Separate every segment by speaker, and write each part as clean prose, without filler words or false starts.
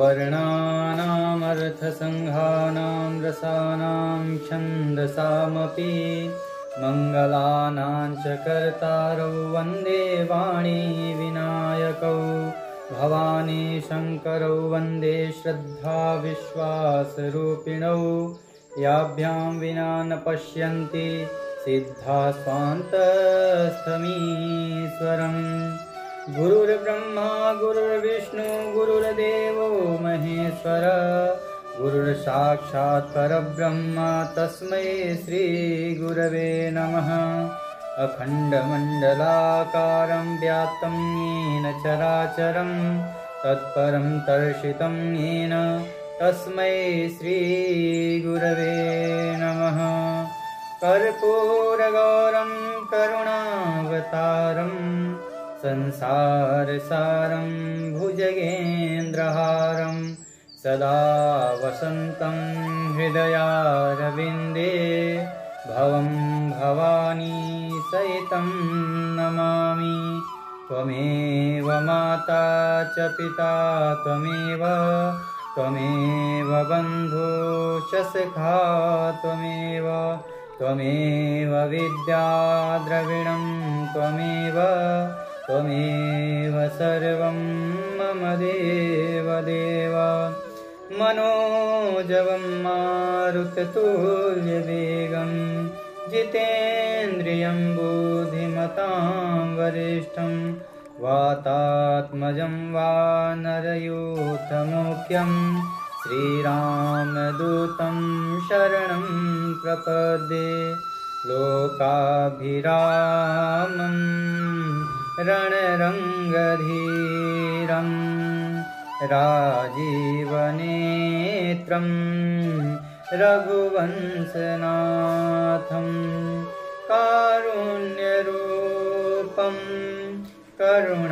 Speaker 1: वर्णानामर्थसङ्घानां रसानां छन्दसामपि मङ्गलानां च कर्तारौ वन्दे वाणी विनायकौ भवानी शङ्करौ वन्दे श्रद्धा विश्वासरूपिणौ याभ्यां विना न पश्यन्ति सिद्धा स्वान्तस्थमीश्वरम् गुरुर्ब्रह्मा गुरुर्विष्णु गुरुर्देवो महेश्वर गुरुर्साक्षात् परब्रह्म तस्मै श्रीगुरवे नमः। अखण्डमण्डलाकारं व्याप्तं येन चराचरं तत्परं दर्शितं येन तस्मै श्रीगुरवे नमः। कर्पूरगौरं करुणावतारं संसारसारं भुजगेन्द्रहारं सदा वसन्तं हृदयारविन्दे भवं भवानी सहितं नमामि। त्वमेव माता च पिता त्वमेव बन्धुश्च सखा त्वमेव विद्या द्रविणं त्वमेव सर्वं मम देवदेव। मनोजवं मारुततुल्यवेगं जितेन्द्रियं बुद्धिमतां वरिष्ठं वातात्मजं वानरयूथमुख्यं श्रीरामदूतं शरणं प्रपद्ये। लोकाभिरामं रणरङ्गधीरं राजीवनेत्रं रघुवंशनाथं कारुण्यरूपं करुणाकरन्तं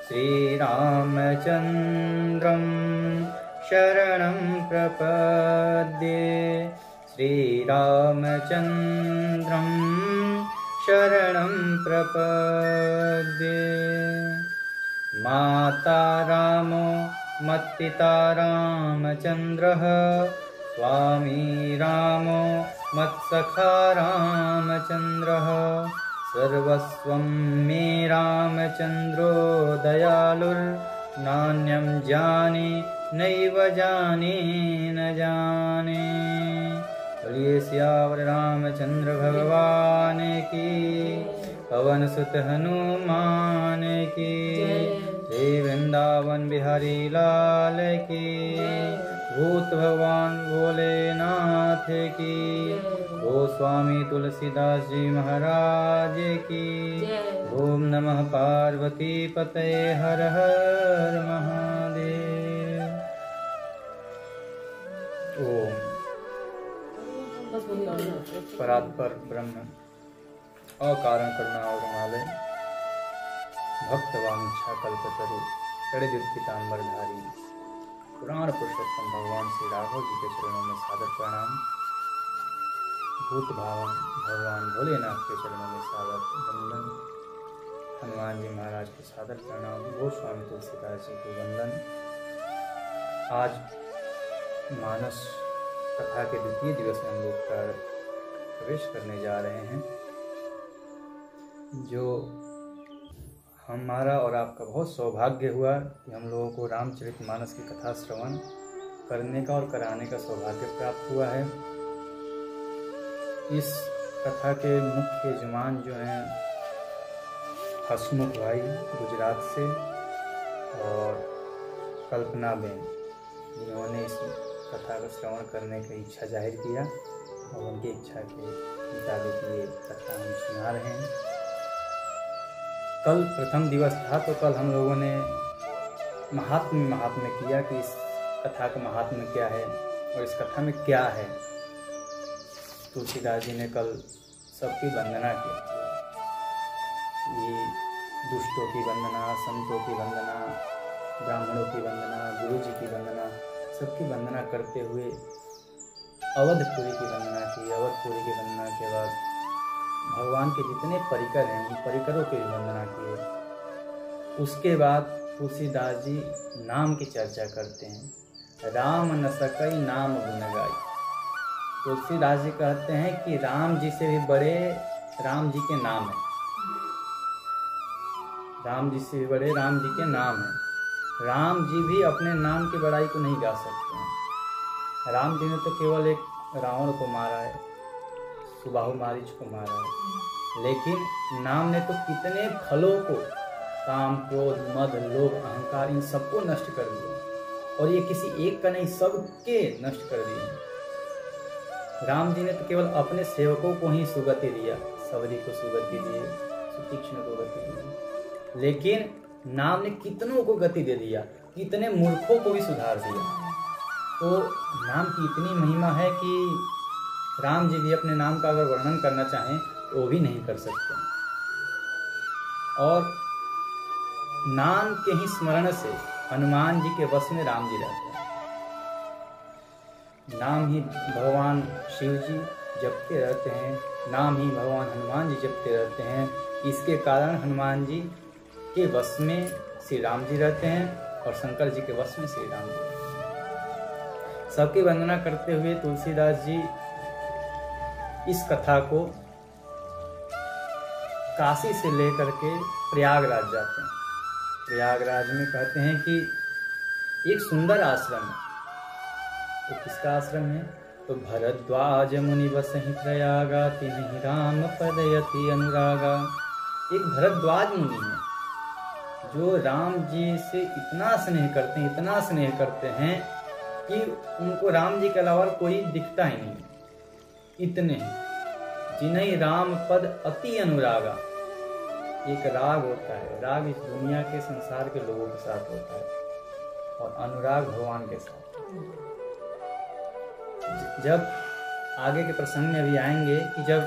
Speaker 1: श्रीरामचन्द्रं शरणं प्रपद्ये। श्रीरामचन्द्रं शरणं प्रपद्ये। माता रामो मत्पिता रामचन्द्रः स्वामी रामो मत्सखा रामचन्द्रः सर्वस्वं मे रामचन्द्रो दयालुर्नान्यं जाने नैव जाने न जाने। बोलिए सियावर रामचंद्र भगवान की, पवन सुत हनुमान की, श्री वृंदावन बिहारी लाल की, भूत भगवान भोलेनाथ की, गोस्वामी तुलसीदास जी महाराज की। ओम नमः पार्वती पतये हर हर महादेव। ओम परात्पर ब्रह्म अकारण करुणा और हिमालय भक्तवांछा कल्पतरु षड्युग पीताम्बरधारी पुराण पुरुषोत्तम भगवान श्री राघव जी के चरणों में सादर प्रणाम। भूत भावन भगवान भोलेनाथ के चरणों में सादर वंदन। हनुमान जी महाराज को सादर प्रणाम। गोस्वामी तुलसीदास जी को वंदन। आज मानस कथा के द्वितीय दिवस में हम लोग प्रवेश करने जा रहे हैं, जो हमारा और आपका बहुत सौभाग्य हुआ कि हम लोगों को रामचरितमानस की कथा श्रवण करने का और कराने का सौभाग्य प्राप्त हुआ है। इस कथा के मुख्य यजमान जो हैं हसमुख भाई गुजरात से और कल्पना बेन, जिन्होंने इस कथा को श्रवण करने की इच्छा जाहिर किया और उनकी इच्छा के मुताबिक ये कथा हम सुना रहे हैं। कल प्रथम दिवस था, तो कल हम लोगों ने महात्म्य किया कि इस कथा का महात्म्य क्या है और इस कथा में क्या है। तुलसीदास जी ने कल सबकी वंदना की। ये दुष्टों की वंदना, संतों की वंदना, ब्राह्मणों की वंदना, गुरु जी की वंदना, सबकी वंदना करते हुए अवधपुरी की वंदना की। अवधपुरी की वंदना के बाद भगवान के जितने परिकर हैं उन परिकरों की वंदना किए। उसके बाद तुलसीदास जी नाम की चर्चा करते हैं। राम न सकई नाम गुण गाई। तुलसीदास जी कहते हैं कि राम जी से भी बड़े राम जी के नाम है। राम जी से भी बड़े राम जी के नाम है। राम जी भी अपने नाम की बड़ाई को नहीं गा सकते हैं। राम जी ने तो केवल एक रावण को मारा है, सुबाहु मारीच को मारा है, लेकिन नाम ने तो कितने खलों को, काम, क्रोध, मद, लोभ, अहंकार, इन सबको नष्ट कर दिया। और ये किसी एक का नहीं, सबके नष्ट कर दिए। राम जी ने तो केवल अपने सेवकों को ही सुगति दिया, सबरी को सुगति दिए, सुतीक्ष्ण को गति दी, लेकिन नाम ने कितनों को गति दे दिया, कितने मूर्खों को भी सुधार दिया। तो नाम की इतनी महिमा है कि राम जी भी अपने नाम का अगर वर्णन करना चाहें तो वो भी नहीं कर सकते। और नाम के ही स्मरण से हनुमान जी के वश में राम जी रहते हैं। नाम ही भगवान शिव जी जपते रहते हैं, नाम ही भगवान हनुमान जी जपते रहते हैं। इसके कारण हनुमान जी के वश में श्री राम जी रहते हैं और शंकर जी के वश में श्री राम जी। सबकी वंदना करते हुए तुलसीदास जी इस कथा को काशी से लेकर के प्रयागराज जाते हैं। प्रयागराज में कहते हैं कि एक सुंदर आश्रम है। तो किसका आश्रम है? तो भरद्वाज मुनि बसहि प्रयागा तिन्हि राम पदयति अनुरागा। एक भरद्वाज मुनि है जो राम जी से इतना स्नेह करते हैं, इतना स्नेह करते हैं कि उनको राम जी के अलावा कोई दिखता ही नहीं। इतने जिन्हें राम पद अति अनुरागा। एक राग होता है, राग इस दुनिया के संसार के लोगों के साथ होता है और अनुराग भगवान के साथ। जब आगे के प्रसंग में भी आएंगे कि जब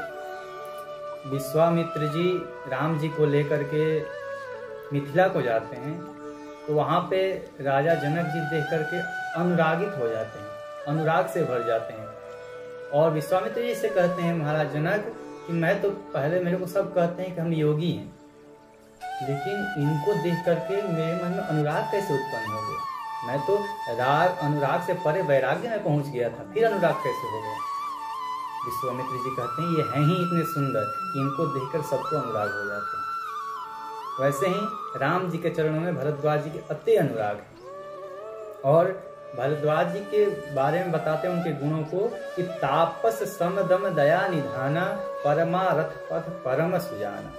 Speaker 1: विश्वामित्र जी राम जी को लेकर के मिथिला को जाते हैं तो वहाँ पे राजा जनक जी देख करके अनुरागित हो जाते हैं, अनुराग से भर जाते हैं और विश्वामित्र जी से कहते हैं, महाराज जनक कि मैं तो पहले, मेरे को सब कहते हैं कि हम योगी हैं, लेकिन इनको देख करके मेरे मन में अनुराग कैसे उत्पन्न हो गया? मैं तो अनुराग से परे वैराग्य में पहुंच गया था, फिर अनुराग कैसे हो गया? विश्वामित्र जी कहते हैं ये हैं ही इतने सुंदर कि इनको देखकर सबको अनुराग हो जाते हैं। वैसे ही राम जी के चरणों में भरद्वाज जी के अति अनुराग है। और भरद्वाज जी के बारे में बताते हैं उनके गुणों को कि तापस सम दम दया निधाना परमारथ पथ परम सुजाना।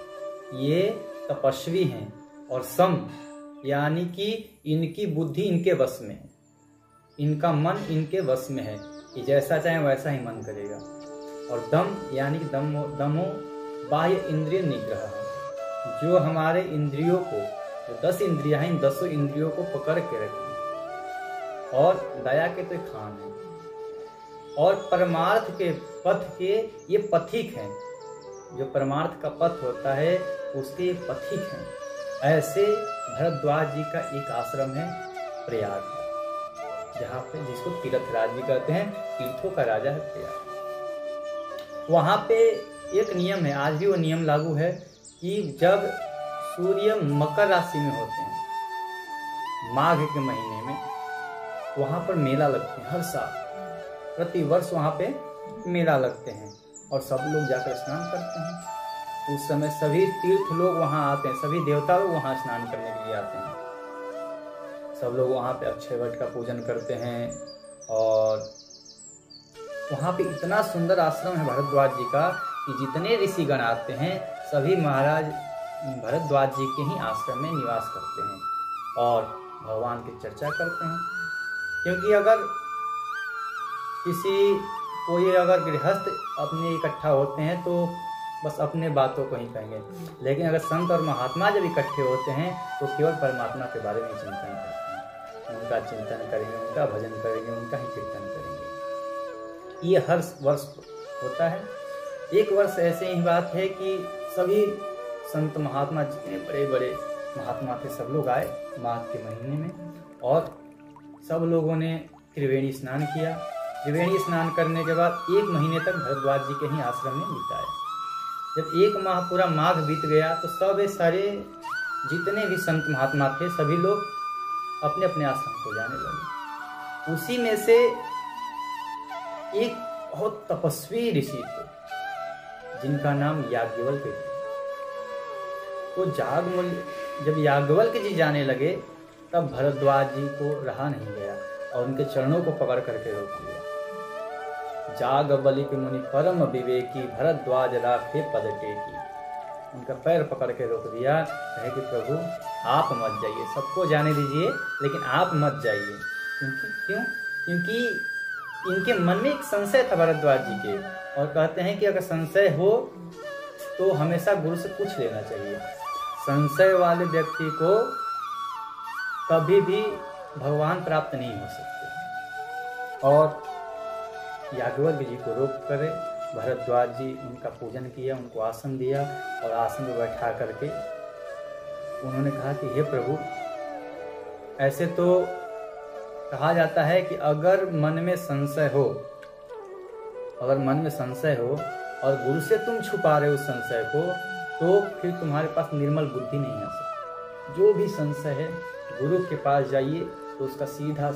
Speaker 1: ये तपस्वी हैं और सम यानी कि इनकी बुद्धि इनके वश में है, इनका मन इनके वश में है कि जैसा चाहे वैसा ही मन करेगा। और दम यानी कि दमो बाह्य इंद्रिय निग्रह, जो हमारे इंद्रियों को, जो 10 इंद्रियां हैं, इन 10 इंद्रियों को पकड़ के रखें। और दया के तो खान है। और परमार्थ के पथ के ये पथिक हैं, जो परमार्थ का पथ होता है उसके पथिक हैं। ऐसे भरद्वाज जी का एक आश्रम है प्रयाग, जहाँ पे जिसको तीर्थराज भी कहते हैं, तीर्थों का राजा है प्रयाग। वहाँ पे एक नियम है, आज भी वो नियम लागू है कि जब सूर्य मकर राशि में होते हैं, माघ के महीने में, वहाँ पर मेला लगते हैं। हर साल प्रति वर्ष वहाँ पे मेला लगते हैं और सब लोग जाकर स्नान करते हैं। उस समय सभी तीर्थ लोग वहाँ आते हैं, सभी देवता लोग वहाँ स्नान करने के लिए आते हैं। सब लोग वहाँ पे अक्षय वट का पूजन करते हैं। और वहाँ पे इतना सुंदर आश्रम है भरद्वाज जी का कि जितने ऋषिगण आते हैं सभी महाराज भरद्वाज जी के ही आश्रम में निवास करते हैं और भगवान की चर्चा करते हैं। क्योंकि अगर कोई गृहस्थ अपने इकट्ठा होते हैं तो बस अपने बातों को ही कहेंगे, लेकिन अगर संत और महात्मा जब इकट्ठे होते हैं तो केवल परमात्मा के बारे में चिंतन करते हैं, उनका चिंतन करेंगे, उनका भजन करेंगे, उनका ही कीर्तन करेंगे। ये हर वर्ष होता है। एक वर्ष ऐसे ही बात है कि सभी संत महात्मा, जितने बड़े बड़े महात्मा थे, सब लोग आए माघ के महीने में और सब लोगों ने त्रिवेणी स्नान किया। त्रिवेणी स्नान करने के बाद 1 महीने तक भरद्वाज जी के ही आश्रम में बिताया। जब 1 माह पूरा माघ बीत गया तो सब सारे जितने भी संत महात्मा थे सभी लोग अपने अपने आश्रम को जाने लगे। उसी में से एक बहुत तपस्वी ऋषि थे जिनका नाम याज्ञवल्क्य थे। तो जब याज्ञवल्क्य जी जाने लगे तब भरद्वाज जी को रहा नहीं गया और उनके चरणों को पकड़ करके रोक लिया। जाग बलिक मुनि परम विवेकी, भरद्वाज राखे पद टेकी। उनका पैर पकड़ के रोक दिया, कहे कि प्रभु आप मत जाइए, सबको जाने दीजिए लेकिन आप मत जाइए। क्योंकि इनके मन में एक संशय था भरद्वाज जी के, और कहते हैं कि अगर संशय हो तो हमेशा गुरु से पूछ लेना चाहिए। संशय वाले व्यक्ति को कभी भी भगवान प्राप्त नहीं हो सकते। और याज्ञवल्क्य जी को रोक कर भरद्वाज जी उनका पूजन किया, उनको आसन दिया और आसन में बैठा करके उन्होंने कहा कि हे प्रभु, ऐसे तो कहा जाता है कि अगर मन में संशय हो और गुरु से तुम छुपा रहे हो उस संशय को, तो फिर तुम्हारे पास निर्मल बुद्धि नहीं आ सकती। जो भी संशय है गुरु के पास जाइए तो उसका सीधा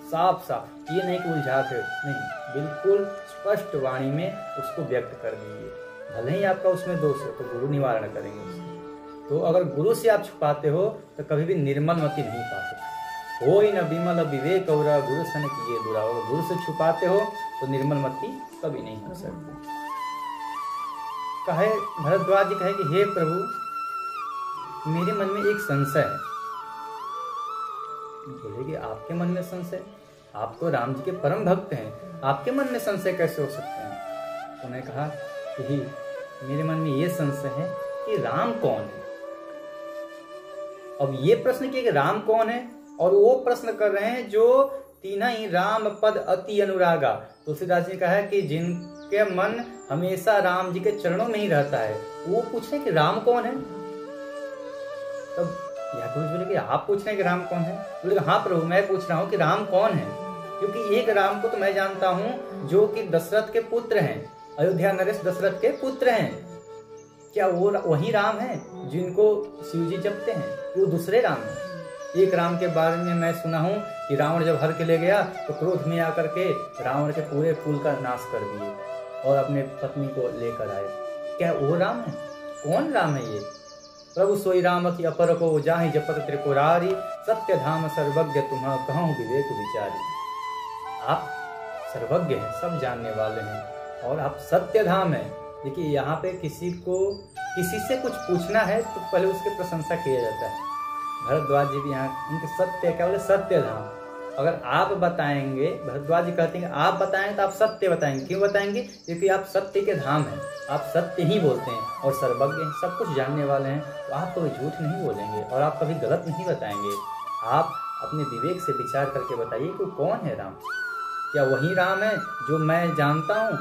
Speaker 1: साफ साफ, ये नहीं कि उलझा कर, नहीं, बिल्कुल स्पष्ट वाणी में उसको व्यक्त कर दीजिए। भले ही आपका उसमें दोष हो तो गुरु निवारण करेंगे उसको। तो अगर गुरु से आप छुपाते हो तो कभी भी निर्मल मति नहीं पा सकते। हो ही न विमल विवेक और गुरु सन किए दूरा। अगर गुरु से छुपाते हो तो निर्मल मति कभी नहीं हो सकती। कहे भरद्वाज जी कहे कि हे प्रभु, मेरे मन में एक संशय है। बोले कि आपके मन में संशय? आप तो राम जी के परम भक्त हैं, आपके मन में संशय कैसे हो सकते हैं? उन्होंने कहा कि मेरे मन में ये संशय है कि राम कौन है। अब ये प्रश्न किया कि राम कौन है, और वो प्रश्न कर रहे हैं जो तीन ही राम पद अति अनुरागा। तुलसीदास जी कहा है कि जिनके मन हमेशा राम जी के चरणों में ही रहता है, वो पूछ रहे कि राम कौन है। तब याज्ञवल्क्य बोले कि आप पूछ रहे हैं कि राम कौन है? बोले हाँ प्रभु, मैं पूछ रहा हूँ कि राम कौन है, क्योंकि एक राम को तो मैं जानता हूँ जो कि दशरथ के पुत्र हैं, अयोध्या नरेश दशरथ के पुत्र हैं। क्या वो वही राम है जिनको शिव जी जपते हैं? वो दूसरे राम है। एक राम के बारे में मैं सुना हूँ कि रावण जब हर के ले गया तो क्रोध में आकर के रावण के पूरे कुल का नाश कर दिए और अपने पत्नी को लेकर आए। क्या वो राम है? कौन राम है ये? प्रभु सोई राम की अपर को जाहि जपत त्रिपुरारी, सत्य धाम सर्वज्ञ तुम्हां कहूँ विवेक विचारी। आप सर्वज्ञ हैं, सब जानने वाले हैं, और आप सत्य धाम है। देखिए यहाँ पे किसी से कुछ पूछना है तो पहले उसकी प्रशंसा किया जाता है। भरद्वाज जी भी यहाँ उनके सत्य क्या बोले? सत्य धाम। अगर आप बताएंगे, भरद्वाज जी कहते हैं आप बताएंगे तो आप सत्य बताएंगे। क्यों बताएंगे? क्योंकि आप सत्य के धाम हैं, आप सत्य ही बोलते हैं और सर्वज्ञ हैं, सब कुछ जानने वाले हैं। तो आप कभी झूठ नहीं बोलेंगे और आप कभी गलत नहीं बताएंगे। आप अपने विवेक से विचार करके बताइए कि कौन है राम। क्या वही राम है जो मैं जानता हूँ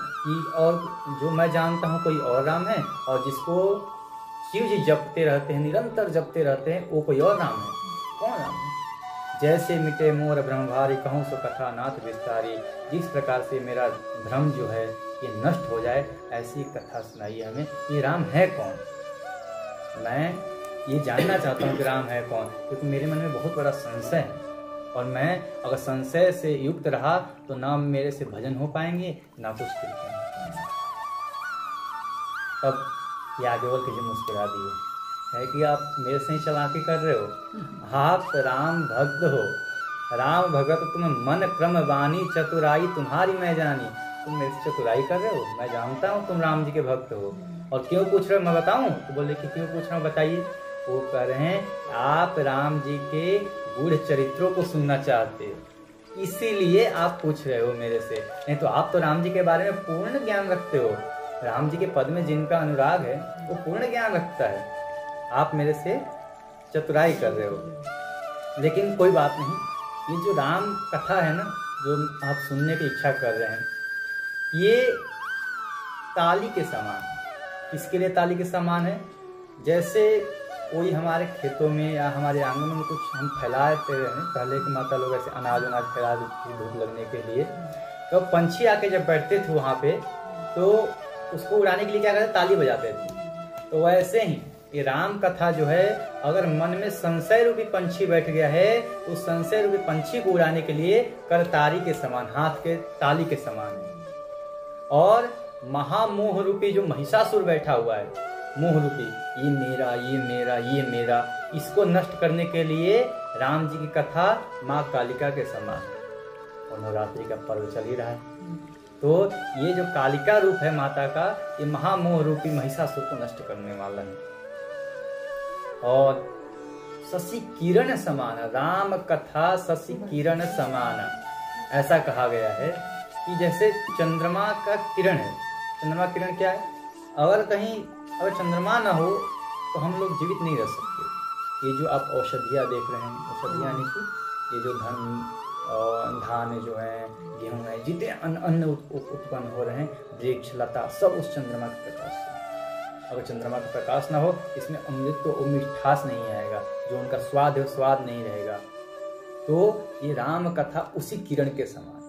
Speaker 1: और जो मैं जानता हूँ कोई और राम है, और जिसको शिव जी जपते रहते हैं, निरंतर जपते रहते हैं, वो कोई और राम है? कौन राम है? जैसे मिटे मोर ब्रह्मभारी, कहूँ सो कथा नाथ विस्तारी। जिस प्रकार से मेरा भ्रम जो है ये नष्ट हो जाए, ऐसी कथा सुनाइए हमें। ये राम है कौन? मैं ये जानना चाहता हूँ कि राम है कौन, क्योंकि मेरे मन में बहुत बड़ा संशय है, और मैं अगर संशय से युक्त रहा तो ना मेरे से भजन हो पाएंगे ना कुछ कीर्तन। तब याज्ञवल्क्य जी मुस्कुरा दिए, है कि आप मेरे से ही चालाकी कर रहे हो। आप राम भक्त हो, राम भगत तुम मन क्रम वाणी चतुराई तुम्हारी मैं जानी। तुम मेरे से चतुराई कर रहे हो, मैं जानता हूँ तुम राम जी के भक्त हो। और क्यों पूछ रहे हो मैं बताऊं? तो बोले कि क्यों पूछ रहा हूँ बताइए। वो कह रहे हैं आप राम जी के गूढ़ चरित्रों को सुनना चाहते हो, इसीलिए आप पूछ रहे हो मेरे से। नहीं तो आप तो राम जी के बारे में पूर्ण ज्ञान रखते हो। राम जी के पद में जिनका अनुराग है वो पूर्ण ज्ञान रखता है। आप मेरे से चतुराई कर रहे हो। लेकिन कोई बात नहीं, ये जो राम कथा है ना, जो आप सुनने की इच्छा कर रहे हैं, ये ताली के समान है। किसके लिए ताली के समान है? जैसे कोई हमारे खेतों में या हमारे आंगन में कुछ हम फैलाते रहे, पहले के माता लोग ऐसे अनाज फैला देती धूप लगने के लिए, तो पंछी आके जब बैठते थे वहाँ पे तो उसको उड़ाने के लिए क्या करते? ताली बजाते थे। तो वैसे ही ये राम कथा जो है अगर मन में संशय रूपी पंछी बैठ गया है, उस संशय रूपी पंछी को उड़ाने के लिए करतारी के समान, हाथ के ताली के समान है। और महामोह रूपी जो महिषासुर बैठा हुआ है, मोह रूपी, ये मेरा, ये मेरा, ये मेरा, इसको नष्ट करने के लिए राम जी की कथा माँ कालिका के समान है। और नवरात्रि का पर्व चल ही रहा है, तो ये जो कालिका रूप है माता का, ये महामोह रूपी महिषासुर को नष्ट करने वाला है। और शशि किरण समान, राम कथा शशि किरण समान, ऐसा कहा गया है कि जैसे चंद्रमा का किरण है। चंद्रमा किरण क्या है? अगर चंद्रमा ना हो तो हम लोग जीवित नहीं रह सकते। ये जो आप औषधियाँ देख रहे हैं, औषधियाँ नहीं कि ये जो धान जो है, गेहूँ है, जितने अन्न उत्पन्न हो रहे हैं, वृक्ष लता, सब उस चंद्रमा के प्रकाश से। अगर चंद्रमा का प्रकाश ना हो, इसमें अमृत और मिठास नहीं आएगा, जो उनका स्वाद है वो स्वाद नहीं रहेगा। तो ये राम कथा उसी किरण के समान।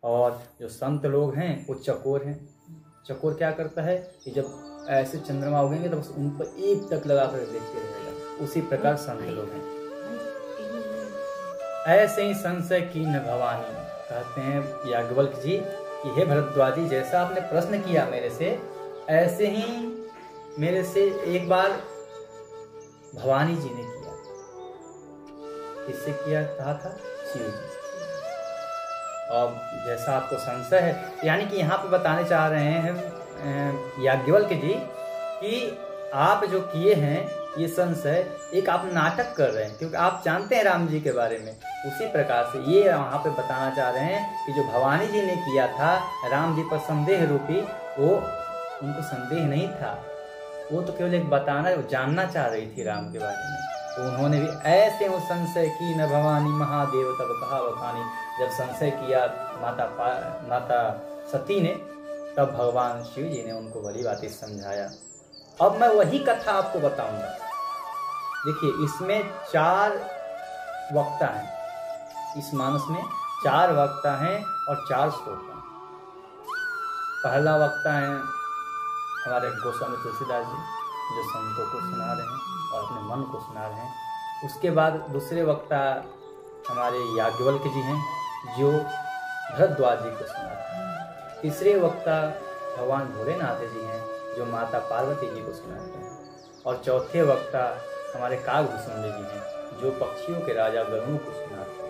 Speaker 1: और जो संत लोग हैं वो चकोर हैं। चकोर क्या करता है कि जब ऐसे चंद्रमा उगेंगे तो बस उन पर एक टक लगा कर देखते रहेगा। उसी प्रकार संत लोग हैं। ऐसे ही संशय कीन भवानी, कहते हैं याज्ञवल्क्य जी कि हे भरद्वाजी, जैसा आपने प्रश्न किया मेरे से, ऐसे ही मेरे से एक बार भवानी जी ने किया। किससे किया कहा था? शिव जी। और जैसा आपको संशय है, यानी कि यहाँ पे बताने चाह रहे हैं याज्ञवल्क्य जी कि आप जो किए हैं ये संशय, एक आप नाटक कर रहे हैं, क्योंकि आप जानते हैं राम जी के बारे में। उसी प्रकार से ये यहाँ पे बताना चाह रहे हैं कि जो भवानी जी ने किया था राम जी पर संदेह रूपी, वो उनको संदेह नहीं था, वो तो केवल एक बताना, जानना चाह रही थी राम के बारे में। तो उन्होंने भी ऐसे वो संशय की न भवानी महादेव तब कहा बखानी। जब संशय किया माता सती ने, तब भगवान शिव जी ने उनको बड़ी बातें समझाया। अब मैं वही कथा आपको बताऊंगा। देखिए, इसमें 4 वक्ता हैं, इस मानस में 4 वक्ता हैं और 4 श्रोता हैं। पहला वक्ता है हमारे गोस्वामी तुलसीदास जी, जो संतों को सुना रहे हैं और अपने मन को सुना रहे हैं। उसके बाद दूसरे वक्ता हमारे याज्ञवल्क्य जी हैं, जो भरद्वाज जी को सुनाते हैं। तीसरे वक्ता भगवान भोलेनाथ जी हैं, जो माता पार्वती जी को सुनाते हैं। और चौथे वक्ता हमारे कागभूषण जी हैं, जो पक्षियों के राजा गरुड़ को सुनाते हैं।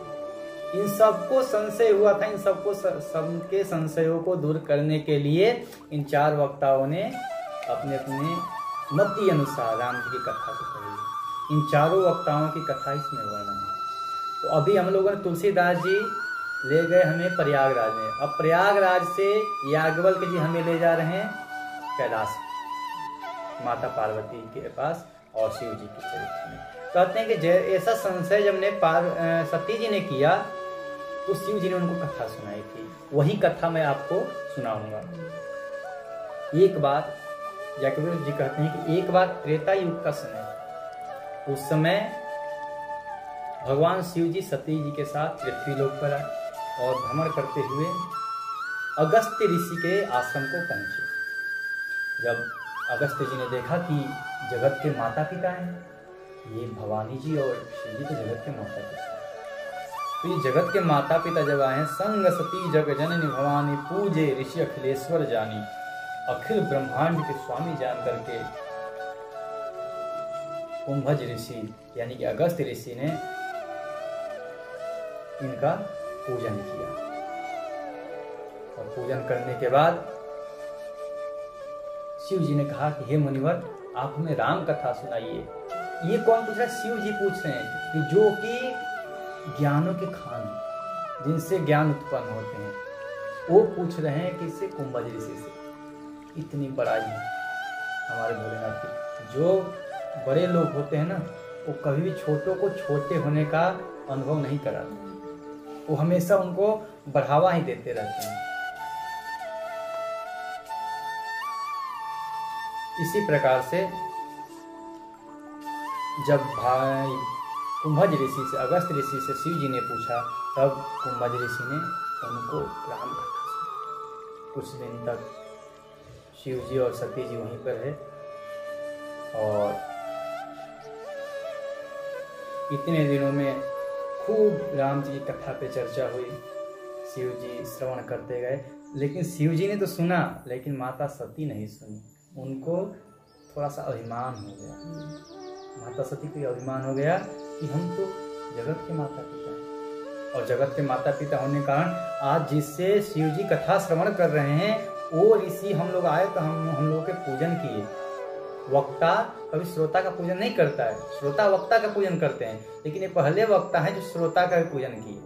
Speaker 1: इन सबको संशय हुआ था, इन सबके संशयों को दूर करने के लिए इन 4 वक्ताओं ने अपने अपने मति अनुसार राम जी की कथा को कही। इन 4 वक्ताओं की कथा इसमें वर्णन है। तो अभी हम लोगों ने तुलसीदास जी ले गए हमें प्रयागराज में। अब प्रयागराज से याज्ञवल्क्य जी हमें ले जा रहे हैं कैलाश, माता पार्वती के पास और शिव जी के चरित्र में। कहते हैं कि ऐसा संशय जब ने सती जी ने किया, तो शिव जी ने उनको कथा सुनाई थी। वही कथा मैं आपको सुनाऊंगा। एक बार याज्ञवल्क्य जी कहते हैं कि एक बार त्रेता युग का समय, उस समय भगवान शिव जी सती जी के साथ पृथ्वी लोक पर आए और भ्रमण करते हुए अगस्त्य ऋषि के आश्रम को पहुंचे। जब अगस्त्य जी ने देखा कि जगत के माता पिता हैं, ये भवानी जी और शिव जी तो जगत के माता पिता हैं, तो ये जगत के माता पिता जब आए हैं, संग सती जग जननी भवानी पूजे ऋषि अखिलेश्वर जानी, अखिल ब्रह्मांड के स्वामी जान करके कुंभज ऋषि यानी कि अगस्त्य ऋषि ने इनका पूजन किया। और पूजन करने के बाद शिव जी ने कहा कि हे मुनिवर, आप हमें राम कथा सुनाइए। ये कौन पूछ रहा है? शिव जी पूछ रहे हैं कि जो कि ज्ञानों के खान, जिनसे ज्ञान उत्पन्न होते हैं, वो पूछ रहे हैं किससे? कुंभज ऋषि से। इतनी बड़ाई है हमारे भोलेनाथ की। जो बड़े लोग होते हैं ना, वो कभी भी छोटों को छोटे होने का अनुभव नहीं कराते, वो हमेशा उनको बढ़ावा ही देते रहते हैं। इसी प्रकार से जब भाई कुंभज ऋषि से, अगस्त्य ऋषि से शिव जी ने पूछा, तब कुंभज ऋषि ने उनको राम कथा सुनाई। कुछ दिन तक शिव जी और सती जी वहीं पर है और इतने दिनों में खूब राम जी की कथा पे चर्चा हुई, शिव जी श्रवण करते गए, लेकिन शिव जी ने तो सुना लेकिन माता सती नहीं सुनी। उनको थोड़ा सा अभिमान हो गया, माता सती को अभिमान हो गया कि हम तो जगत के माता पिता हैं, और जगत के माता पिता होने के कारण आज जिससे शिव जी कथा श्रवण कर रहे हैं वो ऋषि हम लोग आए तो हम लोग के पूजन किए। वक्ता कभी श्रोता का पूजन नहीं करता है, श्रोता वक्ता का पूजन करते हैं, लेकिन ये पहले वक्ता है जो श्रोता का भी पूजन किए।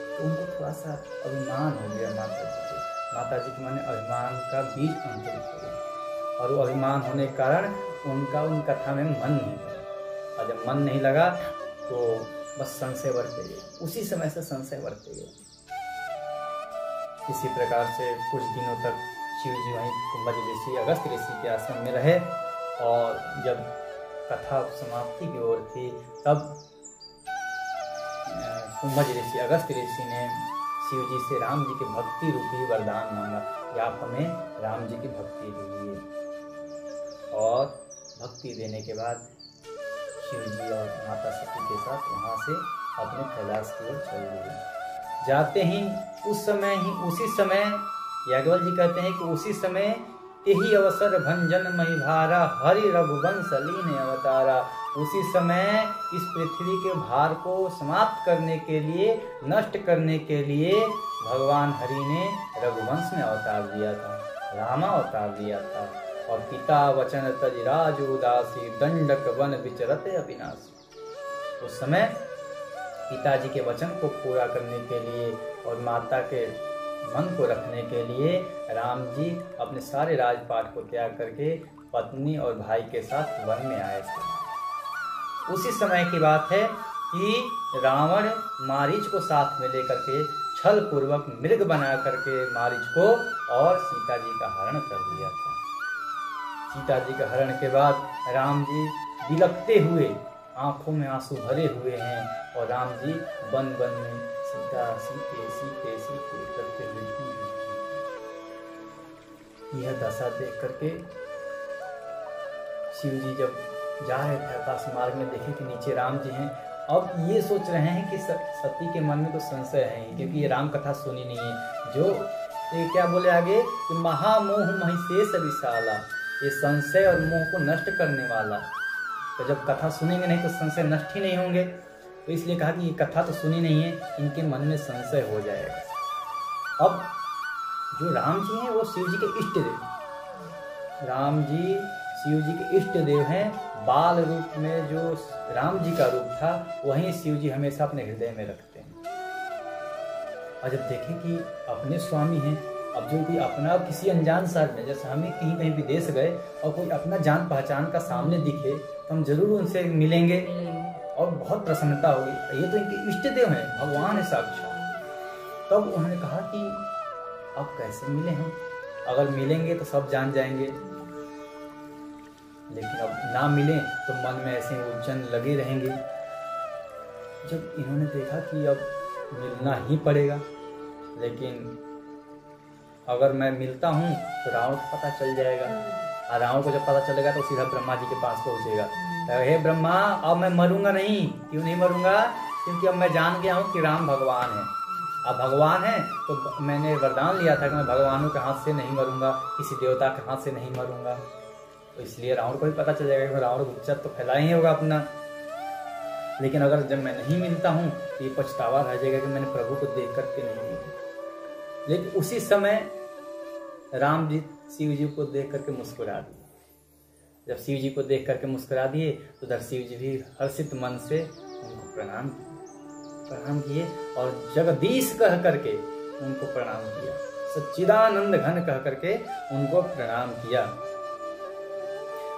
Speaker 1: तो उनको थोड़ा सा अभिमान हो गया माता जी को, माता जी के मन में अभिमान का बीज अंकुरित हो गया, और वो अभिमान होने के कारण उनका उन कथा में मन नहीं लगा, और जब मन नहीं लगा तो बस संशय बढ़ते गए, उसी समय से संशय बढ़ते गए। इसी प्रकार से कुछ दिनों तक शिव जी वहीं कुंभज ऋषि अगस्त ऋषि के आश्रम में रहे, और जब कथा समाप्ति की ओर थी तब कुंभज ऋषि अगस्त ऋषि ने शिव जी से राम जी के भक्ति रूपी वरदान मांगा कि आप हमें राम जी की भक्ति दीजिए। और भक्ति देने के बाद शिव जी और माता सती के साथ वहाँ से अपने कैलाश की ओर चल दिए। जाते ही उसी समय याज्ञवल्क्य जी कहते हैं कि उसी समय यही अवसर भंजन महिभारा हरि रघुवंश लीन अवतारा। उसी समय इस पृथ्वी के भार को समाप्त करने के लिए, नष्ट करने के लिए भगवान हरि ने रघुवंश में अवतार लिया था, रामा अवतार लिया था। और पिता वचन तज राज उदासी दंडक वन विचरत अविनाशी। उस समय पिताजी के वचन को पूरा करने के लिए और माता के मन को रखने के लिए राम जी अपने सारे राजपाट को त्याग करके पत्नी और भाई के साथ वन में आए थे। उसी समय की बात है कि रावण मारीच को साथ में लेकर के छल पूर्वक मृग बना करके मारीच को और सीता जी का हरण कर लिया था। सीता जी का हरण के बाद राम जी बिलखते हुए, आंखों में आंसू भरे हुए हैं, और राम जी वन वन में सीता सीते सीते सीते करके यह दशा देख करके शिव जी जब जा रहे थे आकाश मार्ग में, देखे कि नीचे राम जी हैं। अब ये सोच रहे हैं कि सती के मन में तो संशय है, क्योंकि ये राम कथा सुनी नहीं है। जो ये क्या बोले आगे कि महामोह महिषेष विशाला, ये संशय और मोह को नष्ट करने वाला। तो जब कथा सुनेंगे नहीं तो संशय नष्ट ही नहीं होंगे, तो इसलिए कहा कि ये कथा तो सुनी नहीं है, इनके मन में संशय हो जाएगा। अब जो राम जी हैं वो शिव जी के इष्ट देव, राम जी शिव जी के इष्ट देव हैं। बाल रूप में जो राम जी का रूप था वहीं शिव जी हमेशा अपने हृदय में रखते हैं। और जब देखें कि अपने स्वामी हैं, अब जो कोई अपना किसी अनजान शहर में, जैसे हम कहीं विदेश गए और कोई अपना जान पहचान का सामने दिखे तो हम जरूर उनसे मिलेंगे और बहुत प्रसन्नता होगी, ये तो इनके इष्ट देव हैं, भगवान है साक्षात। तब उन्होंने कहा कि अब कैसे मिले हम, अगर मिलेंगे तो सब जान जाएंगे, लेकिन अब ना मिले तो मन में ऐसे उलझन लगे रहेंगे। जब इन्होंने देखा कि अब मिलना ही पड़ेगा, लेकिन अगर मैं मिलता हूँ तो रावण को पता चल जाएगा, और रावण को जब पता चलेगा तो सीधा ब्रह्मा जी के पास पहुंचेगा। हे ब्रह्मा, अब मैं मरूंगा नहीं। क्यों नहीं मरूंगा? क्योंकि अब मैं जान गया हूँ कि राम भगवान है। अब भगवान है तो मैंने वरदान लिया था कि मैं भगवानों के हाथ से नहीं मरूंगा, किसी देवता के हाथ से नहीं मरूंगा। तो इसलिए रावण को भी पता चल जाएगा कि रावण गुप्तचर तो फैलाया ही होगा अपना। लेकिन अगर जब मैं नहीं मिलता हूँ तो ये पछतावा रह जाएगा कि मैंने प्रभु को देख करके नहीं मिला। लेकिन उसी समय राम जी शिव जी को देख करके मुस्कुरा दिए। जब शिव जी को देख करके मुस्कुरा दिए तो उधर शिव जी भी हर्षित मन से उनको प्रणाम किए और जगदीश कह करके उनको प्रणाम किया, सच्चिदानंद घन कह करके उनको प्रणाम किया।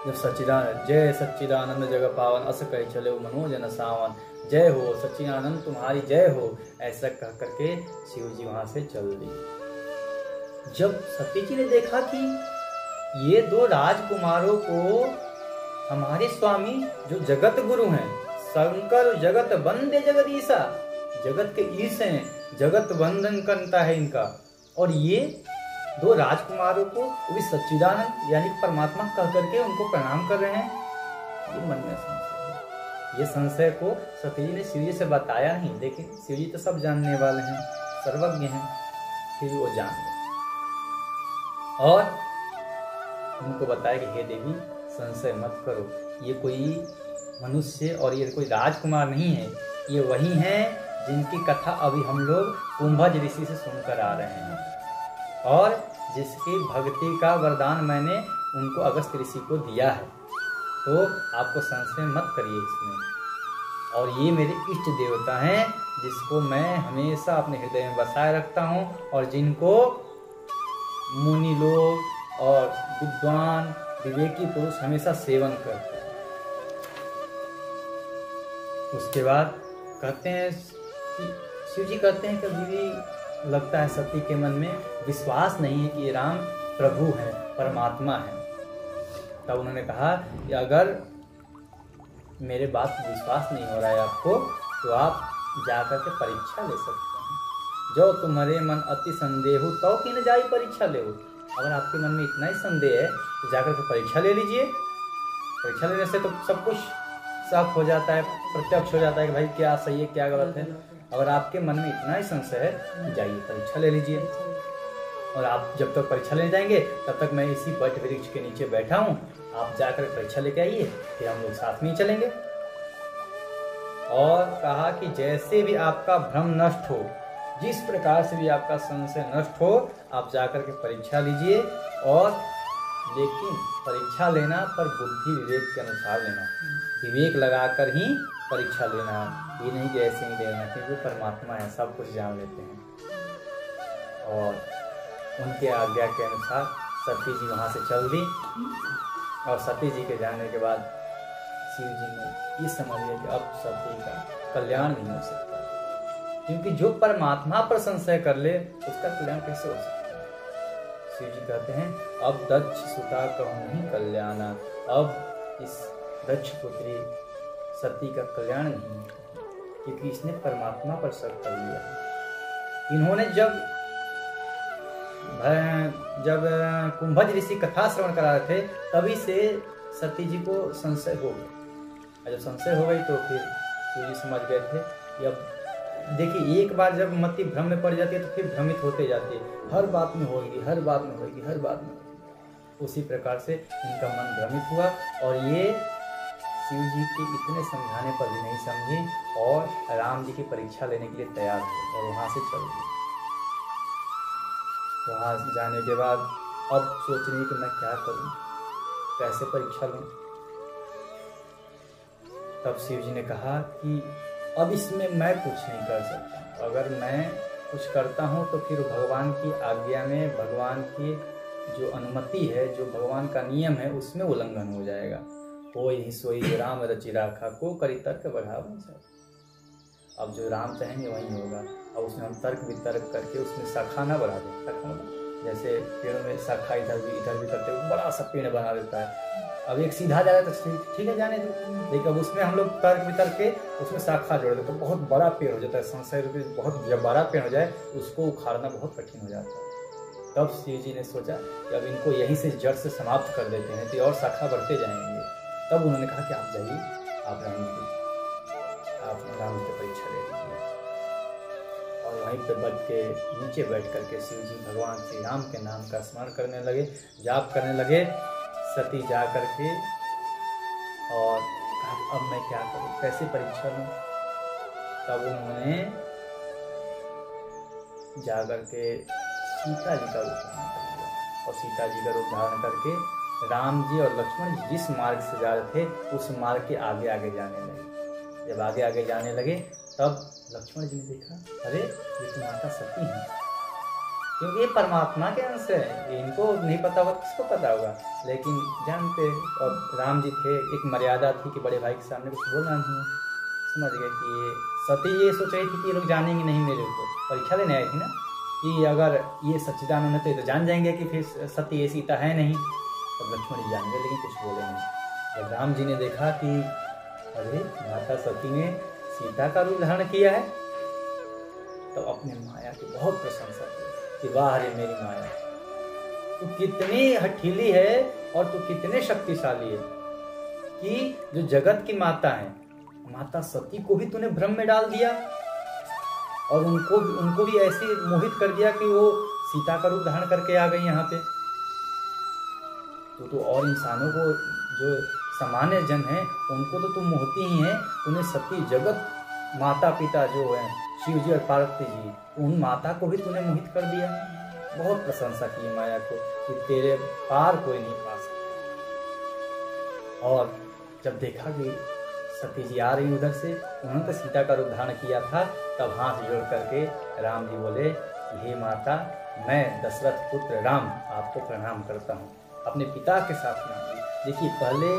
Speaker 1: जब सच्चिदानंद, जय सच्चिदानंद जग पावन, अस कह चले मनोजन सावन, जय हो सच्चिदानंद तुम्हारी जय हो, ऐसा कह करके शिव जी वहां से चल दिए। जब सती जी ने देखा कि ये दो राजकुमारों को हमारे स्वामी जो जगत गुरु हैं, शंकर जगत वंदे जगदीशा, जगत के ईश हैं, जगत वंदन करता है इनका, और ये दो राजकुमारों को वो भी सच्चिदानंद यानी परमात्मा कह करके उनको प्रणाम कर रहे हैं, ये मन में संशय है। ये संशय को सती जी ने शिव जी से बताया नहीं, लेकिन शिव जी तो सब जानने वाले हैं, सर्वज्ञ हैं, फिर वो जान गए और उनको बताया कि हे देवी संशय मत करो, ये कोई मनुष्य और ये कोई राजकुमार नहीं है, ये वही हैं जिनकी कथा अभी हम लोग कुंभज ऋषि से सुनकर आ रहे हैं और जिसकी भक्ति का वरदान मैंने उनको अगस्त ऋषि को दिया है। तो आपको संशय मत करिए इसमें। और ये मेरे इष्ट देवता हैं जिसको मैं हमेशा अपने हृदय में बसाए रखता हूँ और जिनको मुनि लोग और विद्वान विवेकी पुरुष हमेशा सेवन करते हैं। उसके बाद कहते हैं, शिव जी कहते हैं कभी भी लगता है सती के मन में विश्वास नहीं है कि ये राम प्रभु हैं, परमात्मा हैं। तब उन्होंने कहा कि अगर मेरे बात पर विश्वास नहीं हो रहा है आपको, तो आप जाकर के परीक्षा ले सकते हैं। जो तुम्हारे मन अति संदेह हो तो कि न जाई परीक्षा ले। अगर आपके मन में इतना ही संदेह है तो जाकर के परीक्षा ले लीजिए। परीक्षा लेने से तो सब कुछ साफ हो जाता है, प्रत्यक्ष हो जाता है कि भाई क्या सही है क्या गलत है। अगर आपके मन में इतना ही संशय है, जाइए परीक्षा ले लीजिए। और आप जब तक परीक्षा लेने जाएंगे तब तक मैं इसी वट वृक्ष के नीचे बैठा हूँ, आप जाकर परीक्षा लेके आइए, फिर हम लोग साथ में ही चलेंगे। और कहा कि जैसे भी आपका भ्रम नष्ट हो, जिस प्रकार से भी आपका संशय नष्ट हो, आप जाकर के परीक्षा लीजिए। और लेकिन परीक्षा लेना पर बुद्धि विवेक के अनुसार लेना, विवेक लगाकर ही परीक्षा लेना, ये नहीं कि ऐसे ही लेना, क्योंकि परमात्मा है, सब कुछ जान लेते हैं। और उनके आज्ञा के अनुसार सती जी वहाँ से चल दी। और सती जी के जाने के बाद शिव जी ने ये समझ लिया कि अब सती का कल्याण नहीं हो सकता, क्योंकि जो परमात्मा पर संशय कर ले उसका कल्याण कैसे हो सकता है। शिव जी कहते हैं अब दक्ष सुता कहूँ नहीं कल्याणा, अब इस दक्ष पुत्री सती का कल्याण नहीं है, क्योंकि इसने परमात्मा पर शक कर लिया। इन्होंने जब कुंभज ऋषि कथा श्रवण करा रहे थे, तभी से सती जी को संशय हो गया। जब संशय हो गई तो फिर शिव जी समझ गए थे कि अब देखिए, एक बार जब मति भ्रम में पड़ जाती है तो फिर भ्रमित होते जाती है, हर बात में होगी, हर बात में होगी, हर बात में होगी। उसी प्रकार से इनका मन भ्रमित हुआ और ये शिव जी के इतने समझाने पर भी नहीं समझे और राम जी की परीक्षा लेने के लिए तैयार हुए और वहाँ से चल गए। वहाँ जाने के बाद अब सोच रही कि मैं क्या करूं, कैसे परीक्षा लूं। तब शिव जी ने कहा कि अब इसमें मैं कुछ नहीं कर सकता, अगर मैं कुछ करता हूं तो फिर भगवान की आज्ञा में, भगवान की जो अनुमति है, जो भगवान का नियम है, उसमें उल्लंघन हो जाएगा। कोई सोई जो राम रचि राखा को करी तर्क बढ़ावा जाए। अब जो राम चाहेंगे वही होगा। अब उसमें हम तर्क वितर्क करके उसमें शाखा ना बढ़ा दें। जैसे पेड़ों में शाखा इधर भी करते हुए बड़ा सा पेड़ बना देता है। अब एक सीधा जा रहा है तो ठीक है जाने दो, लेकिन अब उसमें हम लोग तर्क वितर्क के उसमें शाखा जोड़ देते तो बहुत बड़ा पेड़ हो जाता है। संशय रूपी बहुत जब बड़ा पेड़ हो जाए उसको उखाड़ना बहुत कठिन हो जाता है। तब शिव जी ने सोचा कि अब इनको यहीं से जड़ से समाप्त कर देते हैं तो और शाखा बढ़ते जाएंगे। तब उन्होंने कहा कि आप जाइए, आप राम की परीक्षा ले लीजिए। और वहीं पे बैठ के नीचे बैठ करके शिव जी भगवान श्री राम के नाम का स्मरण करने लगे, जाप करने लगे। सती जा करके और कहा अब मैं क्या करूं, कैसे परीक्षा लूं। तब उन्होंने जा करके सीता जी का रूप धारण कर लिया और सीता जी का रूप धारण करके राम जी और लक्ष्मण जी जिस मार्ग से जा रहे थे उस मार्ग के आगे आगे जाने लगे। जब आगे आगे जाने लगे तब लक्ष्मण जी ने देखा, अरे ये तो माता सती हैं, क्योंकि ये परमात्मा के अंश है, इनको नहीं पता होगा किसको पता होगा, लेकिन जानते। और राम जी थे, एक मर्यादा थी कि बड़े भाई के सामने कुछ बोलना नहीं। समझ गए कि ये सती ये सोच रही थी कि ये लोग जानेंगे नहीं मेरे को, परीक्षा लेने आई थी ना, कि अगर ये सच्चिदानंद है तो जान जाएंगे कि फिर सती ये सीता है नहीं। तब लक्ष्मण जी जान गए, लेकिन कुछ बोले नहीं। जब राम जी ने देखा कि अरे माता सती ने सीता का रूप धारण किया है, तो अपने माया की बहुत प्रशंसा की कि वाह रे मेरी माया, तू कितनी हठीली है और तू कितने शक्तिशाली है कि जो जगत की माता है, माता सती को भी तूने भ्रम में डाल दिया और उनको भी ऐसे मोहित कर दिया कि वो सीता का रूप धारण करके आ गई यहाँ पे। तो और इंसानों को, जो सामान्य जन है, उनको तो तू मोहती ही है। तूने सती जगत माता पिता जो है शिव जी और पार्वती जी, उन माता को भी तूने मोहित कर दिया। बहुत प्रशंसा की माया को कि तेरे पार कोई नहीं पा सकता। और जब देखा कि सती जी आ रही उधर से, उन्होंने तो सीता का रूप धारण किया था, तब हाथ जोड़ करके राम जी बोले, हे माता, मैं दशरथ पुत्र राम आपको प्रणाम करता हूँ। अपने पिता के साथ नाम। देखिए, पहले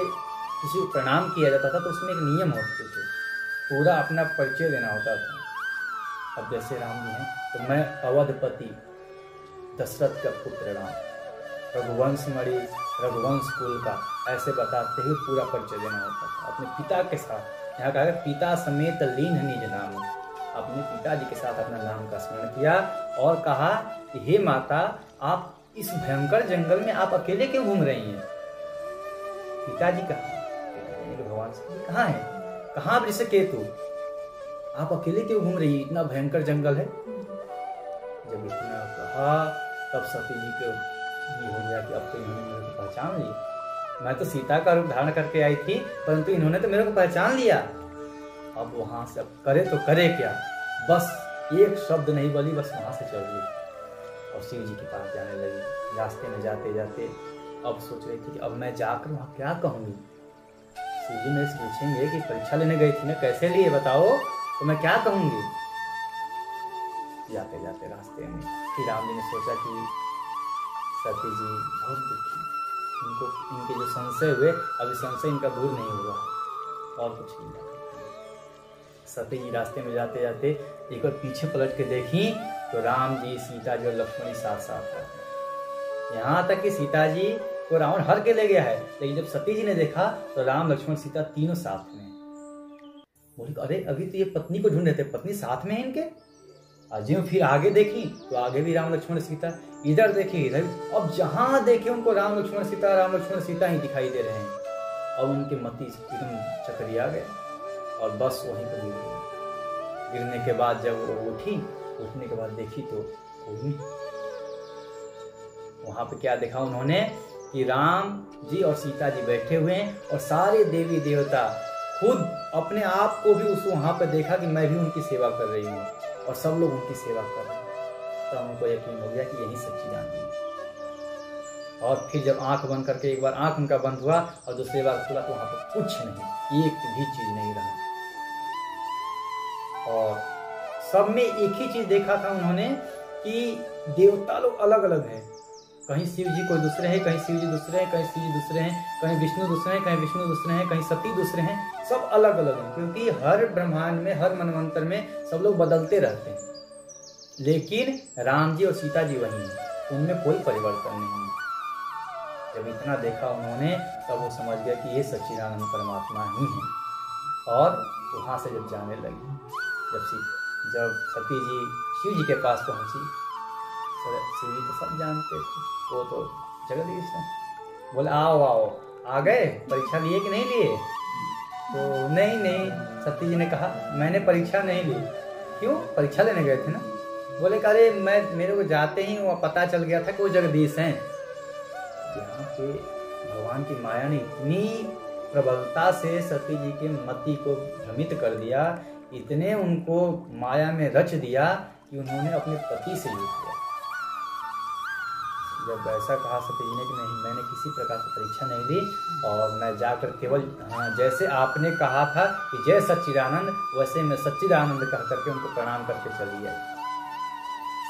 Speaker 1: किसी को प्रणाम किया जाता था तो उसमें एक नियम होते थे, पूरा अपना परिचय देना होता था। अब जैसे राम जी हैं तो मैं अवधपति दशरथ का पुत्र राम, रघुवंश मणि, रघुवंश कुल का, ऐसे बताते हुए पूरा परिचय देना होता था अपने पिता के साथ। यहाँ कहा पिता समेत लीन निज नाम, अपने पिताजी के साथ अपना नाम का स्मरण किया और कहा, हे माता, आप इस भयंकर जंगल में आप अकेले क्यों घूम रही हैं? पिताजी कहा, भगवान से कहाँ है, कहाँ वृषकेतु, आप अकेले क्यों घूम रही हैं, इतना भयंकर जंगल है। जब इतना कहा तब सती जी को ये हो गया कि अब तो इन्होंने मेरे को पहचान लिया। मैं तो सीता का रूप धारण करके आई थी, परंतु इन्होंने तो मेरे को पहचान लिया। अब वहां से अब करे तो करे क्या, बस एक शब्द नहीं बोली, बस वहां से चल गई और शिव जी के पास जाने लगी। रास्ते में जाते जाते अब सोच रही थी कि अब मैं जाकर वहां क्या कहूंगी। शिव जी मेरे से पूछेंगे कि परीक्षा लेने गई थी ना, कैसे लिए बताओ, तो मैं क्या कहूंगी। जाते जाते रास्ते में फिर राम जी ने सोचा कि सती जी बहुत दुखी, इनके जो संशय हुए, अभी संशय इनका दूर नहीं हुआ और कुछ नहीं। सती जी रास्ते में जाते जाते एक बार पीछे पलट के देखी तो राम जी, सीता जी और लक्ष्मण साथ साथ है। यहाँ तक कि सीता जी को रावण हर के ले गया है, लेकिन जब सती जी ने देखा तो राम, लक्ष्मण, सीता तीनों साथ में। बोली, अरे अभी तो ये पत्नी को ढूंढ रहे थे, पत्नी साथ में है इनके। अजय फिर आगे देखी तो आगे भी राम, लक्ष्मण, सीता, इधर देखी इधर, अब जहां देखे उनको राम, लक्ष्मण, सीता, राम, लक्ष्मण, सीता ही दिखाई दे रहे हैं। अब उनके मति एकदम चकरिया गए और बस वहीं पर गिर गई। गिरने के बाद जब वो उठी, उठने के बाद देखी तो वहां पे क्या देखा उन्होंने कि राम जी और सीता जी बैठे हुए हैं और सारे देवी देवता खुद अपने आप को भी उस वहां पर देखा कि मैं भी उनकी सेवा कर रही हूँ और सब लोग उनकी सेवा कर रहे हैं। तो उनको यकीन हो गया कि यही सच्चिदानंद है। और फिर जब आंख बंद करके एक बार आंख उनका बंद हुआ और दूसरी बार खुला तो वहां पर कुछ नहीं, एक भी चीज नहीं रहा। और सब में एक ही चीज देखा था उन्होंने कि देवता लोग अलग अलग हैं, कहीं शिव जी कोई दूसरे हैं, कहीं शिव जी दूसरे हैं, कहीं शिव जी दूसरे हैं, कहीं विष्णु दूसरे हैं, कहीं विष्णु दूसरे हैं, कहीं सती दूसरे हैं, सब अलग अलग हैं। क्योंकि हर ब्रह्मांड में, हर मनवंतर में सब लोग बदलते रहते हैं, लेकिन राम जी और सीता जी वही हैं, उनमें कोई परिवर्तन नहीं है। जब इतना देखा उन्होंने तब वो समझ गया कि ये सच्चिदानंद परमात्मा ही है। और वहां से जब जाने लगी, जब सती जी शिव जी के पास पहुंची, शिव जी तो सब जानते थे, वो तो जगदीश है, बोले आओ आओ, आ गए, परीक्षा लिए कि नहीं लिए? तो नहीं, सती जी ने कहा मैंने परीक्षा नहीं ली। क्यों? परीक्षा लेने गए थे ना। बोले अरे मेरे को जाते ही वो पता चल गया था कि वो जगदीश हैं। यहाँ पे भगवान की माया ने इतनी प्रबलता से सती जी के मति को भ्रमित कर दिया, इतने उनको माया में रच दिया कि उन्होंने अपने पति से झूठ किया। जब ऐसा कहा सती जी ने कि नहीं, मैंने किसी प्रकार से परीक्षा नहीं ली और मैं जाकर केवल जैसे आपने कहा था कि जय सच्चिदानंद, वैसे मैं सच्चिदानंद कह करके उनको प्रणाम करके चली आई।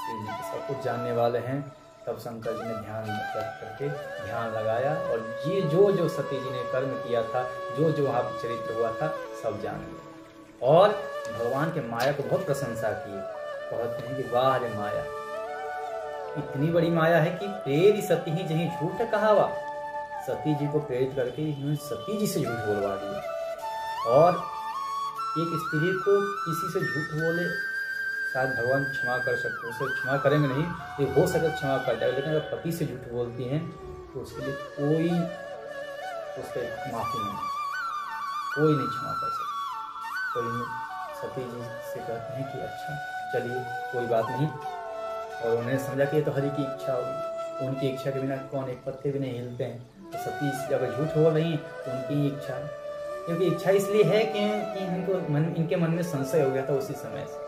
Speaker 1: शिव जी के सब कुछ जानने वाले हैं। तब शंकर जी ने ध्यान रख करके ध्यान लगाया और ये जो सती जी ने कर्म किया था, जो वहाँ पर चरित्र हुआ था, सब जान लिया और भगवान के माया को बहुत प्रशंसा की। कहते हैं कि वाह रे माया, इतनी बड़ी माया है कि प्रेरी सती ही जहीं झूठ कहावा। सती जी को प्रेरित करके इन्होंने सती जी से झूठ बोलवा दिया। और एक स्त्री को किसी से झूठ बोले शायद भगवान क्षमा कर सकते, उसे क्षमा करेंगे नहीं, ये हो सके क्षमा कर जाएगा, लेकिन अगर पति से झूठ बोलती हैं तो उसके लिए कोई उससे माफी नहीं, कोई नहीं क्षमा कर सकता। तो सती जी से कहते हैं कि अच्छा चलिए कोई बात नहीं। और उन्हें समझा कि ये तो हरि की इच्छा होगी, उनकी इच्छा के बिना कौन एक पत्ते भी नहीं हिलते हैं। तो सती अगर झूठ बोल रही हैं तो उनकी ही इच्छा है, क्योंकि इच्छा इसलिए है कि इनके मन में संशय हो गया था उसी समय से,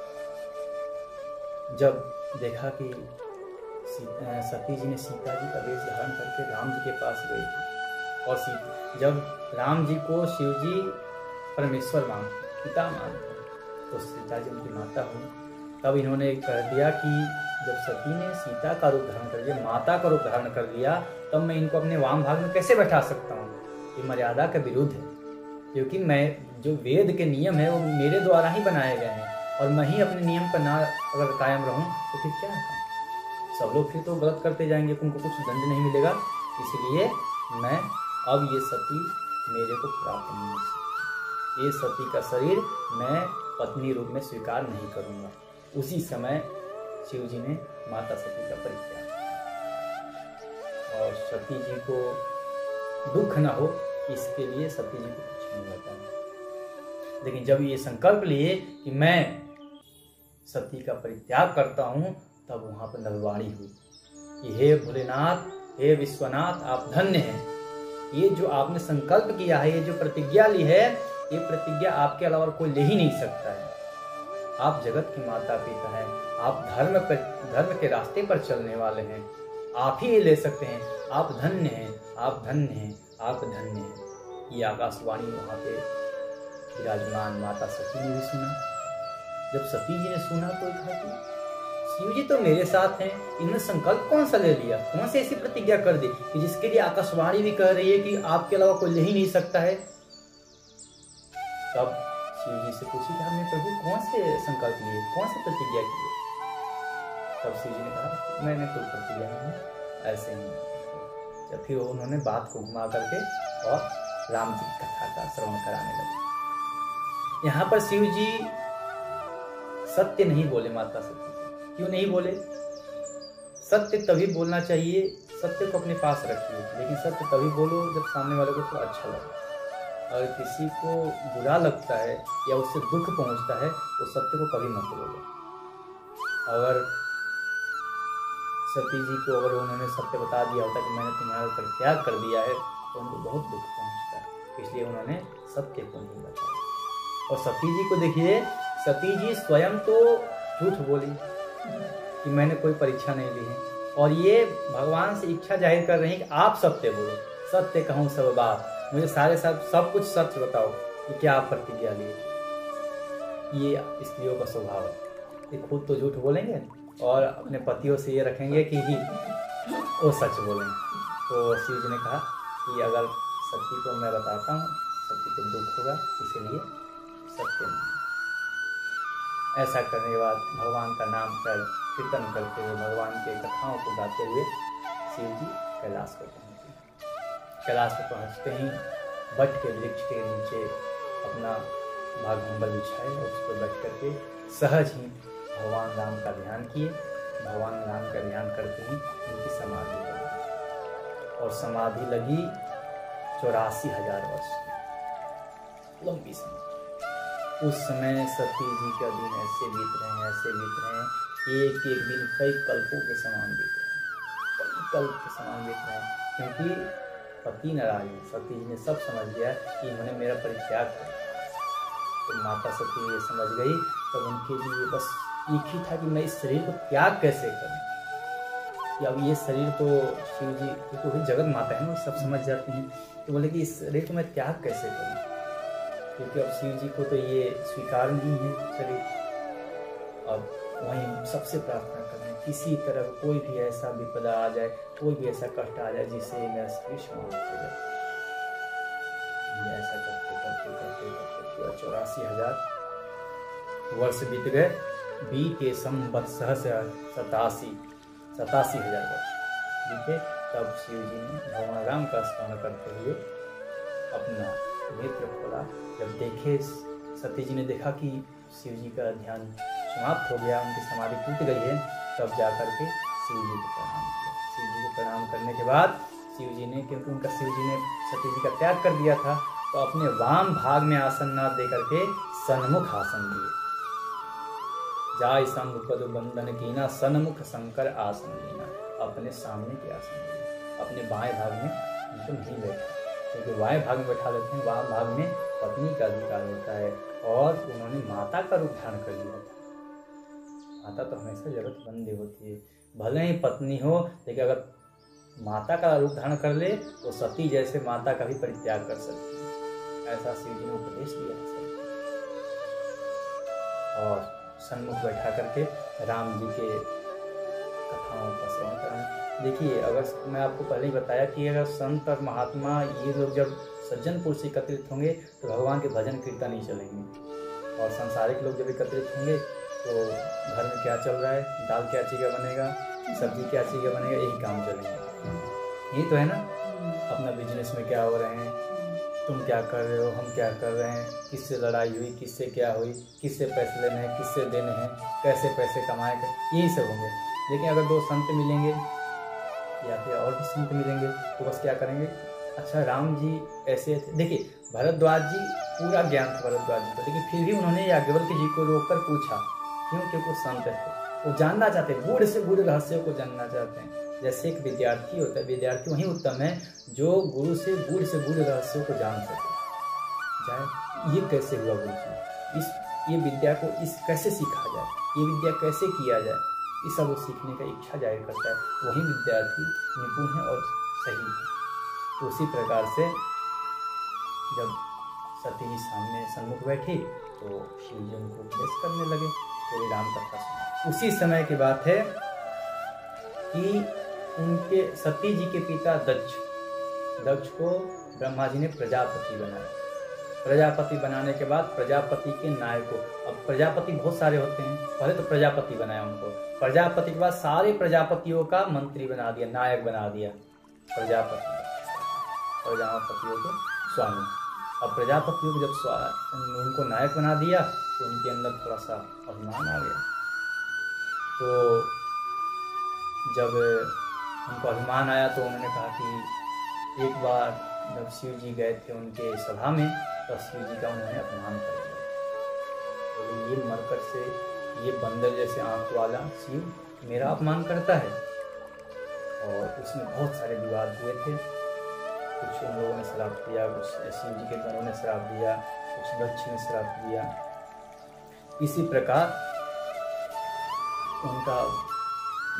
Speaker 1: जब देखा कि सती जी ने सीता जी का वेश धारण करके राम जी के पास गई थी। और जब राम जी को शिव जी परमेश्वर मानते, पिता मानते, तो सीता जी उनकी माता हुई। तब इन्होंने कह दिया कि जब सती ने सीता का रूप धारण कर लिया, माता का रूप धारण कर लिया, तब मैं इनको अपने वाम भाग में कैसे बैठा सकता हूँ? ये मर्यादा के विरुद्ध है, क्योंकि मैं जो वेद के नियम है वो मेरे द्वारा ही बनाए गए हैं, और मैं ही अपने नियम पर ना अगर कायम रहूं तो फिर क्या है? सब लोग फिर तो गलत करते जाएंगे, उनको कुछ दंड नहीं मिलेगा। इसलिए मैं अब ये सती मेरे को प्राप्त नहीं हो सकती, ये सती का शरीर मैं पत्नी रूप में स्वीकार नहीं करूंगा। उसी समय शिव जी ने माता सती का परित्याग, और सती जी को दुख न हो इसके लिए सती जी को कुछ नहीं होता। लेकिन जब ये संकल्प लिए कि मैं सती का परित्याग करता हूं, तब वहां पर नलवाणी हुई कि हे भोलेनाथ, हे विश्वनाथ, आप धन्य हैं। ये जो आपने संकल्प किया है, ये जो प्रतिज्ञा ली है, ये प्रतिज्ञा आपके अलावा कोई ले ही नहीं सकता है। आप जगत की माता पिता हैं, आप धर्म के रास्ते पर चलने वाले हैं, आप ही ये ले सकते हैं। आप धन्य हैं, आप धन्य हैं, आप धन्य हैं। ये आकाशवाणी वहां पे विराजमान माता सती ने भी सुना। जब सती जी ने सुना तो कहा कि शिव जी तो मेरे साथ हैं, इन्होंने संकल्प कौन सा ले लिया, कौन से ऐसी प्रतिज्ञा कर दी कि जिसके लिए आकाशवाणी भी कह रही है कि आपके अलावा कोई ले ही नहीं सकता है। तब शिव जी से पूछी कि आपने प्रभु कौन से संकल्प लिए, कौन से प्रतिज्ञा किए? तब शिव जी ने कहा मैंने कोई प्रतिज्ञा नहीं, ऐसे ही। जब फिर उन्होंने बात को घुमा करके और राम जी की कथा का श्रवण कराने लगे। यहाँ पर शिव जी सत्य नहीं बोले माता सती। क्यों नहीं बोले? सत्य तभी बोलना चाहिए, सत्य को अपने पास रखिए, लेकिन सत्य तभी बोलो जब सामने वाले को थोड़ा अच्छा लगे। अगर किसी को बुरा लगता है या उससे दुख पहुंचता है तो सत्य को कभी मत बोलो। अगर सती जी को अगर उन्होंने सत्य बता दिया होता कि मैंने तुम्हारा परित्याग कर दिया है, तो उनको बहुत दुख पहुंचता है, इसलिए उन्होंने सत्य को नहीं बताया। और सती जी को देखिए, सती जी स्वयं तो झूठ बोली कि मैंने कोई परीक्षा नहीं ली है, और ये भगवान से इच्छा जाहिर कर रही है कि आप सत्य बोलो, सत्य कहूँ सब बात, मुझे सब कुछ सच बताओ कि क्या आप प्रतिज्ञा लिए। ये स्त्रियों का स्वभाव है, ये खुद तो झूठ बोलेंगे और अपने पतियों से ये रखेंगे कि वो सच बोलेंगे। तो शिव जी ने कहा कि अगर सती को मैं बताता हूँ, सती को दुख होगा, इसलिए सत्य नहीं। ऐसा करने के बाद भगवान का नाम कर कीर्तन करते हुए, भगवान के कथाओं को गाते हुए शिव जी कैलाश पर पहुँचे। कैलाश पर पहुँचते ही बट के वृक्ष के नीचे अपना भागमंडल बिछाए और उस पर बैठ करके सहज ही भगवान राम का ध्यान किए। भगवान राम का ध्यान करते ही उनकी समाधि लगी, और समाधि लगी 84,000 वर्ष की लंबी समय। उस समय सती जी का दिन ऐसे बीत रहे हैं, एक एक दिन कई कल्पों के समान बीत रहे हैं, कई कल्प के समान बीत रहे हैं, क्योंकि पति नाराज है। सती जी ने सब समझ लिया कि इन्होंने मेरा परित्याग कर दिया। तो माता सती ये समझ गई, तब उनके लिए बस एक ही था कि मैं इस शरीर को त्याग कैसे करूं। कि अब ये शरीर तो शिव जी क्योंकि जगत माता है ना, सब समझ जाती हैं, तो बोले कि इस शरीर को मैं त्याग कैसे करूं, क्योंकि अब शिव जी को तो ये स्वीकार नहीं है शरीर। अब वहीं सबसे प्रार्थना करें, किसी तरह कोई भी ऐसा विपदा आ जाए, कोई भी ऐसा कष्ट आ जाए जिससे मेरा शरीर समाप्त हो जाए। ऐसा करते करते करते करते 84,000 वर्ष बीत गए। बीते संवत्सर से 87,000 वर्ष बीते। तब शिव जी ने भगवान राम का स्मरण करते हुए अपना नेत्र खोला। जब देखे, सती जी ने देखा कि शिव जी का ध्यान समाप्त हो गया, उनकी समाधि टूट गई है, तब जाकर के शिव जी को प्रणाम किया। शिव जी को प्रणाम करने के बाद शिव जी ने, क्योंकि शिव जी ने सती जी का त्याग कर दिया था, तो अपने वाम भाग में आसन न दे करके सन्मुख आसन दिए। जाय संग पद बंधन कीना, सन्मुख शंकर आसन लीना। अपने सामने के आसन दिए, अपने बाएं भाग में उनको नहीं बैठा, क्योंकि बाएं भाग में बैठा लेते हैं, बाएं भाग में पत्नी का अधिकार होता है, और उन्होंने माता का रूप धारण कर लिया था। माता तो हमेशा जरूरतमंद होती है, भले ही पत्नी हो, लेकिन अगर माता का रूप धारण कर ले तो सती जैसे माता का भी परित्याग कर सकती है। ऐसा शिव जी ने उपदेश दिया है। और सन्मुख बैठा करके राम जी के कथाओं का श्रवण कराएं। देखिए, अगर मैं आपको पहले ही बताया कि अगर संत और महात्मा ये लोग जब सज्जन पुरुष से एकत्रित होंगे तो भगवान के भजन कीर्तन ही चलेंगे, और संसारिक लोग जब एकत्रित होंगे तो घर में क्या चल रहा है, दाल क्या चीज़ का बनेगा, सब्जी क्या चीज़ का बनेगा, यही काम चलेंगे। यही तो है ना, अपना बिजनेस में क्या हो रहे हैं, तुम क्या कर रहे हो, हम क्या कर रहे हैं, किससे लड़ाई हुई, किससे क्या हुई, किससे पैसे लेने हैं, किससे देने हैं, कैसे पैसे कमाए, यही सब होंगे। लेकिन अगर दो संत मिलेंगे या फिर और भी संत मिलेंगे तो बस क्या करेंगे, अच्छा राम जी ऐसे ऐसे। देखिए, भरद्वाज जी पूरा ज्ञान था भरद्वाज जी को, लेकिन फिर भी उन्होंने याज्ञवल्क्य जी को रोककर पूछा, क्यों? क्योंकि वो संत है, वो जानना चाहते हैं, गूढ़ से गूढ़ रहस्यों को जानना चाहते हैं। जैसे एक विद्यार्थी होता है, विद्यार्थी वही उत्तम है जो गुरु से गूढ़ रहस्यों को जान सके। जाए ये कैसे हुआ गुरु जी, ये विद्या को कैसे सीखा जाए, ये विद्या कैसे किया जाए, ये सब वो सीखने का इच्छा जाहिर करता है। वही विद्यार्थी निपुण है और सही है। तो उसी प्रकार से जब सती जी सामने सन्मुख बैठी तो शिव जी उनको उपदेश करने लगे, तो राम कथा सुना। उसी समय की बात है कि उनके सती जी के पिता दक्ष को ब्रह्मा जी ने प्रजापति बनाया। प्रजापति बनाने के बाद प्रजापति के नायक को, अब प्रजापति बहुत सारे होते हैं, पहले तो प्रजापति बनाया उनको, प्रजापति के बाद सारे प्रजापतियों का मंत्री बना दिया, नायक बना दिया प्रजापति, प्रजापतियों के स्वामी। अब प्रजापतियों को जब उनको नायक बना दिया तो उनके अंदर थोड़ा सा अभिमान आ गया। तो जब उनको अभिमान आया तो उन्होंने कहा कि एक बार जब शिव जी गए थे उनके सभा में, तो शिव जी का उन्होंने अपमान कर दिया। तो ये मरकट से, ये बंदर जैसे आंख वाला शिव मेरा अपमान करता है। और उसमें बहुत सारे विवाद हुए थे, कुछ उन लोगों ने श्राप दिया, कुछ शिव जी के गणों ने श्राप दिया, कुछ दक्ष ने श्राप दिया। इसी प्रकार उनका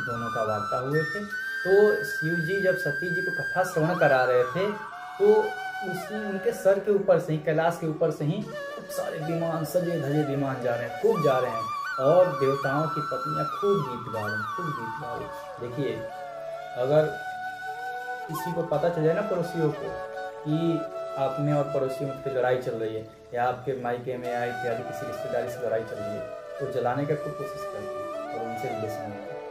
Speaker 1: दोनों का वार्ता हुए थे। तो शिव जी जब सती जी को कथा श्रवण करा रहे थे तो उनके सर के ऊपर से ही, कैलाश के ऊपर से ही खूब सारे विमान, सजे धजे विमान जा रहे हैं, खूब जा रहे हैं, और देवताओं की पत्नियां खूब गीत गा रही हैं, खूब गीत गा रही हैं। देखिए, अगर किसी को पता चल जाए ना, पड़ोसियों को, कि आप में और पड़ोसियों में लड़ाई चल रही है, या आपके मायके में या इत्यादि किसी रिश्तेदारी से लड़ाई चल रही है, तो जलाने का खूब कोशिश करती है और उनसे रिलेशन होता है।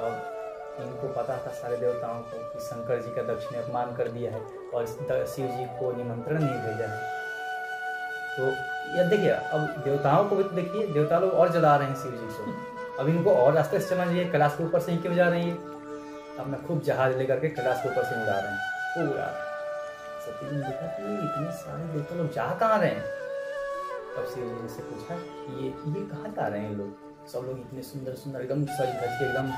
Speaker 1: अब इनको पता था सारे देवताओं को कि शंकर जी का दक्ष ने अपमान कर दिया है और शिव जी को निमंत्रण नहीं भेजा है। तो यह देखिए, अब देवताओं को भी तो देखिए, देवता लोग और जला रहे हैं शिव जी को। अब इनको और रास्ते से चलना चाहिए, कैलाश के ऊपर से ही क्यों जा रही है? अब मैं खूब जहाज लेकर के कैलाश के ऊपर से उड़ा रहे हैं, खूब उड़ा रहे हैं। सती जी ने देखा कि इतने सारे देवता लोग जा कहाँ रहे हैं। तब शिव जी से पूछा ये कहाँ जा रहे हैं लोग? सब लोग इतने सुंदर सुंदर एकदम सज धज के, एकदम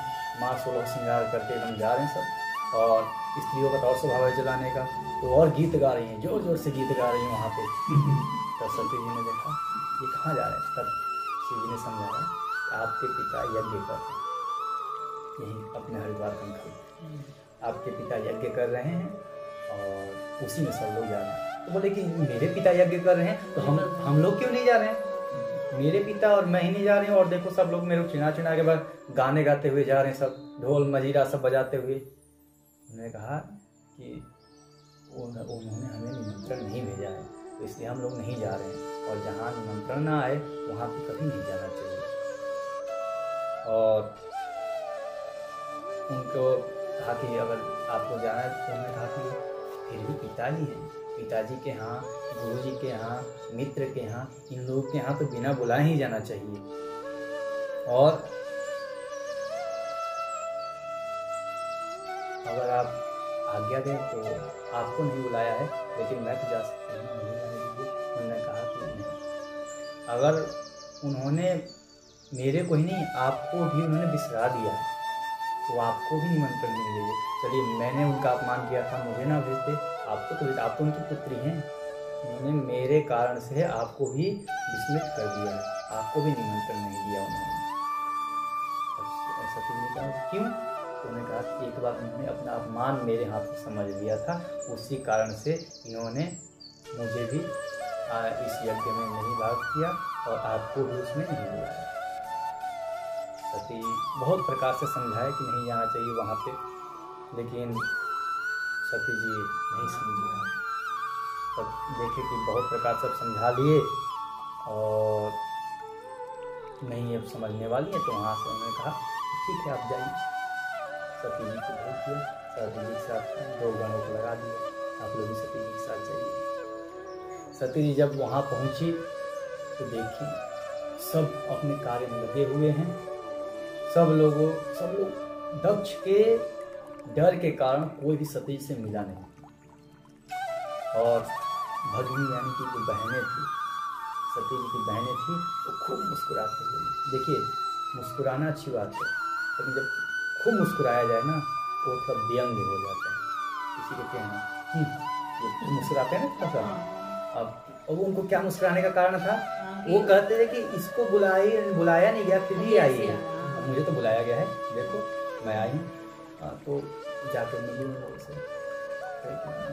Speaker 1: माँ सोलह श्रृंगार करके एकदम जा रहे हैं सब, और स्त्रियों का तो और स्वभाव है जलाने का, तो और गीत गा रही हैं, जोर जोर से गीत गा रही हैं वहाँ पे। तब सती जी ने देखा ये कहाँ जा रहे हैं। तब शिव जी ने समझाया आपके पिता यज्ञ कर रहे हैं, यही अपने हरिद्वार पंखल, आपके पिता यज्ञ कर रहे हैं और उसी में सब लोग जा रहे हैं। तो बोले कि मेरे पिता यज्ञ कर रहे हैं तो हम लोग क्यों नहीं जा रहे हैं? मेरे पिता और मैं ही नहीं जा रहे हैं, और देखो सब लोग मेरे चिना चिना के बाद गाने गाते हुए जा रहे हैं, सब ढोल मजीरा सब बजाते हुए। उन्होंने कहा कि उन्होंने हमें निमंत्रण नहीं भेजा है, तो इसलिए हम लोग नहीं जा रहे हैं, और जहाँ निमंत्रण ना आए वहाँ पे कभी नहीं जाना चाहिए। और उनको कहा कि अगर आपको जाना है, तो उन्होंने कहा कि फिर भी पिताजी हैं, पिताजी के यहाँ, गुरु जी के यहाँ, मित्र के यहाँ, इन लोगों के यहाँ तो बिना बुलाए ही जाना चाहिए। और अगर आप आज्ञा दें तो आपको नहीं बुलाया है, लेकिन मैं तो जा सकता हूँ, नहीं जाने दीजिए। उन्होंने कहा कि नहीं, अगर उन्होंने मेरे को ही नहीं आपको भी उन्होंने बिसरा दिया है तो आपको भी निमंत्रण नहीं देंगे। चलिए मैंने उनका अपमान किया था, मुझे ना भेजते, आपको तो आप तो उनकी पुत्री हैं, उन्होंने मेरे कारण से आपको भी विस्मित कर दिया है, आपको भी निमंत्रण नहीं दिया उन्होंने। सती ने कहा क्यों? तो उन्होंने कहा कि एक बार उन्होंने अपना अपमान मेरे हाथ से समझ लिया था, उसी कारण से इन्होंने मुझे भी इस यज्ञ में नहीं भाग किया और आपको भी उसमें नहीं बुलाया। सती बहुत प्रकार से समझाए कि नहीं जाना चाहिए वहाँ पे, लेकिन सती जी नहीं समझी। तब देखे कि बहुत प्रकार से समझा लिए और नहीं अब समझने वाली है, तो वहाँ से उन्होंने कहा ठीक है आप जाइए। सती जी को भेज दिया, सती जी के साथ 2 गणों को लगा दिया, आप लोग भी सती जी के साथ जाइए। सती जी जब वहाँ पहुँची तो देखी सब अपने कार्य में लगे हुए हैं, सब लोग दक्ष के डर के कारण कोई भी सती से मिला नहीं। और भगिनी यानी कि जो बहनें थी, सती जी की बहनें थी, वो खूब मुस्कुराते हुए, देखिए मुस्कुराना अच्छी बात है, लेकिन जब खूब मुस्कुराया जाए ना वो थोड़ा व्यंग हो जाता है, किसी को कहना ये मुस्कुराते हैं ना थोड़ा सा। अब उनको क्या मुस्कुराने का कारण था, वो कहते थे कि इसको बुलाया नहीं गया फिर भी आई है, मुझे तो बुलाया गया है, देखो मैं आई हूँ। तो जाकर मिली उन लोगों से,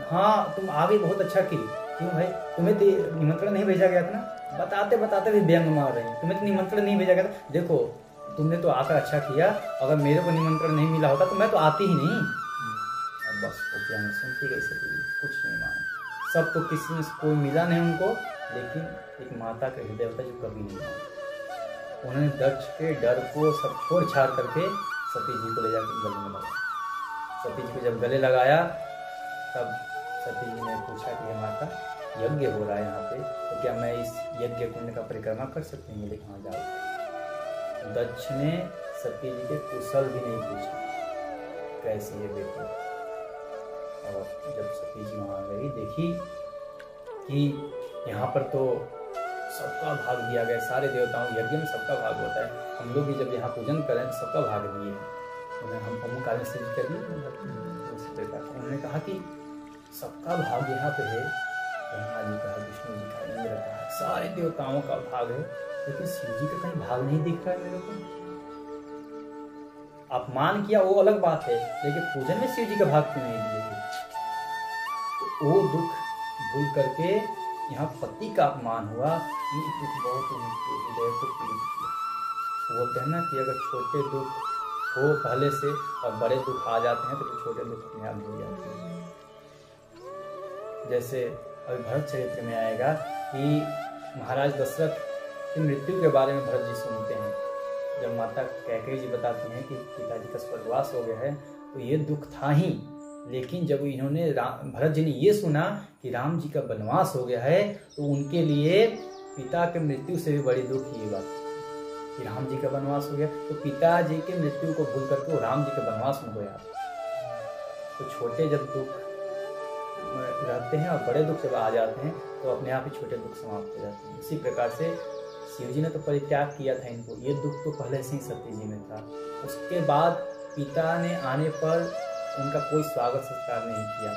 Speaker 1: हाँ तुम आ गई, बहुत अच्छा की। क्यों भाई, तुम्हें तो निमंत्रण नहीं भेजा गया था ना? बताते बताते भी व्यंग मार रही, तुम्हें तो निमंत्रण नहीं भेजा गया था, देखो तुमने तो आकर अच्छा किया, अगर मेरे को निमंत्रण नहीं मिला होता तो मैं तो आती ही नहीं। अब बस वो व्यंग सुनती गई सती, कुछ नहीं माना। सब तो किसी में कोई मिला नहीं उनको, लेकिन एक माता का हृदय होता है जो कभी नहीं माना। उन्होंने दक्ष के डर को सब छोड़ छाड़ करके सती जी को ले जाकर गले में लगाया। सती जी को जब गले लगाया तब सती जी ने पूछा कि हे माता, यज्ञ हो रहा है यहाँ पे, तो क्या मैं इस यज्ञ कुंड का परिक्रमा कर सकती हूँ? बोले कहाँ जाओ। दक्ष ने सती जी के कुशल भी नहीं पूछा कैसी है बेटी। और जब सती जी वहाँ गई, देखी कि यहाँ पर तो सबका भाग दिया गया, सारे देवताओं यज्ञ में सबका भाग होता है, हम लोग भी जब यहाँ पूजन करें तो सबका भाग दिए हैं, हम अमुक कार्य सिद्ध कर दिए। उन्होंने कहा कि सबका भाग यहाँ पे है, ब्रह्मा जी का, विष्णु जी का, इंद्र का, सारे देवताओं का भाग है, लेकिन शिव जी का कहीं भाग नहीं दिख रहा है मेरे को। अपमान किया वो अलग बात है, लेकिन पूजन में शिव जी का भाग क्यों नहीं दिए? तो वो दुख भूल करके यहाँ पति का अपमान हुआ, ये दुख बहुत उनके हृदय को पीड़ित किया। बोलते हैं ना कि अगर छोटे दुख हो पहले से और बड़े दुख आ जाते हैं तो छोटे दुख अपने आप भूल जाते हैं। जैसे अभी भरत चरित्र में आएगा कि महाराज दशरथ की मृत्यु के बारे में भरत जी सुनते हैं। जब माता कैकेयी जी बताती हैं कि पिताजी का स्वर्गवास हो गया है तो ये दुख था ही, लेकिन जब इन्होंने भरत जी ने ये सुना कि राम जी का वनवास हो गया है तो उनके लिए पिता के मृत्यु से भी बड़ी दुख ये बात कि राम जी का वनवास हो गया, तो पिताजी के मृत्यु को भूल करके वो राम जी के वनवास में गया। तो छोटे जब दुख रहते हैं और बड़े दुख जब आ जाते हैं तो अपने आप ही छोटे दुख समाप्त हो जाते हैं। इसी प्रकार से शिव जी ने तो परित्याग किया था इनको, ये दुख तो पहले से ही सती जी में था। उसके बाद पिता ने आने पर उनका कोई स्वागत सत्कार नहीं किया,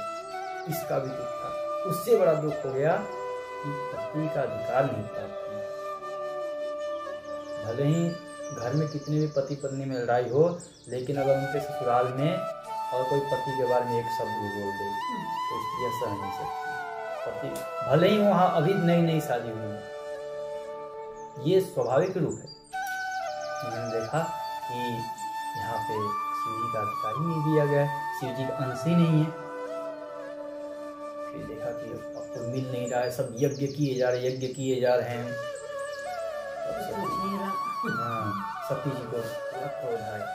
Speaker 1: इसका भी दुख था। उससे बड़ा दुख हो गया कि पति का अधिकार नहीं प्राप्त किया। भले ही घर में कितने भी पति पत्नी में लड़ाई हो, लेकिन अगर उनके ससुराल में और कोई पति के बारे में एक शब्द भी बोल दे तो स्त्रियां सह नहीं सकती। पति भले ही वहां अभी नई नई शादी हुई, ये स्वाभाविक रूप है। उन्होंने देखा कि यहाँ पे शिव जी का अधिकार ही नहीं दिया गया, शिव जी का अंश ही नहीं है। फिर देखा कि अब तो मिल नहीं रहा है, सब यज्ञ किए जा रहे हैं। सती जी को क्रोध आया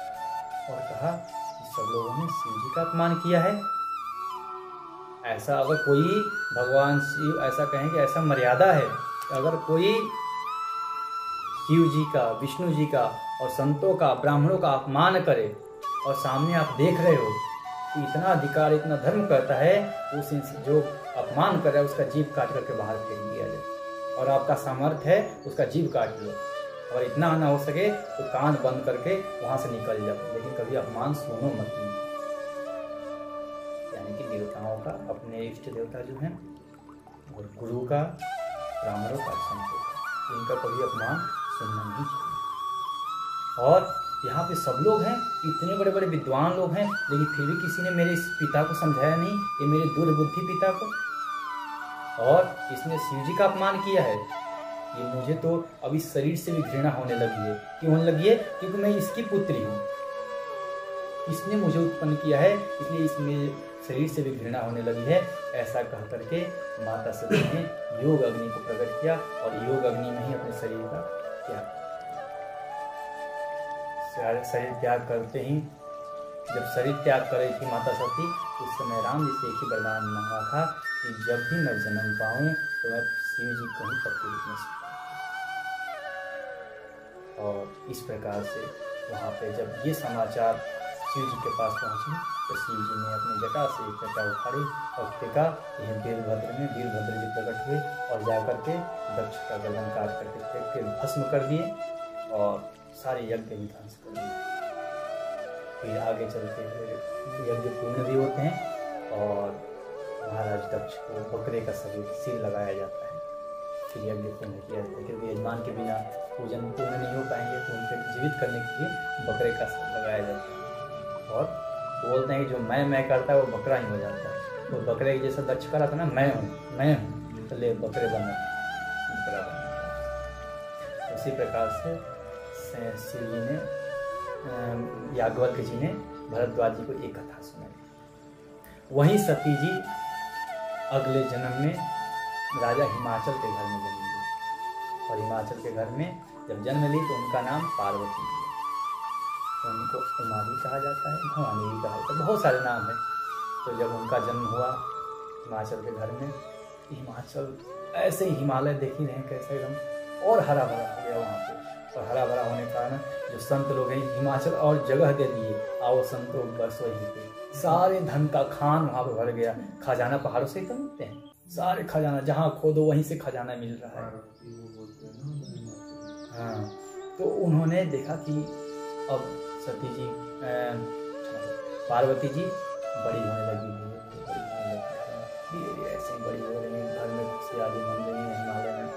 Speaker 1: और कहा कि सब लोगों ने शिव जी का अपमान किया है। ऐसा अगर कोई भगवान शिव ऐसा कहें कि ऐसा मर्यादा है, अगर कोई शिव जी का, विष्णु जी का और संतों का, ब्राह्मणों का अपमान करे और सामने आप देख रहे हो कि इतना अधिकार, इतना धर्म करता है, उस जो अपमान कर रहा है उसका जीभ काट करके बाहर फेंक दिया जाए। और आपका सामर्थ्य है उसका जीभ काट लो, और इतना ना हो सके तो कान बंद करके वहां से निकल जाओ, लेकिन कभी अपमान सुनो मत। यानी कि देवताओं का, अपने इष्ट देवता जो हैं, और गुरु का, ब्राह्मणों का, संतों का, इनका कभी अपमान सुनना नहीं चाहिए। और यहाँ पे सब लोग हैं, इतने बड़े बड़े विद्वान लोग हैं, लेकिन फिर भी किसी ने मेरे इस पिता को समझाया नहीं, ये मेरे दुर्बुद्धि पिता को, और इसने शिव जी का अपमान किया है। ये मुझे तो अब इस शरीर से भी घृणा होने लगी है। क्यों होने लगी है? क्योंकि मैं इसकी पुत्री हूँ, इसने मुझे उत्पन्न किया है, इसलिए इसमें शरीर से भी घृणा होने लगी है। ऐसा कह करके माता सती ने योग अग्नि को प्रकट किया, और योग अग्नि में ही अपने शरीर का त्याग, शरीर त्याग करते ही, जब शरीर त्याग कर रही थी माता सती, उस समय राम जी से एक ही वरदान मांगा था कि जब भी मैं जन्म पाऊं तो मैं शिव जी को ही पति रूप में सीखूं। और इस प्रकार से वहाँ पे जब ये समाचार शिव जी के पास पहुँची, तो शिव जी ने अपनी जटा से एक जटा उखाड़ी और फेंका। यह वीरभद्र में वीरभद्र जी प्रकट हुए और जाकर के दक्ष का गर्दन काट करके फेंक के भस्म कर दिए, और सारे यज्ञ भी ध्वंस कर दिए। फिर आगे चलते हुए यज्ञ पूर्ण भी होते हैं, और महाराज दक्ष को बकरे का सिर लगाया जाता है। फिर यज्ञ पूर्ण किया जाता है, क्योंकि यजमान के बिना पूजन पूर्ण नहीं हो पाएंगे, तो उनके जीवित करने के लिए बकरे का सिर लगाया जाता है। और बोलते हैं कि जो मैं करता है वो बकरा ही हो जाता है। तो बकरे के जैसा दक्ष करा था ना, मैं हूँ, तो ले बकरे बनना, बकरा बनना। उसी प्रकार से शिव जी ने, याज्ञवल्क्य जी ने भरद्वाज जी को एक कथा सुनाई। वहीं सती जी अगले जन्म में राजा हिमाचल के घर में जन्म ली, और हिमाचल के घर में जब जन्म ली तो उनका नाम पार्वती है। तो उनको उमा भी कहा जाता है, भवानी भी कहा जाता है, बहुत सारे नाम हैं। तो जब उनका जन्म हुआ हिमाचल के घर में, हिमाचल ऐसे ही हिमालय देख ही रहे कैसे एकदम और हरा भरा हो गया वहाँ पे। और हरा भरा होने के कारण जो संत लोग हैं हिमाचल और जगह दे दिए, आओ संतों बस वहीं पे। सारे धन का खान वहाँ पे भर गया, खजाना पहाड़ों से ही तो मिलते हैं, सारे खजाना जहाँ खोदो वहीं से खजाना मिल रहा है। हाँ, तो उन्होंने देखा कि अब सती जी, पार्वती जी बड़ी होने लगी, धीरे ऐसे ही बड़ी हो रही है, घर में खुशहाली बन रही है हिमालय में।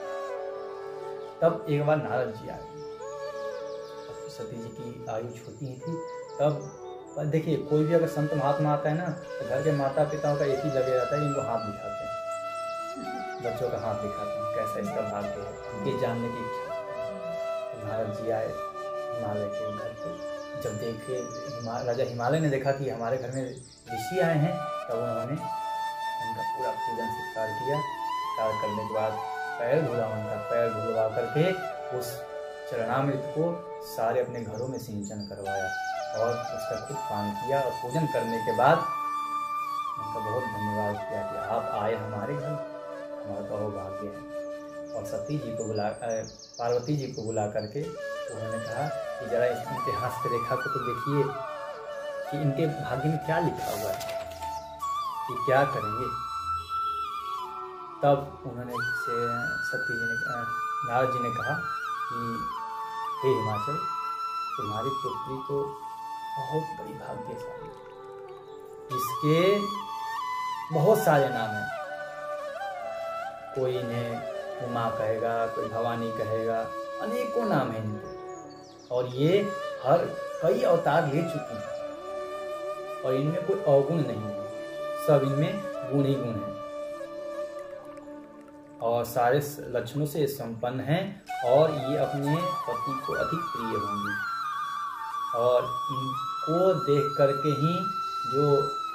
Speaker 1: तब एक बार नारद जी आ गए। सती जी की आयु छोटी ही थी तब। देखिए, कोई भी अगर संत महात्मा आता है ना, तो घर के माता पिताओं का एक ही लगे रहता है, इनको हाथ दिखाते हैं, बच्चों का हाथ दिखाते हैं, कैसा इसका भाग्य है, ये जानने की इच्छा। नारद जी आए हिमालय के घर पे। जब देखे राजा हिमालय ने देखा कि हमारे घर में ऋषि आए हैं, तब उन्होंने उनका पूरा पूजन सत्कार किया। सत्कार करने के बाद पैर धुला, उनका पैर धुलवा करके उस चरणामृत को सारे अपने घरों में सिंचन करवाया, और उसका खुद पान किया। और पूजन करने के बाद उनका बहुत धन्यवाद किया कि आप आए हमारे घर, हमारा तो भाग्य है। और सती जी को पार्वती जी को बुला करके उन्होंने कहा कि जरा इनके हस्त रेखा को तो देखिए कि इनके भाग्य में क्या लिखा हुआ है, कि क्या करेंगे। तब उन्होंने सती जी ने, नारद जी ने कहा कि हे हिमाचल, तुम्हारी पुत्री तो बहुत बड़ी भाग्यशाली, इसके बहुत सारे नाम हैं। कोई इन्हें उमा कहेगा, कोई भवानी कहेगा, अनेकों नाम हैं इनके, और ये हर कई अवतार ले चुकी हैं, और इनमें कोई अवगुण नहीं है, सब इनमें गुण ही गुण है, और सारे लक्षणों से संपन्न हैं, और ये अपने पति को अधिक प्रिय होंगी। और इनको देख करके ही जो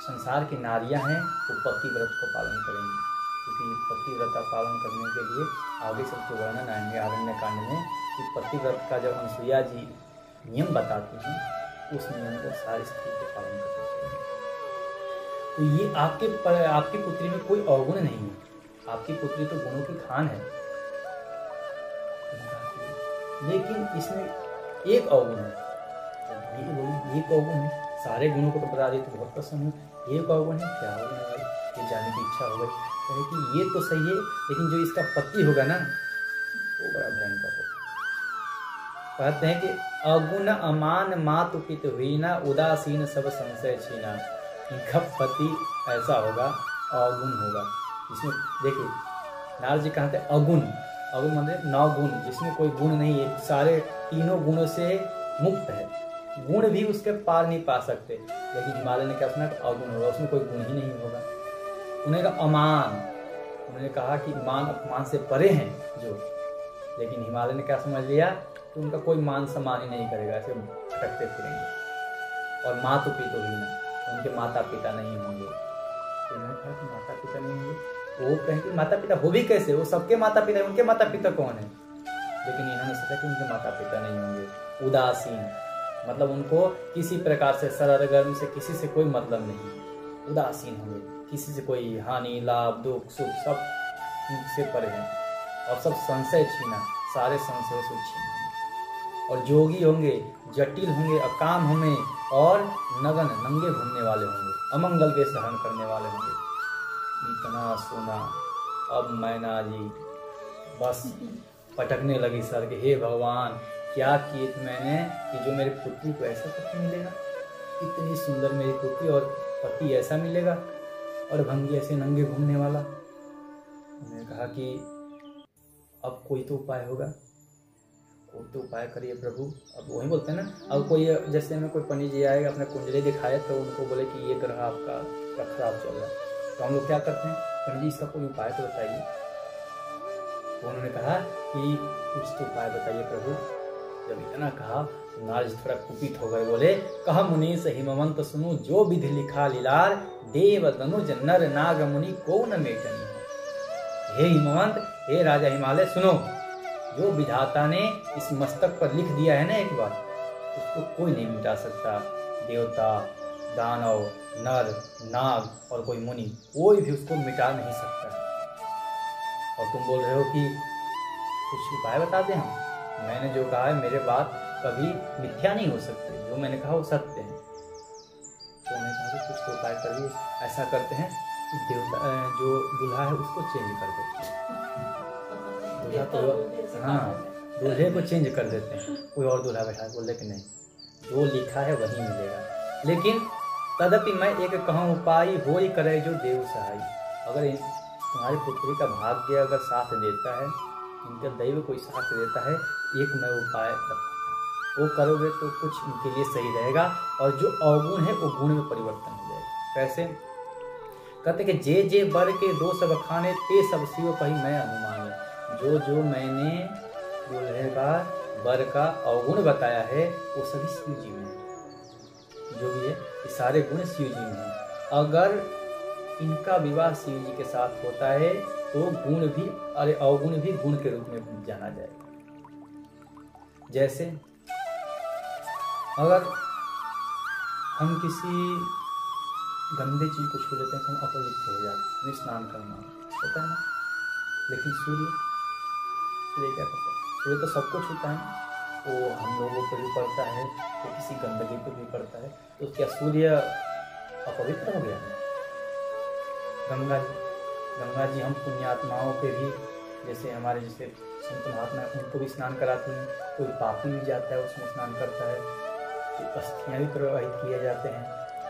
Speaker 1: संसार की नारियां हैं वो पति व्रत को पालन करेंगी, क्योंकि पति व्रत का पालन करने के लिए आगे चल के वर्णन आएंगे आरण्य कांड में कि पति व्रत का जब अनुसुईया जी नियम बताती हैं, उस नियम को सारी स्त्री को पालन करना चाहिए। तो ये आपकी पुत्री में कोई अवगुण नहीं है, आपकी पुत्री तो गुणों की खान है, लेकिन इसमें एक अवगुण है। एक अवगुण है, सारे गुणों को तो बता दिए तो बहुत प्रसन्न हूँ, एक अवगुण है, क्या अवगुण है भाई, ये जानने की इच्छा हो गई। कहे कि ये तो सही है, लेकिन जो इसका पति होगा ना, बड़ा भयंकर होगा। कहते हैं कि अगुण अमान मातु पित हुईना, उदासीन सब संशय छीना। इनका पति ऐसा होगा, अवगुण होगा। इसमें देखिए नारद जी कहते हैं अगुण, अगुण मतलब 9 गुण, जिसमें कोई गुण नहीं है, सारे तीनों गुणों से मुक्त है, गुण भी उसके पार नहीं पा सकते। लेकिन हिमालय ने क्या सुना कि अगुण होगा, उसमें कोई गुण ही नहीं होगा। उन्हें कहा अमान, उन्होंने कहा कि मान अपमान से परे हैं जो, लेकिन हिमालय ने क्या समझ लिया कि उनका कोई मान सम्मान ही नहीं करेगा, ऐसे भटकते फिरेंगे। और मातु पिता ही ना, उनके माता पिता नहीं होंगे। तो उन्होंने कहा कि माता पिता नहीं होंगे, वो कहेंगे माता पिता हो भी कैसे, वो सबके माता पिता है, उनके माता पिता कौन है? लेकिन इन्होंने सोचा कि उनके माता पिता नहीं होंगे। उदासीन मतलब उनको किसी प्रकार से सरगर्म से किसी से कोई मतलब नहीं, उदासीन होंगे, किसी से कोई हानि लाभ दुख सुख सब उनसे परे हैं। और सब संशय छीना, सारे संशयों से छीन होंगे। और जोगी होंगे, जटिल होंगे, अकाम होंगे, और नगन नंगे घूमने वाले होंगे, अमंगल के सहन करने वाले होंगे। इतना सुना अब मैना जी बस पटकने लगी सर के, हे भगवान क्या किए थे मैंने कि जो मेरी पुत्री को ऐसा पति मिलेगा, इतनी सुंदर मेरी पुत्री और पति ऐसा मिलेगा, और भंगी ऐसे नंगे घूमने वाला। उन्होंने कहा कि अब कोई तो उपाय होगा, कोई तो उपाय करिए प्रभु। अब वही बोलते हैं ना, अब कोई जैसे में कोई पंडित जी आएगा अपने कुंडली दिखाए तो उनको बोले कि ये ग्रह आपका खराब चल रहा है, तो हम लोग क्या करते हैं, पंडित जी इसका कोई उपाय तो बताइए। तो उन्होंने कहा कि कुछ तो उपाय बताइए प्रभु। जब इतना कहा नारद जी थोड़ा कुपित हो गए, बोले कहा मुनीश हिमवंत सुनो, जो विधि लिखा लीलार, देव धनुज नर नाग मुनि को न मेटनी। हे हिमवंत, हे राजा हिमालय सुनो, जो विधाता ने इस मस्तक पर लिख दिया है ना एक बार, उसको कोई नहीं मिटा सकता। देवता दानव नर नाग और कोई मुनि, कोई भी उसको मिटा नहीं सकता। और तुम बोल रहे हो कि कुछ उपाय बता दें हम, मैंने जो कहा है मेरे बात कभी मिथ्या नहीं हो सकती, जो मैंने कहा वो सत्य है। तो मैंने कहा कि कुछ तो उपाय करिए। ऐसा करते हैं कि देवता जो दूल्हा है उसको चेंज कर देते हैं, दूल्हा तो हाँ दूल्हे को चेंज कर देते हैं, कोई और दूल्हा बैठा। बोले कि नहीं, जो लिखा है वही मिलेगा। लेकिन तदपि मैं एक कहूँ उपाय हो ही करे जो देव सहाय। अगर तुम्हारी पुत्री का भाग्य अगर साथ देता है, इनका दैव कोई साथ देता है, एक मैं उपाय वो करोगे तो कुछ इनके लिए सही रहेगा, और जो अवगुण है वो गुण में परिवर्तन हो जाएगा। कैसे? कहते कि जे जे बर के दो सब खाने, ते सब शिव कही मैं अनुमान। जो जो मैंने दूल्हे का बर का अवगुण बताया है वो सभी शिव जी में है, जो भी है ये सारे गुण शिव जी में है। अगर इनका विवाह शिव जी के साथ होता है तो गुण भी अवगुण भी गुण के रूप में जाना जाएगा। जैसे अगर हम किसी गंदे चीज को छू लेते हैं तो हम अपवित्र हो जाते हैं, हमें स्नान करना होता है ना। लेकिन सूर्य क्या करता है? सूर्य तो सबको छूता है, वो हम लोगों पर भी पड़ता है, तो किसी गंदगी पर भी पड़ता है, तो क्या सूर्य अपवित्र हो गया है? गंगा जी हम पुण्यात्माओं के भी, जैसे हमारे जैसे संत महात्मा उनको भी स्नान कराती हैं। कोई पापी भी जाता है उसमें स्नान करता है, तो अस्थियाँ भी प्रवाहित किए जाते हैं।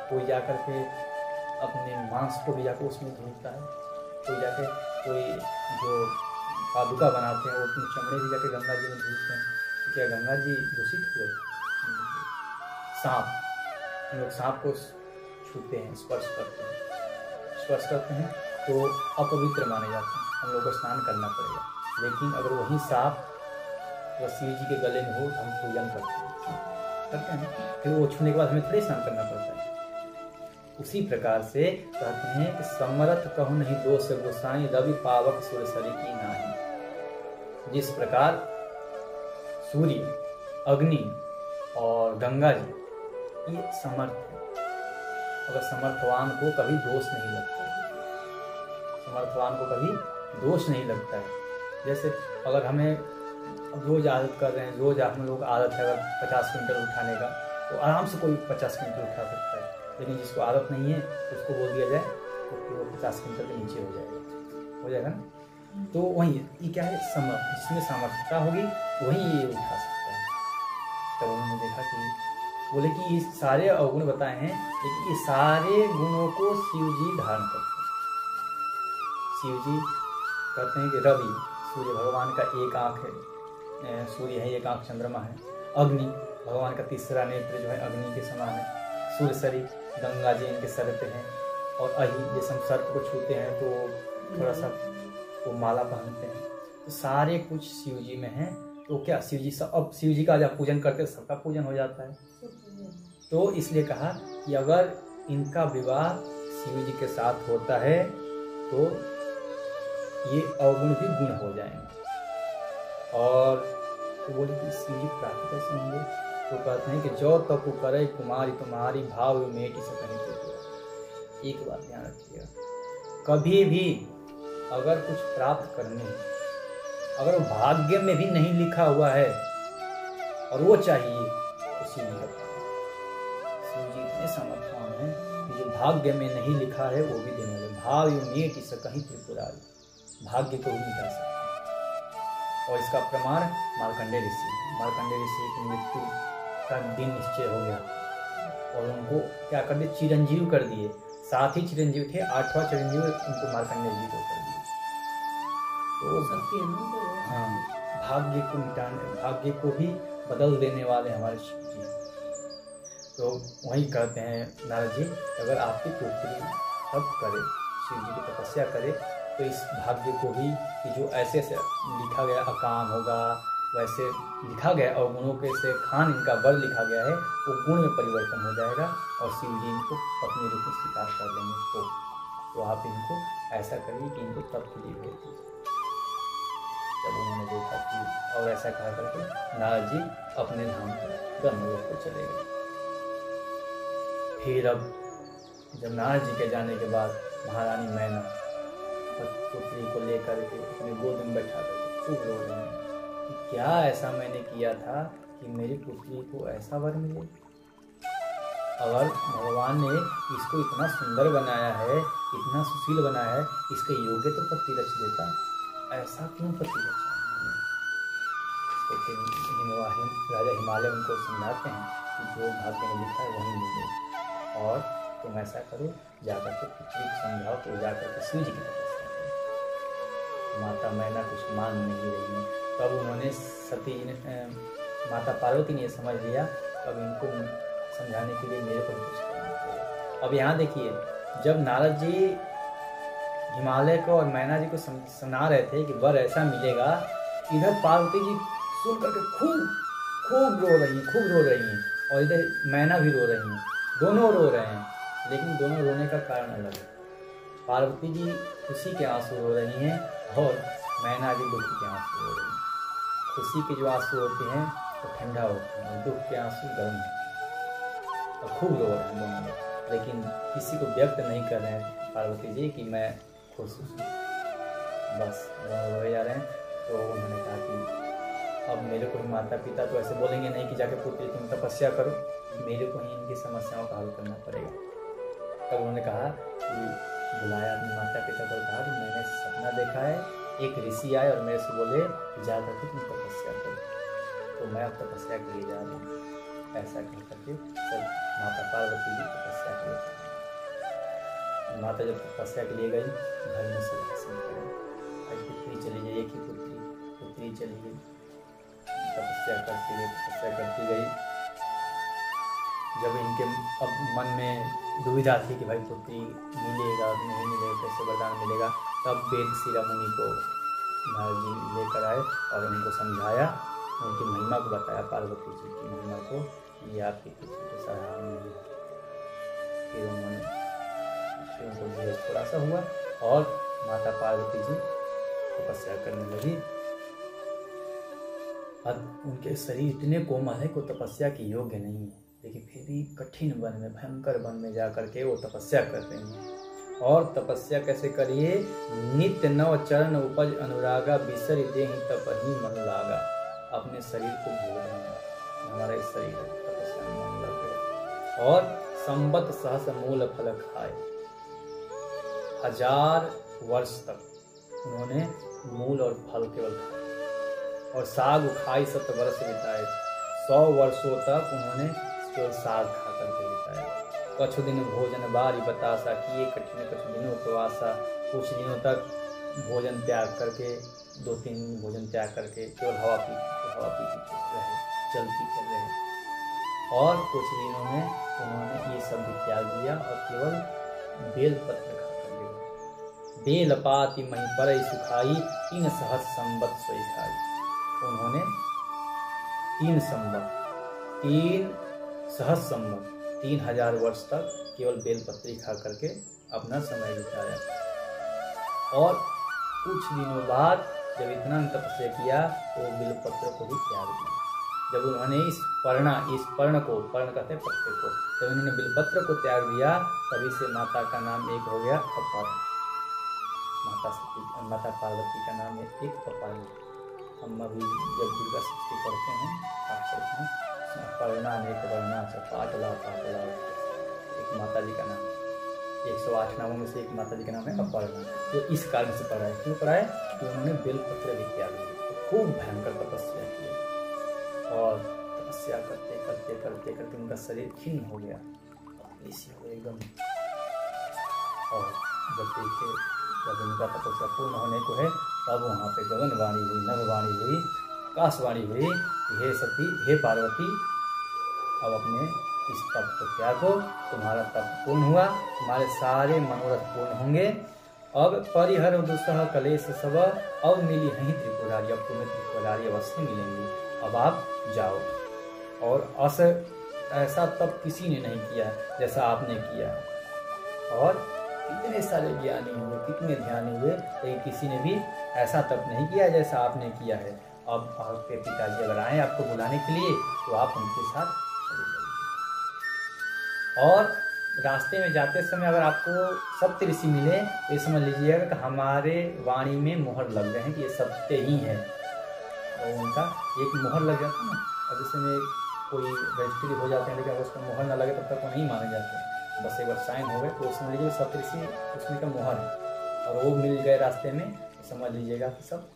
Speaker 1: कोई जाकर के अपने मांस को भी जाकर उसमें धुलता है, कोई जाके कोई जो पादुका बनाते हैं वो अपने चमड़े भी जाके गंगा जी में धुलते हैं। तो क्या गंगा जी दूषित हुए? सांप, हम लोग सांप को छूते हैं, स्पर्श करते हैं तो अपवित्र माने जाते हैं, हम लोग को स्नान करना पड़ेगा। लेकिन अगर वही सांप वह शिव जी के गले में हो तो हम पूजन करते हैं, फिर वो छूने के बाद हमें थोड़ी स्नान करना पड़ता है। उसी प्रकार से कहते हैं कि समरथ कहूँ नहीं दोष गोसाई, रवि पावक सुरसरी की नाही। जिस प्रकार सूर्य अग्नि और गंगा जी ये समर्थ है, अगर समर्थवान को कभी दोष नहीं लगता, समर्थवान को कभी दोष नहीं लगता है। जैसे अगर हमें रोज आदत कर रहे हैं, रोज हम लोग आदत है अगर 50 क्विंटल उठाने का, तो आराम से कोई 50 क्विंटल उठा सकता है। लेकिन जिसको आदत नहीं है उसको बोल दिया जाए तो फिर वो 50 क्विंटल के नीचे हो जाएगा ना। तो वही ये क्या है, समर्थ, जिसमें सामर्थ्यता होगी वही ये उठा सकता है। तब उन्होंने देखा कि बोले कि ये सारे अवगुण बताए हैं, लेकिन ये सारे गुणों को शिव जी धारण करते हैं। शिव जी कहते हैं कि रवि, सूर्य भगवान का एक आँख है, सूर्य है, एक आँख चंद्रमा है। अग्नि, भगवान का तीसरा नेत्र जो है अग्नि के समान है। सूर्य शरीर, गंगा जी इनके सर पे हैं। और अहि, जैसे हम सर्प को छूते हैं तो थोड़ा सा वो माला पहनते हैं। तो सारे कुछ शिव जी में है। तो क्या शिव जी सब, अब शिव जी का जब पूजन करते हैं सबका पूजन हो जाता है। तो इसलिए कहा कि अगर इनका विवाह शिव जी के साथ होता है तो ये अवगुण भी गुण हो जाएंगे। और तो बोले कि शिव जी प्राप्त कैसे होंगे? तो कहते हैं कि जो तपु करे कुमारी तुम्हारी, भाव मेटी से कहीं तो। एक बात ध्यान रखिएगा, कभी भी अगर कुछ प्राप्त करने, अगर भाग्य में भी नहीं लिखा हुआ है और वो चाहिए तो शिव जी का, शिव जी इतने समर्थवान है कि जो भाग्य में नहीं लिखा है वो भी देने वाले। भाव मेटी से कहीं त्रिपुरारी, भाग्य को भी मिटा सकते हैं। और इसका प्रमाण मार्कंडेय ऋषि की मृत्यु का दिन निश्चय हो गया और उनको क्या कर दिए, चिरंजीव कर दिए। 7 ही चिरंजीव थे, 8वां चिरंजीव उनको मार्कंडेय जी को कर दिए। तो हाँ, भाग्य को मिटाने, भाग्य को भी बदल देने वाले हमारे शिव जी। तो वही कहते हैं नारद जी, अगर आपकी पुत्री तप करे, शिव जी की तपस्या करे, तो इस भाग्य को भी कि जो ऐसे ऐसे लिखा गया अकाम होगा, वैसे लिखा गया अवगुणों के से खान इनका वर लिखा गया है, वो गुण में परिवर्तन हो जाएगा और शिव जी इनको अपने रूप में स्वीकार कर लेंगे। तो आप इनको ऐसा करिए कि इनको तप के लिए भेज दीजिए। जब उन्होंने देखा कि, और ऐसा कहा करके नारद जी अपने धाम ब्रह्मलोक को चले गए। फिर अब जब नारद जी के जाने के बाद महारानी मैना पुत्री को लेकर के अपने गोद में बैठा कर खूब रो रहे हैं कि क्या ऐसा मैंने किया था कि मेरी पुत्री को ऐसा वर मिले। अगर भगवान ने इसको इतना सुंदर बनाया है, इतना सुशील बनाया है, इसके योग्य तो पति रच देता, ऐसा क्यों पति रचा? तो फिर राजा हिमालय उनको समझाते हैं कि जो भाग्य में लिखा है वही मिले, और तुम ऐसा करो, जाकर के पृथ्वी को समझाओ तो जाकर के शिव जी की तपस्या करो। माता मैना कुछ मान नहीं रही है। तब उन्होंने सती जी ने, माता पार्वती ने ये समझ लिया, अब इनको समझाने के लिए मेरे को कुछ करना पड़ेगा। अब यहाँ देखिए, जब नारद जी हिमालय को और मैना जी को सुना रहे थे कि वर ऐसा मिलेगा, इधर पार्वती जी सुन करके खूब रो रही हैं और इधर मैना भी रो रही हैं। दोनों रो रहे हैं, लेकिन दोनों रोने का कारण अलग है। पार्वती जी खुशी के आंसू रो रही हैं और मैना जी दुख के आंसू रो रही हैं। खुशी के जो आंसू होते हैं वो ठंडा होते हैं और दुख के आंसू गर्म होते हैं, और खूब रो रहे हैं दोनों। लेकिन किसी को व्यक्त नहीं कर रहे हैं पार्वती जी कि मैं खुश हूँ, बस रोए जा रहे हैं। तो उन्होंने कहा कि अब मेरे को ही माता पिता तो ऐसे बोलेंगे नहीं कि जाके पुत्री तुम तपस्या करो, मेरे को ही इनकी समस्याओं का हल करना पड़ेगा। तब उन्होंने कहा कि बुलाया अपने माता पिता को, कहा कि मैंने सपना देखा है, एक ऋषि आए और मेरे से बोले जा करके तुम तपस्या करो, तो मैं अब तपस्या के लिए जा रहा हूँ। ऐसा कह करके सब माता पार्वती जी तपस्या के लिए, माता जब तपस्या के लिए गई, घर में सब पुत्री चली गई, एक ही पुत्री चली गई, तपस्या करती गई। जब इनके अब मन में दुविधा थी कि भाई पुत्री मिलेगा नहीं मिलेगा, कैसे वरदान मिलेगा, तब वेद शिरा मुनि को नारद जी लेकर आए और उनको समझाया, उनकी महिमा को बताया, पार्वती जी की महिमा को, ये आपकी पुत्री को सराहना नहीं है। फिर उनको धीरज थोड़ा सा हुआ और माता पार्वती जी तपस्या करने लगी। अब उनके शरीर इतने कोमल है कि तपस्या की योग्य नहीं है, लेकिन फिर भी कठिन वन में, भयंकर वन में जा करके वो तपस्या कर रहे हैं। और तपस्या कैसे करिए, नित्य नव चरण उपज अनुरागा, बिसर देहि तपहि मन लागा। अपने शरीर को भूल रहे हैं, हमारा इस शरीर तपस्या में मन लग गया। और संबत सहस मूल फल खाए, 1000 वर्ष तक उन्होंने मूल और फल केवल खाए और साग खाई 70 वर्ष बिताए। 100 वर्षों तक उन्होंने केवल साग खा करके बिताए। कछु दिन भोजन बारी बतासा किए कठिन कछु दिनों उपवासा। कुछ दिनों तक भोजन त्याग करके 2-3 दिन भोजन त्याग करके केवल हवा पी रहे, जल पीते रहे। और कुछ दिनों में उन्होंने ये सब भी त्याग दिया और केवल बेल पत्र खाकर गए। बेल पाती मही पर सुखाई 3 सहस्र संवत सोई खाई। उन्होंने 3 सहस्र संवत 3000 वर्ष तक केवल बेलपत्री खा करके अपना समय बिताया। और कुछ दिनों बाद जब इतना तपस्या किया तो बेलपत्र को भी त्याग दिया। जब उन्होंने इस पर्ण कहते हैं पत्ते को, जब उन्होंने बेलपत्र को त्याग दिया तभी से माता का नाम एक हो गया अपर्ण। माता पार्वती का नाम है एक अपर्ण। हम अभी जब दुर्गा सप्तमी पढ़ते हैं पाठ करते हैं, अपर्ण अनेक वर्णा पाटला एक माता जी का नाम, 108 नामों में से एक माता जी का नाम है अपर्ण। तो इस कारण से पढ़ा है। क्यों पढ़ा है? कि उन्होंने बेलपत्र भी त्याग दिया, तो खूब भयंकर तपस्या की और तपस्या करते करते करते करते उनका शरीर खिन्न हो गया, एकदम। और जब उनका तपस्या पूर्ण होने को है तब वहाँ पे गगनवाणी हुई, नभवाणी हुई, आकाशवाणी हुई, हे सती हे पार्वती अब अपने इस तप को त्यागो, तुम्हारा तप पूर्ण हुआ, तुम्हारे सारे मनोरथ पूर्ण होंगे। अब परिहर दुसह कलेश सब, अब मिली नहीं त्रिपुरारी, अब तुम्हें त्रिपुरारी अवश्य मिलेंगी, अब आप जाओ। और ऐसा तप किसी ने नहीं किया जैसा आपने किया। और कितने सारे ज्ञानी हुए, कितने ध्यानी हुए, लेकिन किसी ने भी ऐसा तप नहीं किया जैसा आपने किया है। अब आपके पिताजी अगर आए आपको बुलाने के लिए तो आप उनके साथ चले जाइए। और रास्ते में जाते समय अगर आपको सत्य ऋषि मिले तो ये समझ लीजिएगा कि हमारे वाणी में मोहर लग गए हैं कि ये सत्य ही है। और उनका एक मोहर लग जाता है ना, और जैसे में कोई रजिस्ट्री हो जाते हैं लेकिन अगर उसका मोहर ना लगे तब तक वो नहीं माने जाते। बस एक बार साइन हो गए तो समझ लीजिए सत्य ऋषि उसमें का मोहर है और वो मिल गए रास्ते में, तो समझ लीजिएगा कि सब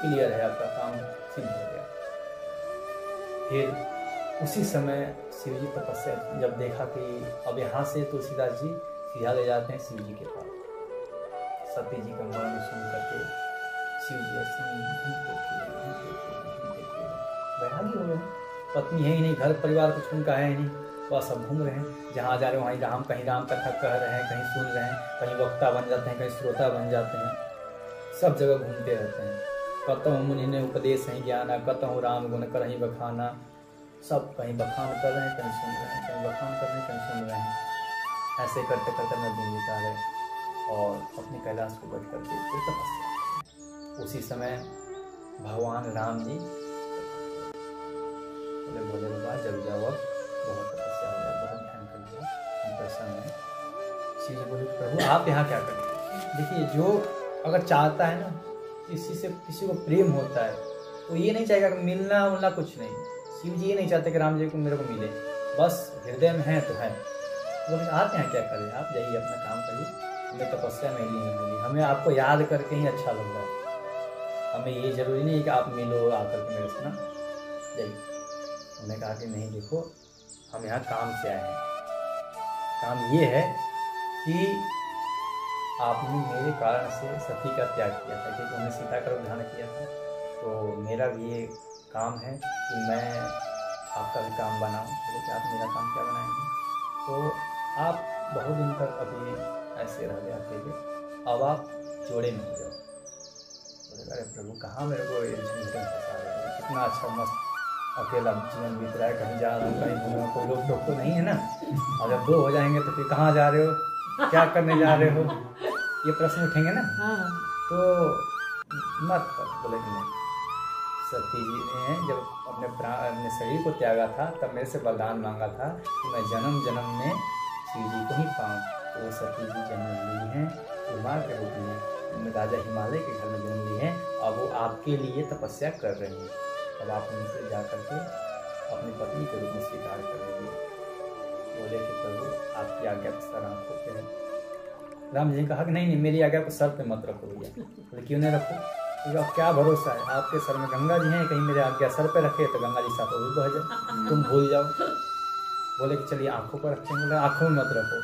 Speaker 1: क्लियर है, आपका काम सिद्ध हो गया। फिर उसी समय शिव जी तपस्या जब देखा कि अब यहाँ से तुलसीदास जी सीधा ले जाते हैं शिव जी के पास। सती जी का मरण सुन करके शिव जी वैरागी हो गए। पत्नी है ही नहीं, घर परिवार कुछ उनका है ही नहीं, वह सब घूम रहे हैं, जहाँ जा रहे हैं वहीं कहीं राम कथा कह रहे हैं, कहीं सुन रहे हैं, कहीं वक्ता बन जाते हैं, कहीं श्रोता बन जाते हैं, सब जगह घूमते रहते हैं। कतहु मुनि ने उपदेश है ज्ञाना, कतहु राम गुण करहि बखाना। सब कहीं बखान कर रहे हैं, कहीं सुन रहे हैं, कहीं बखान कर रहे हैं, कहीं सुन रहे हैं। ऐसे करते करते मैं दिन बिता रहे और अपने कैलाश को बैठ करके तपस्या। उसी समय भगवान राम जी बोले बाबा जब जाओ, अब बहुत तपस्या हो गया, बहुत ध्यान कर लिया, हम प्रसन्न हैं। शिव जी बोले प्रभु आप यहाँ क्या करें? देखिए जो अगर चाहता है ना किसी को प्रेम होता है तो ये नहीं चाहेगा कि मिलना उलना कुछ नहीं। शिव जी ये नहीं चाहते कि राम जी को मेरे को मिले, बस हृदय में है तो है। बोले आप यहाँ क्या करें, आप जाइए अपना काम करिए, हमें तपस्या में लीन होगी, हमें आपको याद करके ही अच्छा लग रहा है, हमें ये जरूरी नहीं कि आप मिलो आकर के मेरे से ना जाइए। उन्होंने कहा कि नहीं देखो हम यहाँ काम से आए हैं, काम ये है कि आपने मेरे कारण से सती का त्याग किया था, क्योंकि उन्होंने सीता का उद्धार किया था, तो मेरा भी ये काम है कि मैं आपका भी काम बनाऊं। तो कि आप मेरा काम क्या बनाएंगे? तो आप बहुत दिन तक अभी ऐसे रह गए अकेले, अब आप जोड़े में हो जाओ। बोले अरे प्रभु कहाँ मेरे को झंझट में फंसा रहे हो, कितना अच्छा मस्त अकेला जीवन बीत रहा है, कहीं जा रहा हूँ कहीं घूम रहा हूँ, कोई लोग तो नहीं है ना। और जब 2 हो जाएंगे तो फिर कहाँ जा रहे हो, क्या करने जा रहे हो, ये प्रश्न उठेंगे ना। तो मत कर। बोले कि नहीं, सती जी ने जब अपने शरीर को त्यागा था तब मेरे से वरदान मांगा था कि मैं जन्म जन्म में शिव जी को ही पाऊँ। तो सती जी जन्म ली हैं कुमार के रूप में, राजा हिमालय के घर में जन्म ली हैं। अब वो आपके लिए तपस्या कर रही हैं, अब आप उनसे जा करके अपनी पत्नी के रूप में स्वीकार कर लीजिए। बोले कि प्रभु आपकी आज्ञा सर आँखों पे है। राम जी ने कहा कि नहीं नहीं, मेरी आज्ञा को सर पे मत रखो भैया। बोले क्यों नहीं रखो? क्योंकि अब क्या भरोसा है, आपके सर में गंगा जी हैं, कहीं मेरे आज्ञा सर पे रखे तो गंगा जी साथ वो बह जाए, तुम भूल जाओ। बोले कि चलिए आँखों पर रखेंगे। बोले आँखों में मत रखो,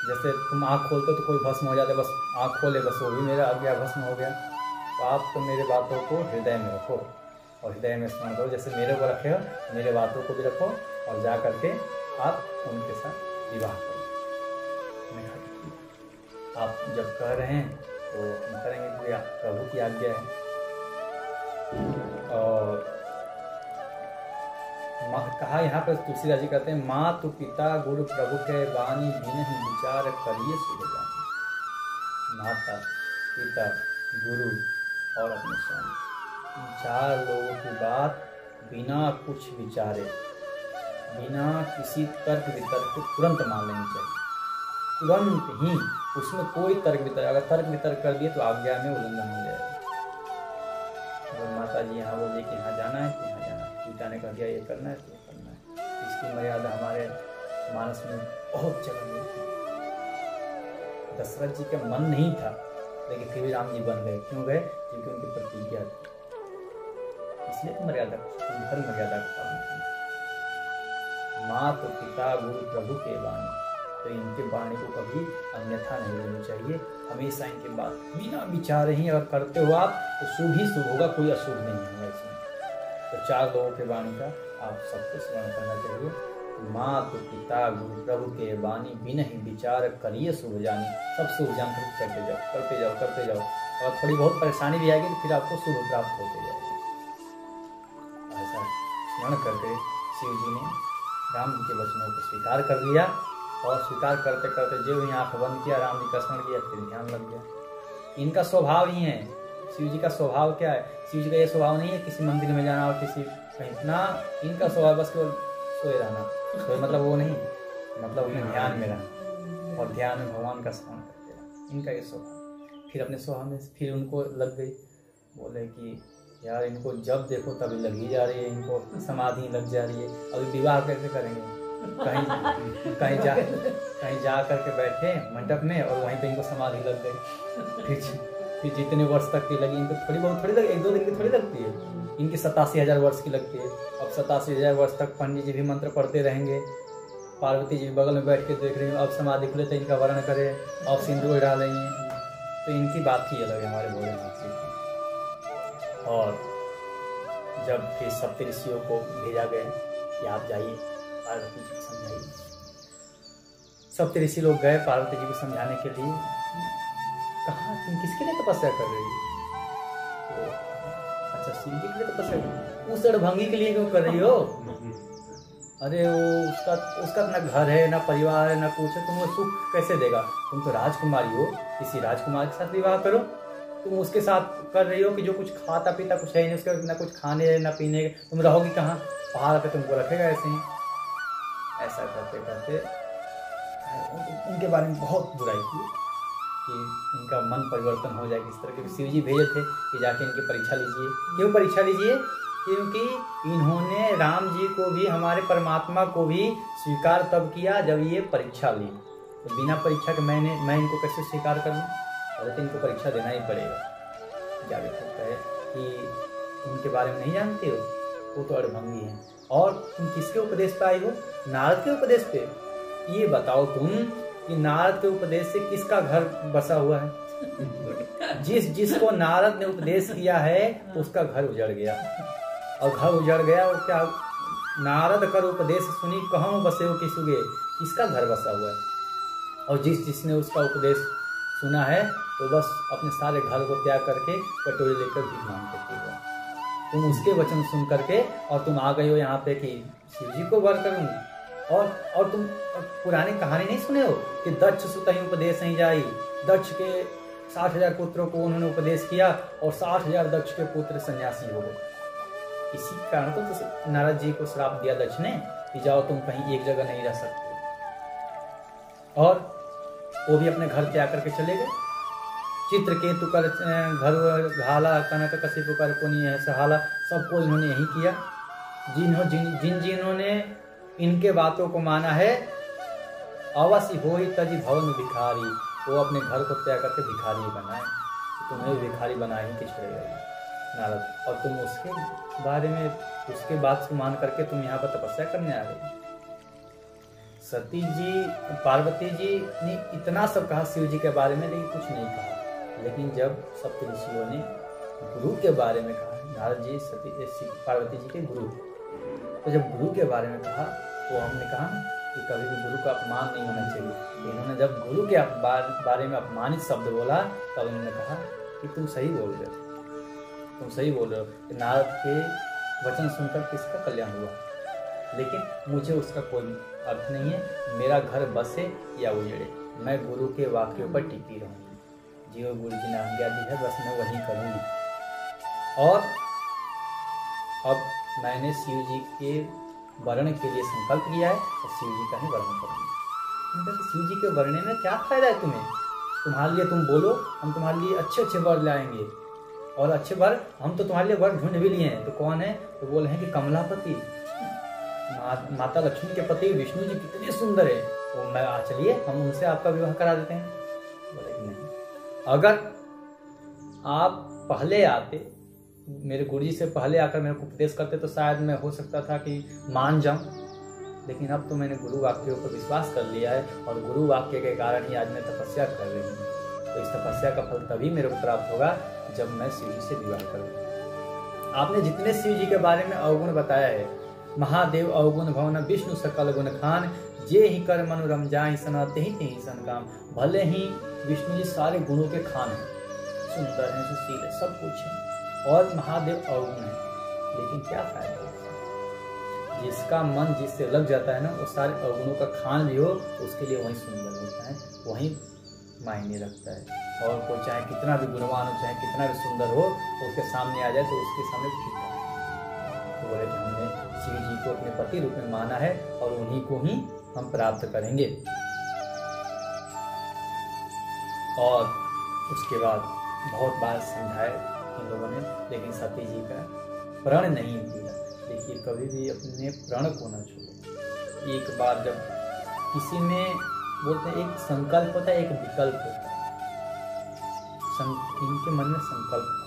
Speaker 1: जैसे तुम आँख खोलते तो कोई भस्म हो जाता, बस आँख खोले बस वो भी मेरा आज्ञा भस्म हो गया। तो आप तो मेरे बातों को हृदय में रखो और हृदय में स्मरण करो, जैसे मेरे को रखे हो मेरे बातों को भी रखो और जा करके आप उनके साथ विवाह करो। आप जब कह रहे हैं तो हम करेंगे, क्योंकि प्रभु की आज्ञा है। और कहा यहाँ पर तुलसीदास जी कहते हैं, मातु पिता गुरु प्रभु के वाणी बिन ही विचार करिए सुध जानी। माता पिता गुरु और अपने स्वामी, इन 4 लोगों की बात बिना कुछ विचारे, बिना किसी तर्क वितर्क को तुरंत मान लेनी चाहिए, तुरंत ही। उसमें कोई तर्क वितर्क, अगर तर्क वितर्क कर दिए तो आज्ञा में उल्लंघन हो जाएगा। तो माता जी यहाँ बोले कि यहाँ जाना है तो यहाँ जाना है, पिता ने कह दिया ये करना है तो ये करना है। इसकी मर्यादा हमारे मानस में बहुत जगह मिलती है। दशरथ जी का मन नहीं था, लेकिन फिर भी राम जी बन गए। क्यों गए? क्योंकि उनकी प्रतिज्ञा थी। इसलिए तो मर्यादा, हर मर्यादा का पालन करना। माता पिता गुरु प्रभु के वाणी, तो इनके वाणी को कभी अन्यथा नहीं लेनी चाहिए। हमेशा इनके बात बिना विचार ही अगर करते हो आप तो शुभ ही शुभ होगा, कोई अशुभ नहीं होगा इसमें। तो 4 लोगों के वाणी का आप सबको स्मरण करना चाहिए। माता पिता गुरु प्रभु के वाणी बिन ही विचार करिए शुभ जानी। सब शुभ जान करते जाओ, करते जाओ, करते जाओ। और थोड़ी बहुत परेशानी भी आएगी तो फिर आपको शुभ प्राप्त होते जाएगा। ऐसा स्मरण करके शिव जी ने राम जी के वचनों को स्वीकार कर लिया। और स्वीकार करते करते जो ही आंख बंद किया, राम जी का स्मरण किया, फिर ध्यान लग गया। इनका स्वभाव ही है, शिव जी का स्वभाव क्या है? शिव जी का ये स्वभाव नहीं है किसी मंदिर में जाना और किसी कहीं ना, इनका स्वभाव बस केवल सोए रहना। तो मतलब वो नहीं, मतलब उन्हें ध्यान में रहना और ध्यान में भगवान का स्मरण करते रहना, इनका ये स्वभाव। फिर अपने स्वभाव में फिर उनको लग गई, बोले कि यार इनको जब देखो तभी लग ही जा रही है, इनको समाधि लग जा रही है, अभी विवाह कैसे करेंगे? कहीं जा करके बैठे मंडप में और वहीं पे इनको समाधि लग गई। फिर जितने वर्ष तक की लगी, इनको थोड़ी बहुत थोड़ी लगी, 1-2 दिन की थोड़ी लगती है, इनकी 87,000 वर्ष की लगती है। अब 87,000 वर्ष तक पंडित जी भी मंत्र पढ़ते रहेंगे, पार्वती जी बगल में बैठ के देख रही हैं, अब समाधि खुले तो इनका वर्ण करे, अब सिंदूर डालेंगे। तो इनकी बात ही अलग है हमारे भोलेनाथ जी की। और जब फिर सप्तऋषियों को भेजा गया कि आप जाइए पार्वती जी को समझाइए, सप्तऋषि लोग गए पार्वती जी को समझाने के लिए। कहा तुम किसके लिए तपस्या कर रही हो? तो अच्छा शिव जी के लिए तपस्या, उस अड़भंगी के लिए क्यों कर रही हो? अरे वो उसका ना घर है, ना परिवार है, ना कुछ है, तुम वो सुख कैसे देगा? तुम तो राजकुमारी हो, किसी राजकुमार के साथ विवाह करो। तुम उसके साथ कर रही हो कि जो कुछ खाता पीता कुछ है नहीं, उसके ना कुछ खाने ना पीने, तुम रहोगी कहाँ? पहाड़ पे तुमको रखेगा ऐसे ही। ऐसा करते करते उनके बारे में बहुत बुराई की कि इनका मन परिवर्तन हो जाए। किस तरह के शिव जी भेजे थे कि जाके इनकी परीक्षा लीजिए। क्यों परीक्षा लीजिए? क्योंकि इन्होंने राम जी को भी, हमारे परमात्मा को भी स्वीकार तब किया जब ये परीक्षा ली। तो बिना परीक्षा के मैं इनको कैसे स्वीकार कर लूँ? और तो इनको परीक्षा देना ही पड़ेगा। क्या कहता है कि उनके बारे में नहीं जानते हो, वो तो अड़भंगी है। और तुम किसके उपदेश पे आई हो? नारद के उपदेश पे। ये बताओ तुम कि नारद के उपदेश से किसका घर बसा हुआ है? जिसको नारद ने उपदेश किया है उसका घर उजड़ गया। और घर उजड़ गया और क्या? नारद कर उपदेश सुनी कहूँ बसे हो किसुगे, किसका घर बसा हुआ है? और जिसने उसका उपदेश सुना है तो बस अपने सारे घर को त्याग करके कटोरी लेकर भी मांगते थे। तुम उसके वचन सुन करके और तुम आ गए हो यहाँ पे कि शिव जी को वर करूँ। और तुम पुरानी कहानी नहीं सुने हो कि दक्ष सुत ही उपदेश नहीं जाई। दक्ष के 60,000 पुत्रों को उन्होंने उपदेश किया और 60,000 दक्ष के पुत्र सन्यासी हो गए। इसी कारण तो नारद जी को श्राप दिया दक्ष ने कि जाओ तुम कहीं एक जगह नहीं रह सकते। और वो भी अपने घर त्याग करके चले गए। चित्रकेतु कर घर घाला, कनक कशिपु कर पुनि सहाला, सबको इन्होंने यही किया। जिन्होंने इनके बातों को माना है, अवश्य होई तज भवन भिखारी। वो अपने घर को त्याग करके भिखारी ही बना है, तुम्हें भिखारी बना ही के छोड़ेगा नारद, और तुम उसके बारे में उसके बात को मान करके तुम यहाँ पर तपस्या करने आ गए। सती जी पार्वती जी ने इतना सब कहा शिव जी के बारे में, लेकिन कुछ नहीं कहा। लेकिन जब सप्त ऋषियों ने गुरु के बारे में कहा, नारद जी पार्वती जी के गुरु, तो जब गुरु के बारे में कहा तो हमने कहा कि कभी भी गुरु का अपमान नहीं होना चाहिए। इन्होंने जब गुरु के बारे में अपमानित शब्द बोला तब इन्होंने कहा कि तुम सही बोल रहे हो, तुम सही बोल रहे हो। नारद के वचन सुनकर किसका कल्याण हुआ, लेकिन मुझे उसका कोई अर्थ नहीं है। मेरा घर बसे या उजड़े, मैं गुरु के वाक्यों पर टिकी रहूंगी। जो गुरु जी ने आज्ञा दी है बस मैं वही करूंगी। और अब मैंने शिव जी के वर्ण के लिए संकल्प किया है और शिव जी का ही वर्ण करूंगी। शिव जी के वर्ण में क्या फायदा है तुम्हें, तुम्हारे लिए तुम बोलो, हम तुम्हारे लिए अच्छे अच्छे वर लाएंगे, और अच्छे वर हम तो तुम्हारे लिए वर ढूंढ भी लिए हैं। तो कौन है, तो बोल हैं कि कमलापति, माता लक्ष्मी के पति विष्णु जी कितने सुंदर है, तो मैं चलिए हम उनसे आपका विवाह करा देते हैं। बोले कि नहीं, अगर आप पहले आते, मेरे गुरुजी से पहले आकर मेरे को उपदेश करते तो शायद मैं हो सकता था कि मान जाऊं, लेकिन अब तो मैंने गुरु वाक्यों पर विश्वास कर लिया है, और गुरु वाक्य के कारण ही आज मैं तपस्या कर रही हूँ। तो इस तपस्या का फल तभी मेरे को प्राप्त होगा जब मैं शिव जी से विवाह करूँ। आपने जितने शिव जी के बारे में अवगुण बताया है, महादेव अवगुण भवन विष्णु सकल गुण खान, जे ही कर मनु रम जाहि सना तेहि तेहि सन काम। भले ही विष्णु जी सारे गुणों के खान हैं, सुंदर हैं, सुशील है, सब कुछ है, और महादेव अवगुण है, लेकिन क्या फायदा। जिसका मन जिससे लग जाता है ना, वो सारे अवगुणों का खान भी हो तो उसके लिए वही सुंदर होता है, वही मायने रखता है। और कोई चाहे कितना भी गुणवान हो, चाहे कितना भी सुंदर हो, तो उसके सामने आ जाए तो उसके सामने फीका है। तो बोले कि हमने शिव जी को अपने पति रूप में माना है और उन्हीं को ही हम प्राप्त करेंगे। और उसके बाद बहुत बार समझाए इन लोगों ने, लेकिन सती जी का प्रण नहीं दिया। देखिए, कभी भी अपने प्रण को न छोड़ो। एक बार जब किसी में बोलते हैं एक संकल्प होता है, एक विकल्प होता है। इनके मन में संकल्प था,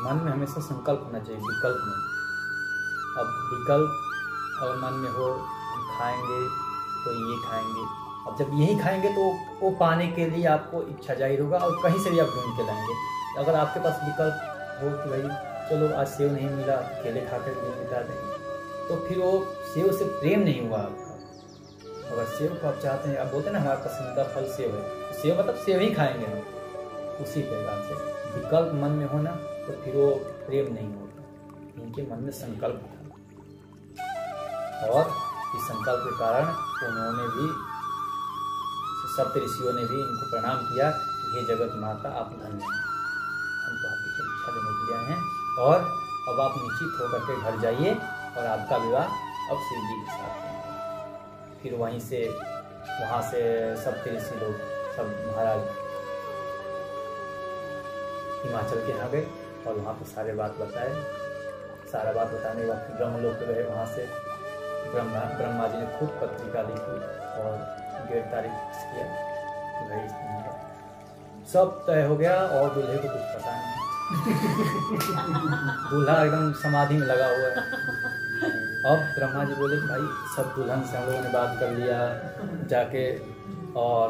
Speaker 1: मन में हमेशा संकल्प होना चाहिए, विकल्प नहीं। अब विकल्प और मन में हो हम खाएंगे तो ये खाएंगे, अब जब यही खाएंगे तो वो पाने के लिए आपको इच्छा जाहिर होगा और कहीं से भी आप ढूंढ के लाएंगे। अगर आपके पास विकल्प हो कि भाई चलो आज सेव नहीं मिला, केले खाकर दिन बिता देंगे, तो फिर वो सेव से प्रेम नहीं हुआ आपका। अगर सेव को आप चाहते हैं, आप बोलते हैं ना हमारा पसंदीदा फल सेव है, तो सेव मतलब सेव ही खाएंगे हम। उसी प्रकार से विकल्प मन में होना तो फिर वो प्रेम नहीं होता। इनके मन में संकल्प था, और इस संकल्प के कारण उन्होंने भी, सप्त ऋषियों ने भी इनको प्रणाम किया, हे जगत माता आप धन्य हैं, हम तो आपकी परीक्षा देने के लिए आए हैं, और अब आप निश्चित होकर के घर जाइए और आपका विवाह अब शिव जी के साथ है। फिर वहाँ से सप्त ऋषि लोग सब महाराज हिमाचल के यहाँ गए और वहाँ पर सारे बात बताए। सारा बात बताने के बाद फिर ब्रह्मलोक गए। वहाँ से ब्रह्मा जी ने खुद पत्रिका लिखी और 1.5 तारीख किया कि भाई सब तय हो गया, और दूल्हे को कुछ पता नहीं। दूल्हा एकदम समाधि में लगा हुआ है। अब ब्रह्मा जी बोले भाई सब दुल्हन से हम लोगों ने बात कर लिया जाके, और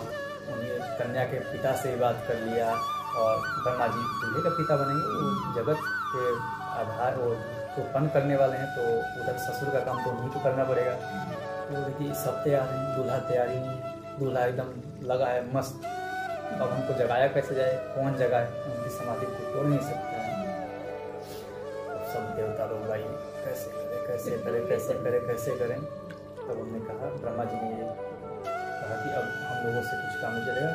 Speaker 1: उन्हें कन्या के पिता से भी बात कर लिया, और ब्रह्मा जी दूल्हे का पिता बनेंगे, वो जगत के आधार वो उत्पन्न करने वाले हैं, तो उधर ससुर का काम तो उन्हीं को करना पड़ेगा। तो देखिए सब तैयार हैं, दूल्हा तैयार ही नहीं है, दूल्हा एकदम लगा है मस्त। अब हमको जगाया कैसे जाए, कौन जगाए, उनकी समाधि को तोड़ नहीं सकते हैं। अब सब देवता लोग भाई कैसे करें। तब उन्होंने कहा, ब्रह्मा जी ने कहा कि अब हम लोगों से कुछ काम नहीं चलेगा,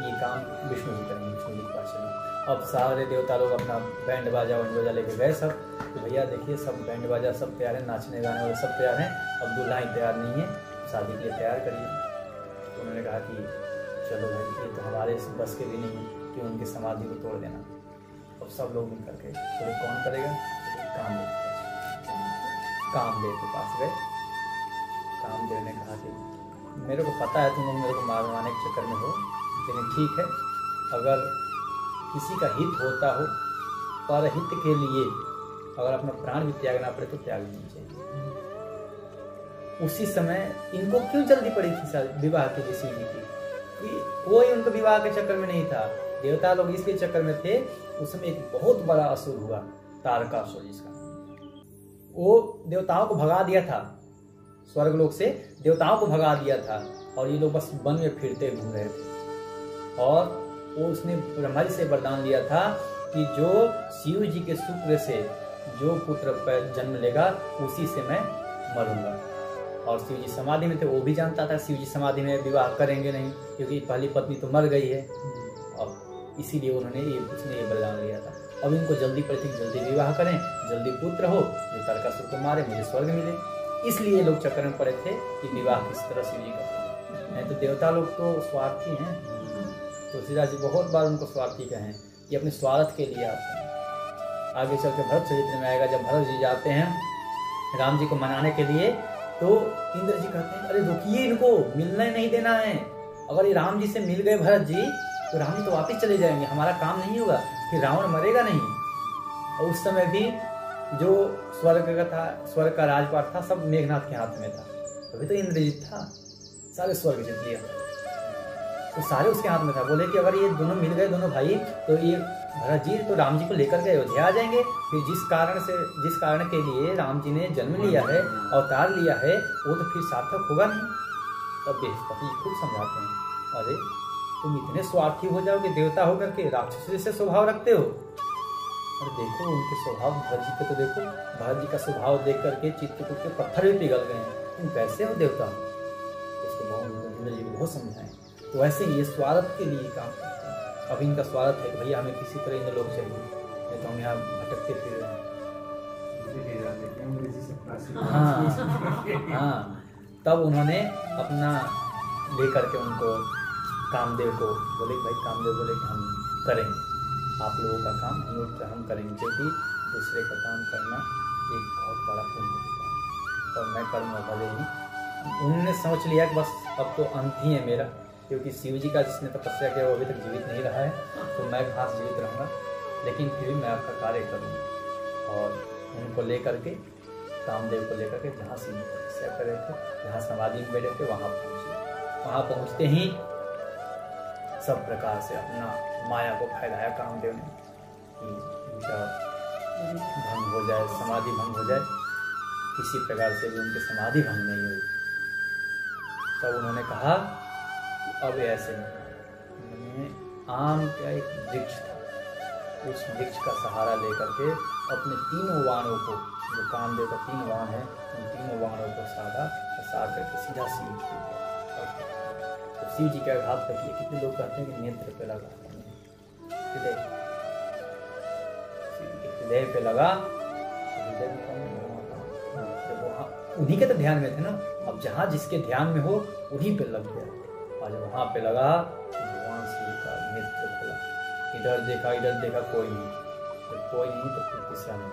Speaker 1: ये काम विष्णु जी करेंगे, विष्णु जी के पास चलेंगे। अब सारे देवता लोग अपना बैंड बाजा लेके गए सब, तो भैया देखिए सब बैंड बाजा सब तैयार है, नाचने गाने वाले सब तैयार हैं, अब दूल्हा ही तैयार नहीं है, शादी के लिए तैयार करिए। तो उन्होंने कहा कि चलो भाई ये तो हमारे बस के भी नहीं है कि उनकी समाधि को तोड़ देना। अब सब लोग मिल करके बोले कौन करेगा, कामदेव के पास गए। कामदेव ने कहा कि मेरे को पता है तुम लोग मेरे को मारवाने के चक्कर में हो, लेकिन ठीक है, अगर किसी का हित होता हो, परहित के लिए अगर अपना प्राण भी त्यागना पड़े तो त्याग नहीं चाहिए। उसी समय इनको क्यों जल्दी पड़ी थी विवाह के लिए शिव जी की? कोई उनको विवाह के चक्कर में नहीं था, देवता लोग इसके चक्कर में थे। उस समय एक बहुत बड़ा असुर हुआ, तारकासुर जिसका, वो देवताओं को भगा दिया था, स्वर्गलोक से देवताओं को भगा दिया था, और ये लोग बस वन में फिरते घूम रहे थे। और वो उसने ब्रह्मा जी से वरदान लिया था कि जो शिव जी के शुक्र से जो पुत्र पर जन्म लेगा उसी से मैं मरूंगा। और शिव जी समाधि में थे, वो भी जानता था शिव जी समाधि में विवाह करेंगे नहीं, क्योंकि पहली पत्नी तो मर गई है, और इसीलिए उसने ये वरदान लिया था। अब इनको जल्दी पड़ी थी, जल्दी विवाह करें, जल्दी पुत्र हो, जो तारकासुर को मारे, मुझे स्वर्ग मिले। इसलिए लोग चक्कर में पड़े थे कि विवाह किस तरह शिव जी का। नहीं तो देवता लोग तो स्वार्थी हैं, तुलसीदास जी बहुत बार उनको स्वार्थी कहे कि अपने स्वार्थ के लिए आते हैं। आगे चल के भरत चरित्र में आएगा, जब भरत जी जाते हैं राम जी को मनाने के लिए, तो इंद्र जी कहते हैं अरे रुकिए, इनको मिलने नहीं देना है। अगर ये राम जी से मिल गए भरत जी तो राम जी तो वापिस चले जाएंगे, हमारा काम नहीं होगा, फिर रावण मरेगा नहीं। और उस समय भी जो स्वर्ग का राजपाट था सब मेघनाथ के हाथ में था, अभी तो इंद्रजीत था, सारे स्वर्ग जीत लिया, तो सारे उसके हाथ में था। बोले कि अगर ये दोनों मिल गए, दोनों भाई, तो ये भरत जी तो राम जी को लेकर के अयोध्या आ जाएंगे। फिर जिस कारण के लिए राम जी ने जन्म लिया है, अवतार लिया है, वो तो फिर सार्थक होगा नहीं। तब बृहस्पति जी खूब समझाते हैं, अरे तुम इतने स्वार्थी हो जाओगे, देवता होकर के राक्षस जैसे स्वभाव रखते हो। और देखो उनके स्वभाव, भरत जी के तो देखो, भरत जी का स्वभाव देख करके चित्रकूट के पत्थर भी पिघल गए हैं, तुम कैसे हो देवता? उसको इंद्र जी को बहुत समझाएं। तो वैसे ये स्वार्थ के लिए काम करते हैं। अब इनका स्वार्थ है कि भैया हमें किसी तरह इन लोग चाहिए, नहीं तो हम यहाँ भटकते फिर रहे हैं। हाँ, तब उन्होंने अपना लेकर के उनको कामदेव को बोले कि भाई, कामदेव बोले कि हम करेंगे आप लोगों का काम, हम करेंगे, क्योंकि दूसरे का काम करना एक बहुत बड़ा पुण्य है, और मैं करूँगा भले ही। उन्होंने सोच लिया कि बस अब तो अंत ही है मेरा, क्योंकि शिव जी का जिसने तपस्या किया वो अभी तक जीवित नहीं रहा है, तो मैं घास जीवित रहूँगा, लेकिन फिर भी मैं आपका कार्य करूँगा। और उनको लेकर के, कामदेव को लेकर के जहाँ शिव जी तपस्या कर रहे थे, जहाँ समाधि में बैठे थे, वहाँ पहुँचे। वहाँ पहुँचते ही सब प्रकार से अपना माया को फैलाया कामदेव ने कि उनका भंग हो जाए, समाधि भंग हो जाए, किसी प्रकार से भी उनकी समाधि भंग नहीं हुई। तब उन्होंने कहा अब ऐसे नहीं, आम का एक वृक्ष था, उस वृक्ष का सहारा लेकर के अपने तीनों वाणों को, जो कामदेव का 3 वाण है, उन तीनों वाणों को सार करके सीधा शिव जी तो शिव जी के आघात कर दिए। कितने लोग कहते हैं कि नेत्र पे लगा, हृदय पे लगा, उन्हीं के तो ध्यान में थे ना। अब जहाँ जिसके ध्यान में हो उन्हीं पे लग गया, और जब वहां पे लगा तो भगवान शिव का नेत्र खुला, इधर देखा कोई नहीं, तो फिर तीसरा नहीं,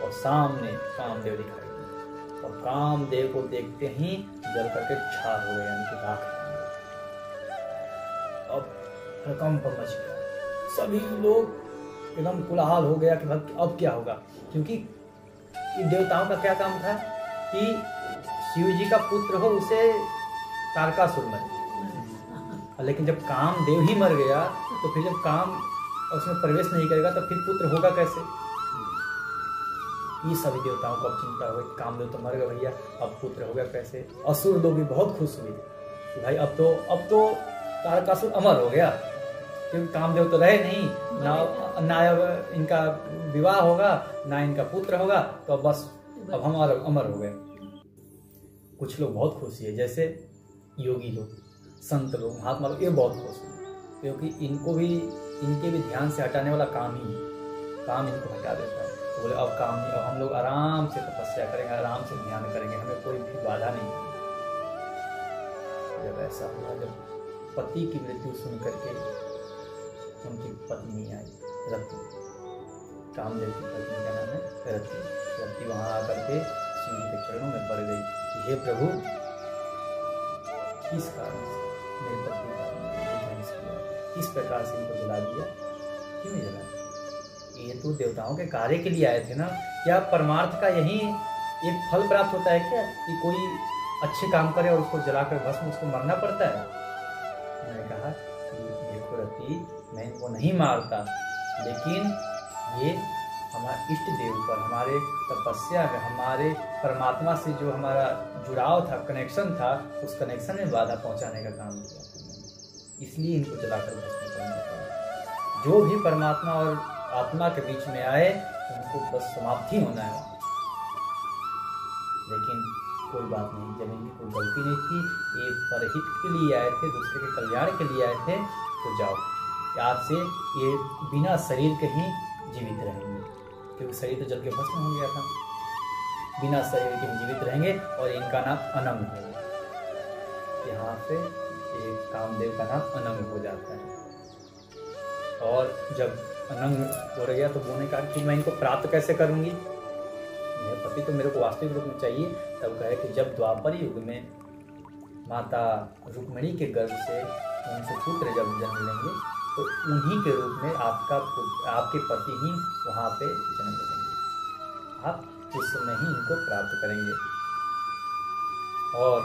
Speaker 1: और सामने कामदेव दिखाई दिए, और कामदेव को देखते ही जल करके छार हो गए, यानी कि राख। अब हड़कंप मच गया, सभी लोग एकदम कोलाहल हो गया कि अब क्या होगा, क्योंकि देवताओं का क्या काम था कि शिव जी का पुत्र हो उसे तारकासुर मरे, लेकिन जब कामदेव ही मर गया तो फिर जब काम उसमें प्रवेश नहीं करेगा तो फिर पुत्र होगा कैसे? ये सभी देवताओं को अब चिंता हुई, कामदेव तो मर गया भैया, अब पुत्र होगा कैसे? असुर लोग भी बहुत खुश हुए कि भाई अब तो तारकासुर अमर हो गया, क्योंकि कामदेव तो रहे नहीं, ना इनका विवाह होगा, ना इनका पुत्र होगा, तो बस अब हम अमर हो गए। कुछ लोग बहुत खुश हुए, जैसे योगी लोग, संत लोग, महात्मा लोग, ये बहुत खुश हुए, क्योंकि इनके भी ध्यान से हटाने वाला काम इनको हटा देता है। तो बोले अब काम नहीं, अब हम लोग आराम से तपस्या करेंगे, आराम से ध्यान करेंगे, हमें कोई भी बाधा नहीं। जब ऐसा हुआ, जब पति की मृत्यु सुन करके उनकी पत्नी आई रति, कामदेव की पत्नी का नाम है रति वहां आकर के शिव जी के चरणों में पड़ गई कि हे प्रभु, किस कारण से मेरे पति का ध्वंस किया, इस प्रकार से इनको जला दिया। क्यों नहीं जला? ये तो देवताओं के कार्य के लिए आए थे ना। क्या परमार्थ का यही एक फल प्राप्त होता है क्या कि कोई अच्छे काम करे और उसको जलाकर भस्म उसको मरना पड़ता है? मैंने कहा कि देखो रति, मैं इनको नहीं मारता, लेकिन ये हमारे इष्ट देव पर, हमारे तपस्या में, हमारे परमात्मा से जो हमारा जुड़ाव था, कनेक्शन था, उस कनेक्शन में बाधा पहुंचाने का काम किया, इसलिए इनको जलाकर भस्म करना पड़ा। जो भी परमात्मा और आत्मा के बीच में आए उनको बस समाप्ति होना है। लेकिन कोई बात नहीं, जब इनकी कोई गलती नहीं थी, ये परहित के लिए आए थे, दूसरे के कल्याण के लिए आए थे, तो जाओ आज से ये बिना शरीर के ही जीवित रहेंगे, क्योंकि शरीर तो जल के भस्म हो गया था। बिना शरीर के ही जीवित रहेंगे और इनका नाम अनंग होगा। यहाँ पे एक कामदेव का नाम अनंग हो जाता है। और जब अनंग हो गया तो उन्होंने कहा कि मैं इनको प्राप्त कैसे करूंगी, मेरे पति तो मेरे को वास्तविक रूप में चाहिए। तब कहे कि जब द्वापर युग में माता रुक्मिणी के गर्भ से उनसे पुत्र जब जन्म लेंगे तो उन्हीं के रूप में आपके पति ही वहाँ पे जन्म लेंगे। आप उस समय ही इनको प्राप्त करेंगे। और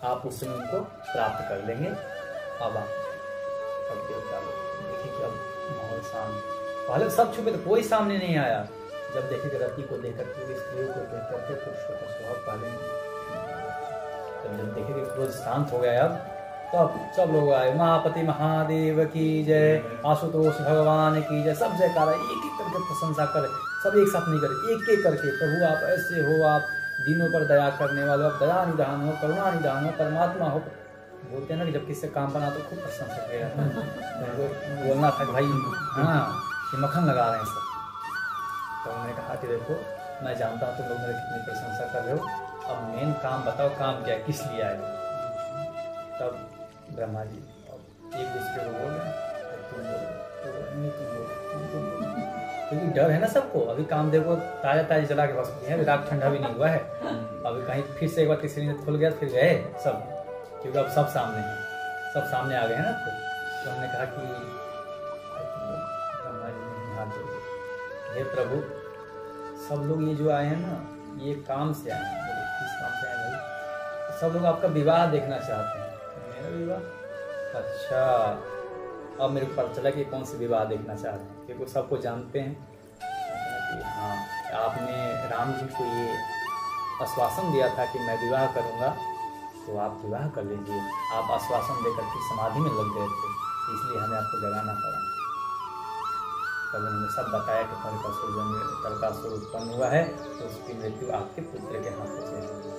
Speaker 1: आप उस समय उनको प्राप्त कर लेंगे। अब देखिए कि अब माहौल शांत, पहले सब छुपे तो कोई सामने नहीं आया। जब देखे कि रति को देखकर के, स्त्रियों को देखकर के, पुरुषों को स्वभाव पहले जब देखे कि क्रोध शांत हो गया, अब तब सब लोग आए, महापति महादेव की जय, आशुतोष भगवान की जय, सब जयकारा एक एक करके प्रशंसा करे। सब एक साथ नहीं करे, एक एक करके, प्रभु आप ऐसे हो, आप दीनों पर दया करने वाले, आप दया निधान हो, करुणा निधान हो, परमात्मा हो। बोलते हैं ना कि जब किससे काम बना तो खूब प्रशंसा किया, तो बोलना था भाई हाँ ये मक्खन लगा रहे हैं सब। तो उन्होंने कहा कि देखो मैं जानता हूँ तुम लोग मेरी कितनी प्रशंसा कर रहे हो, अब मेन काम बताओ, काम क्या है, किस लिए आए? तब ब्रह्मा जी एक दूसरे को बोल रहे हैं, क्योंकि डर है ना सबको। अभी कामदेव को ताजा ताजा जला के भस्म किया है, रात ठंडा भी नहीं हुआ है। अभी कहीं फिर से एक बार किसी ने खुल गया फिर गए सब, क्योंकि अब सब सामने हैं, सब सामने आ गए हैं ना। तो हमने कहा कि ब्रह्मा जी ने हाथ जोड़े, हे प्रभु सब लोग ये जो आए हैं ना ये काम से आए हैं। किस काम से आए भाई? सब लोग आपका विवाह देखना चाहते हैं। मेरा विवाह? अच्छा, अब मेरे को पता चला कि कौन सी विवाह देखना चाहते हैं, क्योंकि सबको जानते हैं कि हाँ आपने राम जी को ये आश्वासन दिया था कि मैं विवाह करूँगा, तो आप विवाह कर लीजिए। आप आश्वासन देकर के समाधि में लग गए थे, इसलिए हमें आपको जगाना पड़ा। तब उन्होंने सब बताया कि तारकासुर उत्पन्न हुआ है, तो उसकी मृत्यु आपके पुत्र के हाथों से होगी।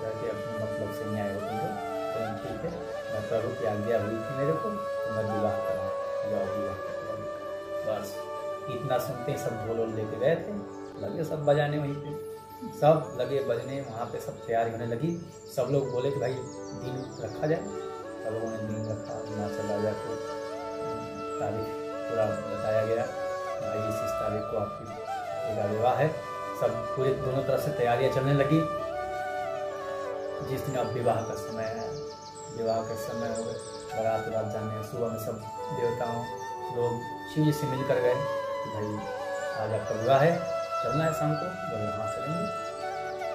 Speaker 1: अपने मतलब से न्याय हो तुमको, तो ठीक है, मैं प्रभु की आज्ञा हुई थी मेरे को, तो मैं विवाह करूँ, जाओ विवाह करूँ। बस इतना सुनते ही सब ढोल लेके गए थे, लगे सब बजाने, वहीं पे सब लगे बजने, वहाँ पे सब तैयारी होने लगी। सब लोग बोले कि भाई दिन रखा जाए। सब लोगों ने दिन रखा, हिमाचल राजा को तारीख पूरा बताया गया, भाई इस तारीख को आपकी विवाह है। सब पूरे दोनों तरफ से तैयारियां चलने लगी। जिस दिन अब विवाह का समय है, विवाह का समय हो गए, बारात रात जाने, सुबह में सब देवताओं लोग शिव जी से मिलकर गए कि भाई आज आपका विवाह है, चलना है शाम को। बोले हाँ चलेंगे।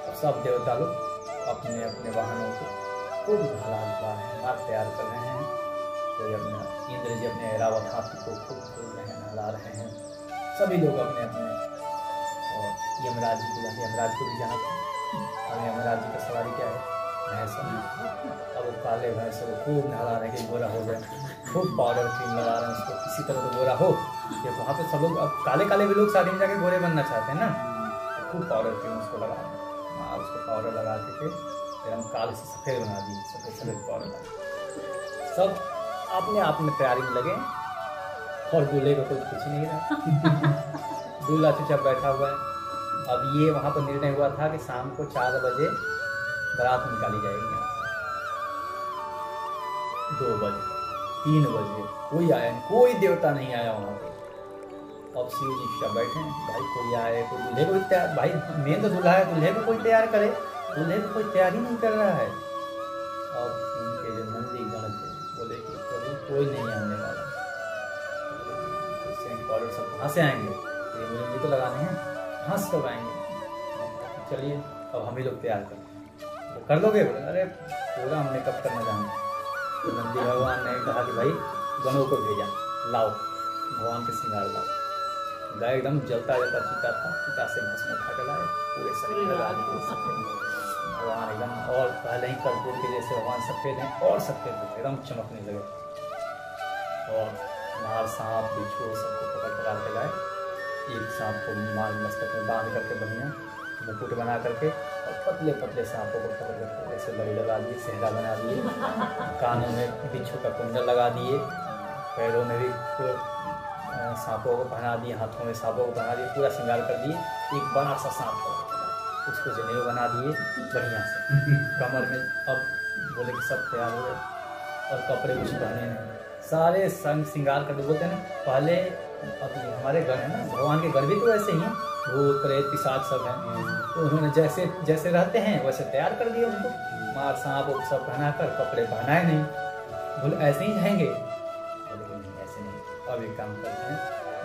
Speaker 1: और सब देवता लोग अपने अपने वाहनों को खूब नहला तैयार कर रहे हैं। कोई अपने इंद्र जी अपने ऐरावत हाथी को खूब धो रहे हैं, नहला रहे हैं। सभी लोग अपने अपने, और यमराज जी को, यमराज को भी जाना था। और यमराज जी का सवारी क्या है, भैंस। अब वो काले भैंस को खूब नहला रहे हैं, गोरा हो गए, खूब पाउडर क्रीम लगा रहे हैं उसको, किसी तरह तो गोरा हो। ये वहाँ पे सब लोग, अब काले काले भी लोग शादी में जाके गोरे बनना चाहते हैं ना, खूब पाउडर क्रीम उसको लगा रहे हैं। उसको पाउडर लगा के फिर हम काले से सफ़ेद बना दिए, सफ़ेद पाउडर लगा। सब अपने आप में तैयारी में लगे, और दूल्हे को कोई कुछ नहीं रहा। दूल्हा चुपचाप बैठा हुआ है। अब ये वहाँ पर निर्णय हुआ था कि शाम को 4 बजे बारात निकाली जाएगी, 2 बजे, 3 बजे, कोई आया नहीं, कोई देवता नहीं आया वहाँ पे। अब शिव जी चुपचाप बैठे हैं, भाई कोई आए, कोई दूल्हे को तैयार, भाई मेन तो दूल्हा है, दूल्हे को कोई तैयार करे, दूल्हे को कोई तैयार ही नहीं कर रहा है। अब इनके जो नंदी गण थे बोले कि प्रभु कोई नहीं आने वाला, सेंट पाउडर सब कहाँ से आएंगे, ये मुझे तो लगाने हैं, कहाँ से कब आएंगे। चलिए अब हम ही लोग तैयार करते हैं, तो कर लोगे? बोले अरे पूरा हमने कब करना जाना। तो नंदी भगवान ने कहा कि भाई गणों को भेजा, लाओ भगवान के श्रृंगार लाओ। गाय एकदम जलता जलता चिता था, चिता से भस्म उठा के लाए, पूरे शरीर लगा दिए भगवान एकदम, और पहले ही कर्पूर के जैसे भगवान सफेद हैं और सफेद थे, एकदम चमकने लगे। और नार सांप बिच्छू सबको पकड़ पकड़ के लाए, एक सांप को माल मस्तक में बांध करके बढ़िया मुकुट बना करके, और पतले पतले सांपों को पकड़ करके ऐसे लड़ी लगा दिए, सेहरा बना दिए, कानों में बिच्छू का कुंडल लगा दिए, पैरों में भी सांपों को पहना दिए, हाथों में सांपों को पहना दिए, पूरा श्रृंगार कर दिए। एक बड़ा सा सांप था, उसको जनेऊ बना दिए बढ़िया से कमर में। अब बोले कि सब तैयार हो गए और कपड़े कुछ पहने नहीं, सारे संग श्रृंगार कर बोलते हैं ना। पहले अब हमारे घर है ना, भगवान के घर भी तो ऐसे ही हैं, भूत प्रेत पिशाच सब हैं, तो उन्होंने जैसे जैसे रहते हैं वैसे तैयार कर दिया उनको, मार सांप सब पहना कर, कपड़े पहनाए नहीं। बोले ऐसे ही रहेंगे? बोले नहीं ऐसे नहीं, अब एक काम करते हैं।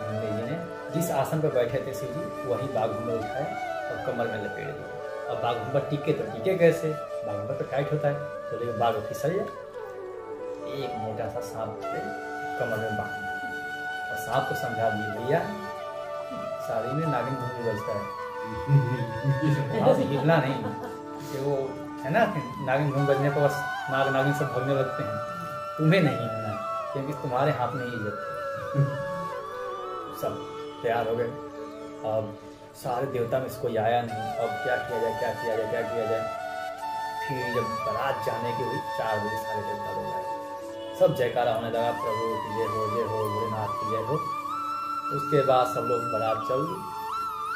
Speaker 1: नंदी जी ने जिस आसन पर बैठे थे शिव जी, वही बाघ घुंबर उठाए और कमर में लपेट दिया। अब बाघ घुंबर टिके तो टिके कैसे, बाघ घुंबर तो टाइट होता है, तो लेकिन बाघ फिसल जाए। एक मोटा सा सांप थे कमर में बांध, और सांप को समझा दिए भैया साड़ी में नागिन घूम बजता है, वहाँ से हिलना नहीं, कि वो है ना नागिन घूम बजने पर बस नाग नागिन सब भगने लगते हैं, तुम्हें नहीं हिलना क्योंकि तुम्हारे हाथ में ही इज्जत। सब तैयार हो गए। अब सारे देवता में इसको आया नहीं, अब क्या किया जाए, क्या किया जाए, क्या किया जाए। फिर जब बारात जाने की हुई 4 बजे सारे देवता लोग आए, सब जयकारा होने लगा, प्रभु की जय हो, जय हो, भोलेनाथ की जय हो। उसके बाद सब लोग बारात चल दी।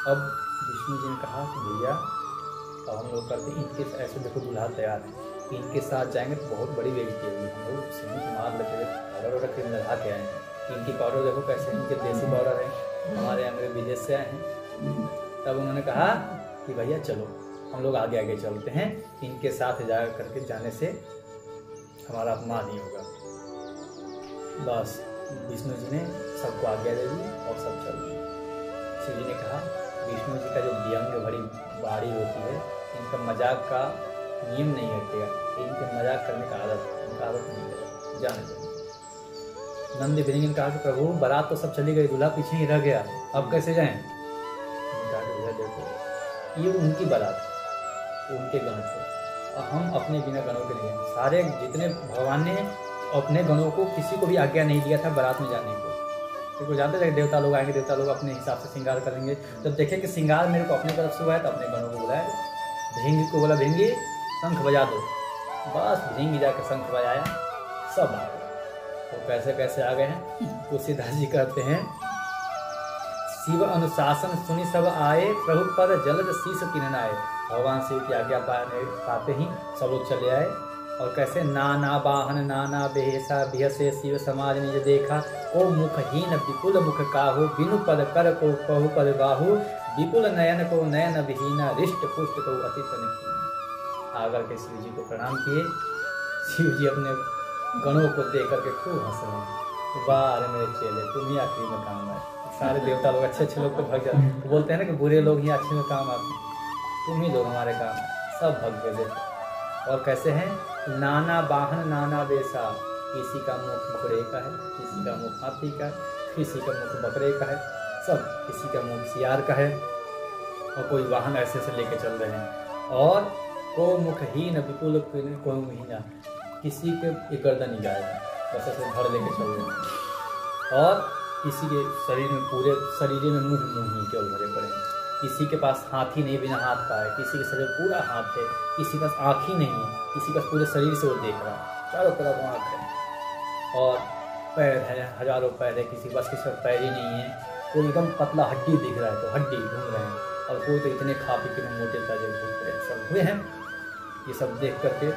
Speaker 1: अब विष्णु जी ने कहा कि भैया अब हम लोग करते इनके ऐसे देखो दूल्हा तैयार है, इनके साथ जाएंगे तो बहुत बड़ी बेइज्जती होगी, हम लोग सीमित मार लेते हुए पाउडर वाउडर क्रीम लगा के आए हैं, इनकी पाउडर देखो कैसे, इनके देसी पाउडर है, हमारे यहाँ मेरे विदेश से आए हैं। तब उन्होंने कहा कि भैया चलो हम लोग आगे आगे चलते हैं, इनके साथ जा करके जाने से हमारा अपमान नहीं होगा। बस विष्णु जी ने सबको आज्ञा दे दी और सब चल दिए। शिव जी ने कहा विष्णु जी का जो व्यंग भरी बाड़ी होती है, इनका मजाक का नियम नहीं हटेगा, इनके मजाक करने का आदत है, उनका आदत नहीं है, जाने दो। नंदी बिरंगी ने कहा कि प्रभु बारात तो सब चली गई, दूल्हा पीछे ही रह गया, अब कैसे जाएं? कहा कि भैया देखो ये उनकी बारात, उनके गण थे, और हम अपने बिना गणों के लिए, सारे जितने भगवान ने अपने गणों को किसी को भी आज्ञा नहीं दिया था बारात में जाने को, क्योंकि जानते थे देवता लोग आएंगे, देवता लोग अपने हिसाब से श्रृंगार करेंगे। जब देखे कि श्रृंगार मेरे को अपने तरफ से हुआ है तो अपने गणों को बुलाया, भिंगी को बोला भिंगी शंख बजा दो, बस भिंगी जाकर शंख बजाया, सब आ गए। तो कैसे कैसे आ गए हैं, तुलसीदास जी कहते हैं शिव अनुशासन सुनी सब आए, प्रभु पद जलद शीश किन आए। भगवान शिव की आज्ञा पाते ही सब लोग चले आए। और कैसे नाना वाहन नाना बेहसा बिहसे शिव समाज निज देखा, को मुखहीन विपुल मुख काहू, बिनु पद कर को कहु पद बाहु, विपुल नयन को नयन विहीना, रिष्ट पुष्ट को अति तनिहीन। आकर के शिव जी को प्रणाम किए। शिव जी अपने गणों को देख करके खूब हंस रहे हैं, वाह अरे मेरे चेले तुम ही आखिरी में काम आए। सारे देवता लोग अच्छे अच्छे लोग तो भग जाते, बोलते हैं ना कि बुरे लोग ही अच्छे में काम आते, तुम ही लोग हमारे काम, सब भग गए। और कैसे हैं नाना वाहन नाना बेसा, किसी का मुख घोड़े का है, किसी का मुख हाथी का है, किसी का मुख बकरे का है, सब किसी का मुख सियार का है, और कोई वाहन ऐसे से लेके चल रहे हैं। और को मुखहीन विपुल को मुहीना, किसी के गर्दन ही गायब है, बस ऐसे धड़ लेके चल रहे हैं। और किसी के शरीर में पूरे शरीर में मुँह ही केवल भरे पड़े हैं। किसी के पास हाथी नहीं बिना हाथ का है, किसी के शरीर पूरा हाथ है, किसी के पास आँख ही नहीं है, किसी का पूरे शरीर से वो देख रहा है, चारों तरफ आँख है। और पैर है, हजारों पैर है, किसी के पास किसी का पैर ही नहीं है, कोई एकदम पतला हड्डी दिख रहा है तो हड्डी घूम रहे हैं, और कोई तो इतने खा पी के मोटे ताजे घूम रहे सब हुए हैं। ये सब देख करके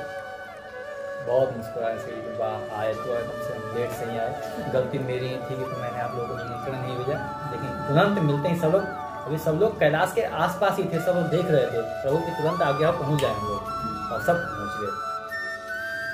Speaker 1: बहुत मुस्कुराए से वाह आए तो कम से हम लेट से ही आए, गलती मेरी ही थी कि तो मैंने आप लोगों को निमंत्रण नहीं भेजा। लेकिन तुरंत मिलते ही सब लोग, अभी सब लोग कैलाश के आसपास ही थे, सब लोग देख रहे थे प्रभु की तुरंत आज्ञा पहुंच जाए हम लोग, और सब पहुंच गए।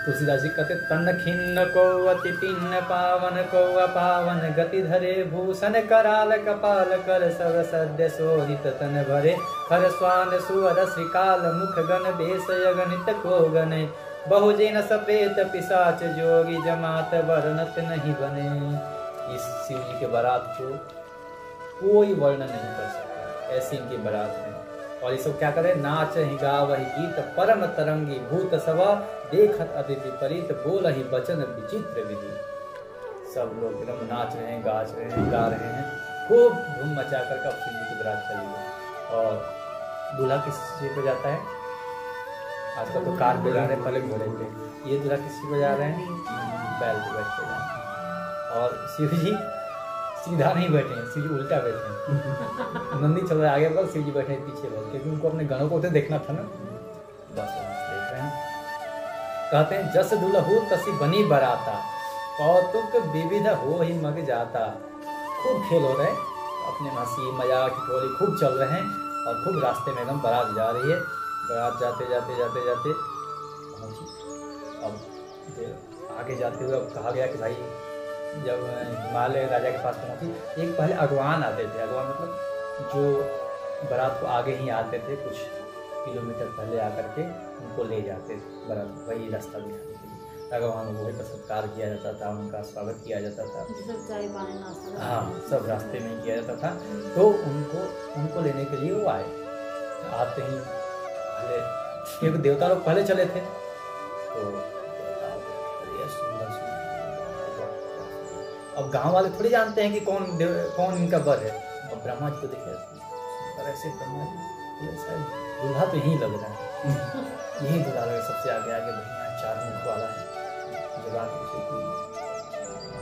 Speaker 1: तुलसीदास जी कहते तन खिन्न को अति पिन्न पावन को अपावन गति धरे भूषण कराल कपाल कर सब सद्य शोभित तन भरे हर स्वान सुअर श्रीकाल मुख गण बेस अगणित को गणे बहुजन सपेत पिशाच जोगी जमात वर्णत नहीं बने। इस शिव जी के बारात को कोई वर्णन नहीं कर सकता, ऐसी इनकी बारात है। और ये सब क्या करे, नाच ही गाव ही गीत परम तरंगी भूत सवा देखत अति विपरीत बोल ही वचन विचित्र विधि। सब लोग एकदम नाच रहे हैं, गा रहे हैं, खूब धूम मचा कर कब शिव जी की बारात चली गई। और दूल्हा किस चीज पे जाता है, आजकल तो कार पे जा रहे हैं, पहले घोड़े पे, ये दूल्हा किस पे जा रहे हैं, बैल पे बैठ के जा रहे हैं। और शिव जी सीधा नहीं बैठे हैं, शिव जी उल्टा बैठे हैं। नंदी चल रहा है आगे बल, शिव जी बैठे हैं पीछे बल, क्योंकि उनको अपने गणों को तो देखना था ना। बस देख रहे हैं। कहते हैं जस दुल्हु तसी बनी बराता कौतुक विविध हो ही मग जाता। खूब खेल हो रहे हैं, अपने हंसी मजाक ठिठोली खूब चल रहे हैं और खूब रास्ते में एकदम बारात जा रही है। बारात जाते जाते जाते जाते पहुंची। अब आगे जाते हुए अब कहा गया कि भाई जब हिमालय राजा के पास पहुंची, एक पहले अगवान आते थे, अगवान मतलब जो बारात को आगे ही आते थे, कुछ किलोमीटर पहले आकर के उनको ले जाते थे बारात, वही रास्ता दिखाने के लिए। अगवान को का सत्कार किया जाता था, उनका स्वागत किया जाता था। हाँ, सब रास्ते में ही किया जाता था। तो उनको लेने के लिए वो आए। आते ही पहले एक देवता लोग पहले चले थे, तो अब गांव वाले थोड़ी जानते हैं कि कौन इनका वर है। और ब्रह्मा जी को देखे पर ऐसे ब्रह्मा जी शायद दूल्हा तो यही लग रहा है, यही दूल्हा लग रहा है, सबसे आगे आगे बढ़िया 4 मुख वाला है।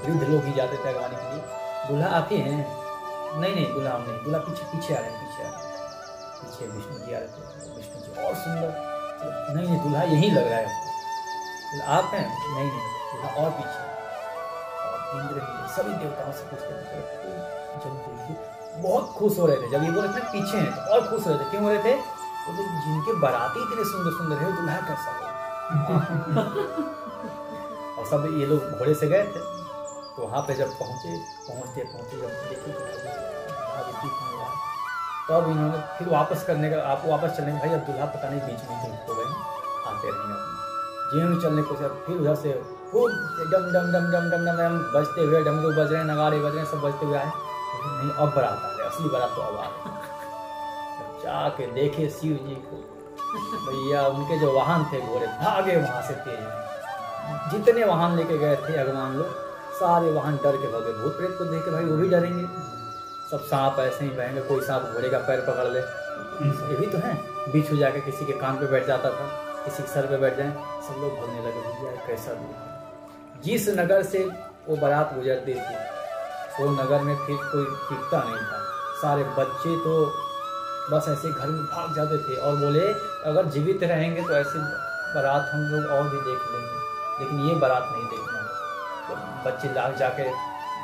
Speaker 1: वृद्ध लोग ही जाते थे अगवानी के लिए। दूल्हा आप ही हैं? नहीं दूल्हा हम नहीं, दूल्हा पीछे आ रहे हैं, पीछे विष्णु जी आ रहे थे, विष्णु जी और सुंदर। नहीं दूल्हा यही लग रहा है। आप हैं? नहीं दूल्हा और पीछे। इंद्र सभी देवताओं से पूछते बहुत खुश हो रहे थे जब ये बोले थे पीछे हैं, तो और खुश हो रहे थे। क्यों हो रहे थे? तो जिनके बाराती इतने सुंदर सुंदर है, दूल्हा कैसा हो। और सब ये लोग घोड़े से गए थे, तो वहां पे जब पहुंचे जब देखे तब इन्होंने फिर वापस करने का, आपको वापस चलने का, भाई अब दूल्हा पता नहीं बीच में हो गए, आते रहेंगे। जीवन चलने को फिर उधर से खूब डम डम डम डम डम डम बजते हुए, डमरू बज रहे हैं, नगाड़े बज रहे हैं, सब बजते हुए आए। नहीं अब बारात आ रही, असली बारात तो अब आ रही। जाके देखे शिव जी को, भैया उनके जो वाहन थे घोड़े भागे वहां से तेज। जितने वाहन लेके गए थे भगवान लोग, सारे वाहन डर के भागे। भूत प्रेत को देख के भाई वो भी डरेंगे। सब सांप ऐसे ही बहेंगे, कोई सांप घोड़े का पैर पकड़ ले, ये भी तो है। बीच में जाके किसी के कान पे बैठ जाता था, किसी के सर पे बैठ जाए, सब लोग भागने लगे। भैया कैसा दूर। जिस नगर से वो बारात गुजरती थी, वो नगर में फिर कोई टिकता नहीं था। सारे बच्चे तो बस ऐसे घर में भाग जाते थे और बोले अगर जीवित रहेंगे तो ऐसी बारात हम लोग और भी देख लेंगे, लेकिन ये बारात नहीं देखना। तो बच्चे लाग जाके,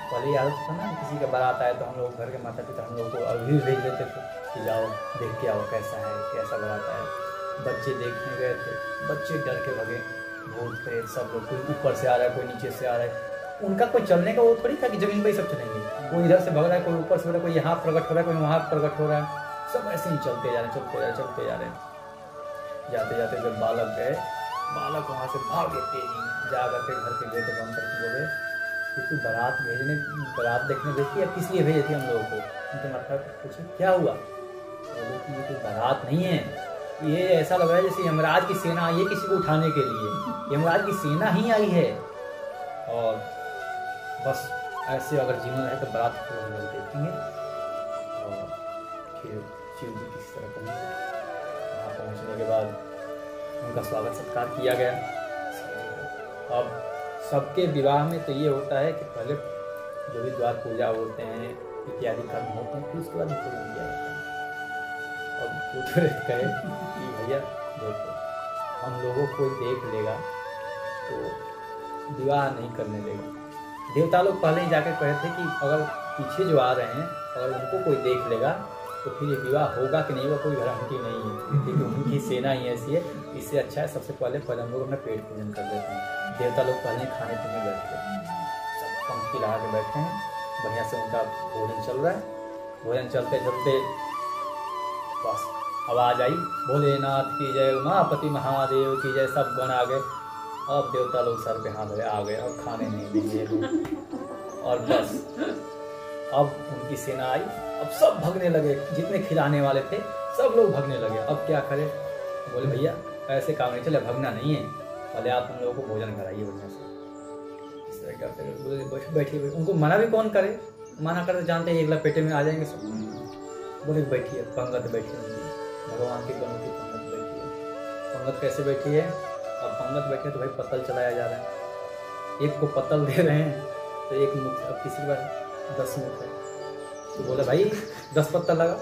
Speaker 1: पहले आदत था ना, किसी का बारात आए तो हम लोग घर के माता पिता हम लोग को अभी भेज देते थे कि जाओ देख के आओ कैसा है, कैसा बारात है। बच्चे देखने गए थे, बच्चे डर के भगे। भूत प्रेत सब लोग, कोई ऊपर से आ रहा है, कोई नीचे से आ रहा है। उनका कोई चलने का वो थोड़ी था कि जमीन पे ही सब चलेंगे। कोई इधर से भग रहा है, कोई ऊपर से हो रहा है, कोई यहाँ प्रकट हो रहा है, कोई वहाँ प्रकट हो रहा है। सब ऐसे ही चलते जा रहे हैं। जाते जाते जब बालक गए, बालक वहाँ से भागे तेजी में, जा करके घर के गेट बंद करके बोले कि तू बारात देखने भेजती है, किस लिए भेजी थी हम लोगों को? उनके माता पूछे क्या हुआ? बोले कि ये कोई बारात नहीं है, ये ऐसा लग रहा है जैसे यमराज की सेना आई है किसी को उठाने के लिए। यमराज की सेना ही आई है। और बस ऐसे अगर जीवन है तो बारात को हम लोग देखेंगे। और फिर शिव जी किस तरह पहुँचे, वहाँ पहुँचने के बाद उनका स्वागत सत्कार किया गया। अब सबके विवाह में तो ये होता है कि पहले जो भी द्वार पूजा होते हैं इत्यादि कर्म होते हैं, फिर उसके बाद निकल दिया जाता है। अब पूछ रहे कहे कि भैया देखो, हम लोगों को कोई देख लेगा तो विवाह नहीं करने देगा। देवता लोग पहले ही जाकर कहे थे कि अगर पीछे जो आ रहे हैं अगर उनको कोई देख लेगा तो फिर ये विवाह होगा कि नहीं होगा कोई गारंटी नहीं है, क्योंकि उनकी सेना ही ऐसी है। इससे अच्छा है सबसे पहले हम लोग अपना पेट पूजन कर देते हैं। देवता लोग पहले खाने पीने बैठते हैं, सब पंक्ति लगा के बैठे हैं, बढ़िया से उनका भोजन चल रहा है। भोजन चलते चलते बस आवाज़ आई, भोलेनाथ की जय, उमापति महादेव की जय, सब गण आ गए। अब देवता लोग सर पे हाथ आ गए और खाने नहीं देंगे और बस अब उनकी सेना आई। अब सब भागने लगे, जितने खिलाने वाले थे सब लोग भागने लगे। अब क्या करें? बोले भैया ऐसे काम नहीं चले, भागना नहीं है, पहले आप हम लोगों को भोजन कराइए बढ़िया से। इस तरह करते बैठिए। उनको मना भी कौन करे, मना करते जानते हैं एक लपेटे में आ जाएंगे सब। बोले बैठिए, पंगत बैठिए, भगवान की गणों की पंगत बैठी है। पंगत कैसे बैठी है? अब पंगत बैठे तो भाई पत्तल चलाया जा रहा है, एक को पत्तल दे रहे हैं तो एक मुख, अब किसी के पास 10 मुख है तो बोला भाई 10 पत्तल लगा।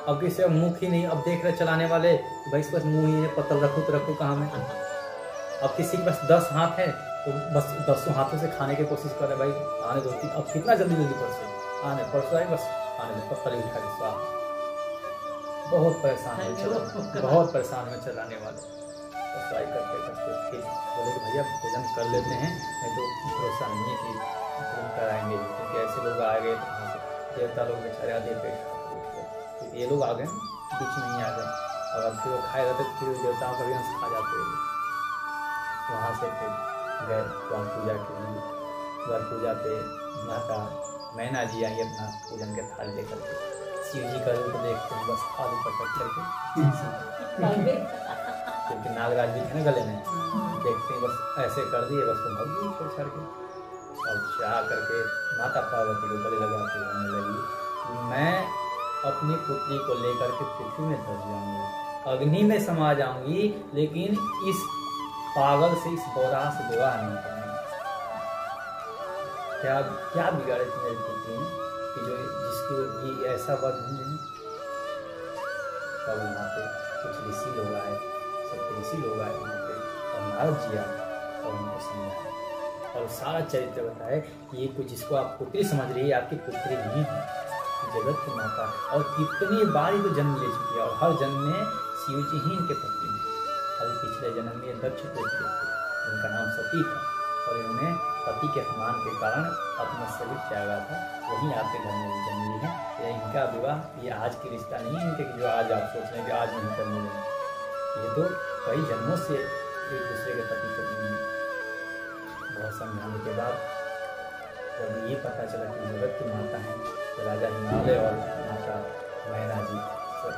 Speaker 1: अब किसी मुख ही नहीं, अब देख रहे चलाने वाले भाई इसके पास मुंह ही है, पत्तल रखो तो रखो कहाँ में। अब किसी के पास 10 हाथ है तो बस 10 हाथों से खाने की कोशिश कर रहे भाई, आने दो। अब कितना जल्दी परसों आए बस आने दो, पत्तल ही उठा के स्वाहा। बहुत परेशान है चलाने वाले। ट्राई करते फिर बोले कि भैया भोजन कर लेते हैं, नहीं तो भरोसा नहीं है कि भोजन कराएंगे, क्योंकि ऐसे लोग आ गए तो वहाँ से देवता लोग बेचारे आधे पेट क्योंकि ये लोग आ गए बीच में ही आ गए, और अब फिर वो खाए रहते तो फिर देवताओं का भी अंश खा जाते हैं। वहाँ से फिर गए द्वार पूजा के लिए। द्वार पूजा पे माता मैना जी आई अपना पूजन के थाल लेकर के। शिव जी का रूप देखते हैं बस आलू पटक करके, क्योंकि नागराज भी थे ना गले में, देखते हैं बस ऐसे कर दिए बस वो भग गई छोड़ के। और चाह करके माता पार्वती को गले लगा के कहने लगी, मैं अपनी पुत्री को लेकर के पृथ्वी में धस जाऊंगी, अग्नि में समा जाऊंगी, लेकिन इस पागल से, इस बौरा से विवाह नहीं करूंगी। क्या बिगाड़े थे मेरी पुत्री ने कि जो जिसकी ये ऐसा वर नहीं। तब वहाँ पे कुछ ऋषि लोग आए, ऋषि लोग आए वहाँ पे, और नारद जी आए और उनको समझाया और सारा चरित्र बताए कि ये कुछ जिसको आप पुत्री समझ रही है आपकी पुत्री नहीं है, जगत की माता, और कितनी बार तो जन्म ले चुकी है, और हर जन्म में शिव जी ही इनके पति हैं। अभी पिछले जन्म में दक्ष पुत्री थे जिनका नाम सती था, और इन्होंने पति के अपमान के कारण अपना शरीर त्यागा था, वहीं आपके घर में जन्म ली है। इनका विवाह ये आज की रिश्ता नहीं है इनके, जो आज आप सोच रहे हैं कि आज नहीं करने देंगे, ये तो कई जन्मों से एक दूसरे के पति पत्नी हैं। बहुत समझाने के बाद जब ये पता चला कि जगत की माता है, तो राजा हिमालय और माता मैना जी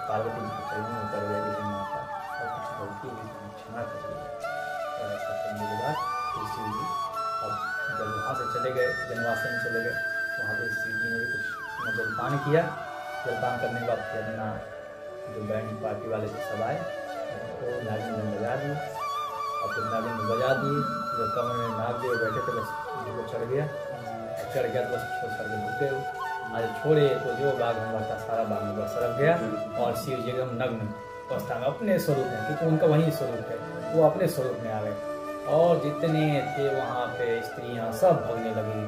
Speaker 1: पार्वती जी के चरणों में पड़ गए कि माता और कुछ गलती हुई तो क्षमा करिए। और ऐसा करने के बाद शिव जी अब जब वहाँ से चले गए, जनवासी में चले गए, वहाँ पे शिव जी ने भी कुछ जलपान किया। जलपान करने के बाद फिर अपना जो बैंड पार्टी वाले थे सब आए, तो नागिन में बजा दिए, और फिर नागिन में बजा दिए, जो कमर में नाग दिए बैठे थे बस उनको चढ़ गया तो बस छोड़ के भूख गए। आज छोड़े तो जो बाघ में था सारा बाघ में सरक गया, और शिव जी एकदम नग्न अवस्था में अपने स्वरूप में, क्योंकि उनका वही स्वरूप है, वो अपने स्वरूप में आ गए, और जितने थे वहाँ पे स्त्रियाँ सब भागने लगी,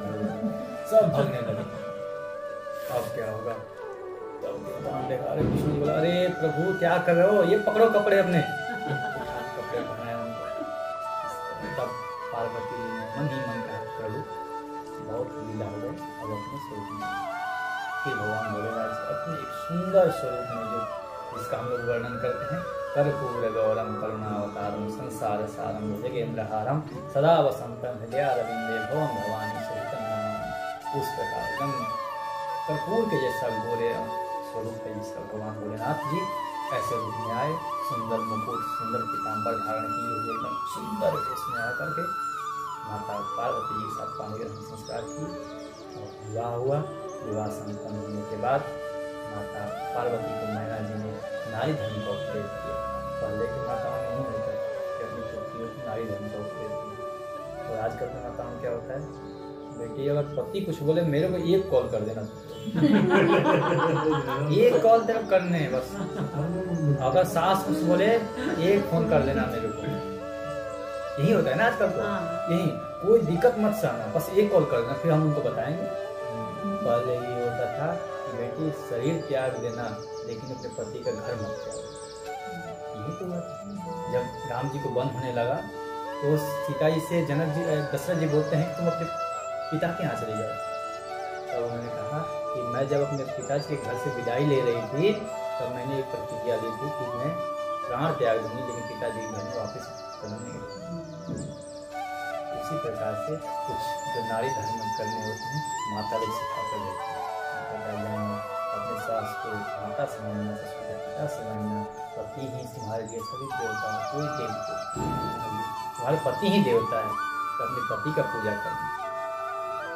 Speaker 1: सब भागने लगी। अब क्या होगा? तब भगवान देखा, अरे विष्णु जी बोला, अरे प्रभु क्या कर रहे हो, ये पकड़ो कपड़े अपने, कपड़े पहनाए उनको। तब पार्वती जी ने मन ही मन कहा, प्रभु बहुत लीला हो गई, अब अपने स्वरूप में। फिर भगवान भोलेनाथ अपने एक सुंदर स्वरूप में, जो जिसका हम लोग वर्णन करते हैं, कर्पूर गौरम करुणावतारम संसार सारम भुजगेंद्रहारम सदा वसंतम हृदयारविंदे भवम भवानी सहितम नमामि। उस प्रकार एकदम कर्पूर के जैसा गोरे स्वरूप है जिसका भगवान भोलेनाथ जी ऐसे रूप में आए, सुंदर मुकुट, सुंदर पीताम्बर धारण किए हुए, एकदम सुंदर वेश में आकर के माता पार्वती जी के साथ पानी ग्रहण संस्कार किए और विवाह हुआ। विवाह संपन्न होने के बाद माता पार्वती को मैना जी ने नारी धर्म का उपदेश किया। पहले की माताओं में नहीं होता कि अपनी पुत्रियों को नारी धर्म का उपदेश दिया, और आजकल की माताओं में क्या होता है, बेटी अगर पति कुछ बोले मेरे को एक कॉल कर देना, एक कॉल तेरे करने है बस, अगर सास कुछ बोले एक फोन कर देना मेरे को, यही होता है ना आजकल तो, यही कोई दिक्कत मत सहना, बस एक कॉल कर देना, फिर हम उनको बताएंगे। पहले ये होता था कि बेटी शरीर त्याग देना लेकिन अपने पति का घर मत त्याग। यही तो बात। जब राम जी को वन होने लगा तो सीता जी से दशरथ जी बोलते हैं कि तुम अपने पिता के यहाँ चले जाओ। तब उन्होंने कहा कि मैं जब अपने पिताजी के घर से विदाई ले रही थी तब मैंने एक प्रतिज्ञा ली थी कि मैं प्राण त्याग दूंगी लेकिन पिताजी के घर में वापस कदम नहीं रखूंगी। इसी प्रकार से कुछ जो नारी धर्म करने होते हैं माता लोग सिखा कर देते हैं। अपने सास को माता समझना, ससुर को पिता समझना, पति ही तुम्हारे लिए सभी देवता, कोई देवता तुम्हारे पति ही देवता है तो अपने पति का पूजा करना।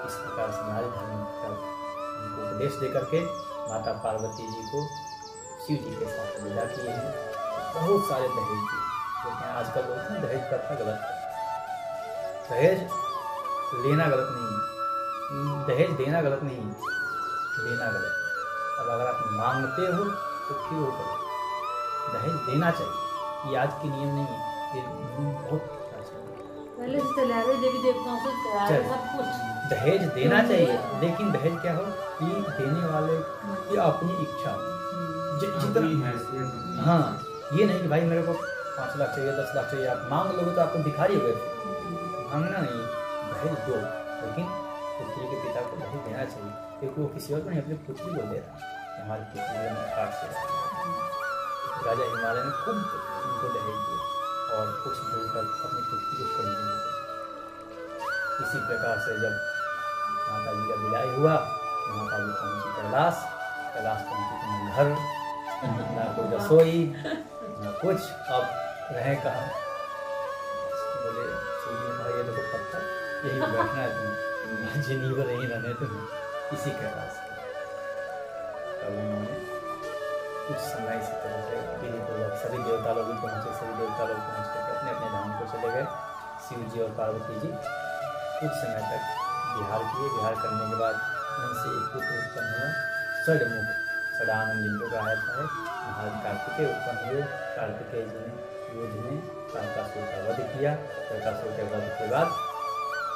Speaker 1: इस प्रकार से नारी धर्म का उनको उपदेश दे करके माता पार्वती जी को शिव जी के साथ विदा किए हैं। बहुत सारे दहेज दिए, लेकिन आजकल लोग हैं दहेज प्रथा गलत है। दहेज लेना गलत नहीं, दहेज देना गलत नहीं, लेना गलत। अब अगर आप मांगते हो तो फिर वो करो, दहेज देना चाहिए। ये आज के नियम नहीं है, ये नियम बहुत
Speaker 2: पहले से चले आ रहे देवी देवताओं से सब कुछ।
Speaker 1: दहेज देना चाहिए लेकिन दहेज क्या हो कि देने वाले की अपनी इच्छा हो। जितना हाँ, ये नहीं कि भाई मेरे को 5 लाख चाहिए 10 लाख चाहिए, आप मांग लोगे तो आपको भिखारी हो गए। मांगना नहीं, दहेज दो, लेकिन पुत्री के पिता को दहेज देना चाहिए क्योंकि वो किसी और को नहीं अपनी पुत्री को दे रहा है। हमारी पुत्री में खाट से राजा हिमालय ने खूब उनको दहेज दिया और कुछ दूर तक अपनी पुत्री को छोड़ दिया। इसी प्रकार से जब माता जी का विदाई हुआ, माता जी पहुंची कैलाश पहुंची तो न घर, ना कोई रसोई, ना कुछ। अब रहे कहाँ? बोले भाई ये देखो पत्थर, यही बैठना है तुम्हें, जिंदगी भर यहीं रहने तुम्हें इसी कैलाश। तब उन्होंने कुछ समय से विधि पूर्वक सभी देवता लोग भी पहुँचे, सभी देवता लोग पहुँच करके अपने अपने धाम को चले गए। शिव जी और पार्वती जी कुछ समय तक विहार किए। विहार करने के बाद उनसे एक पुत्र उत्पन्न हुआ, षडमुख, षडानंद जिनको कहा जाता है। महाराज कार्तिकेय उत्पन्न हुए। कार्तिकेय जी ने युद्ध में तारकासुर का वध किया। तारकासुर के वध के बाद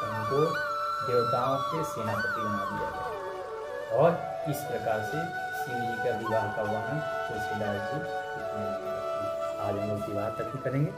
Speaker 1: उनको देवताओं के सेनापति बना दिया गया और इस प्रकार से शिव जी का विवाह का वर्णन तुलसीदास जी। आज हम लोग विवाह तक ही करेंगे।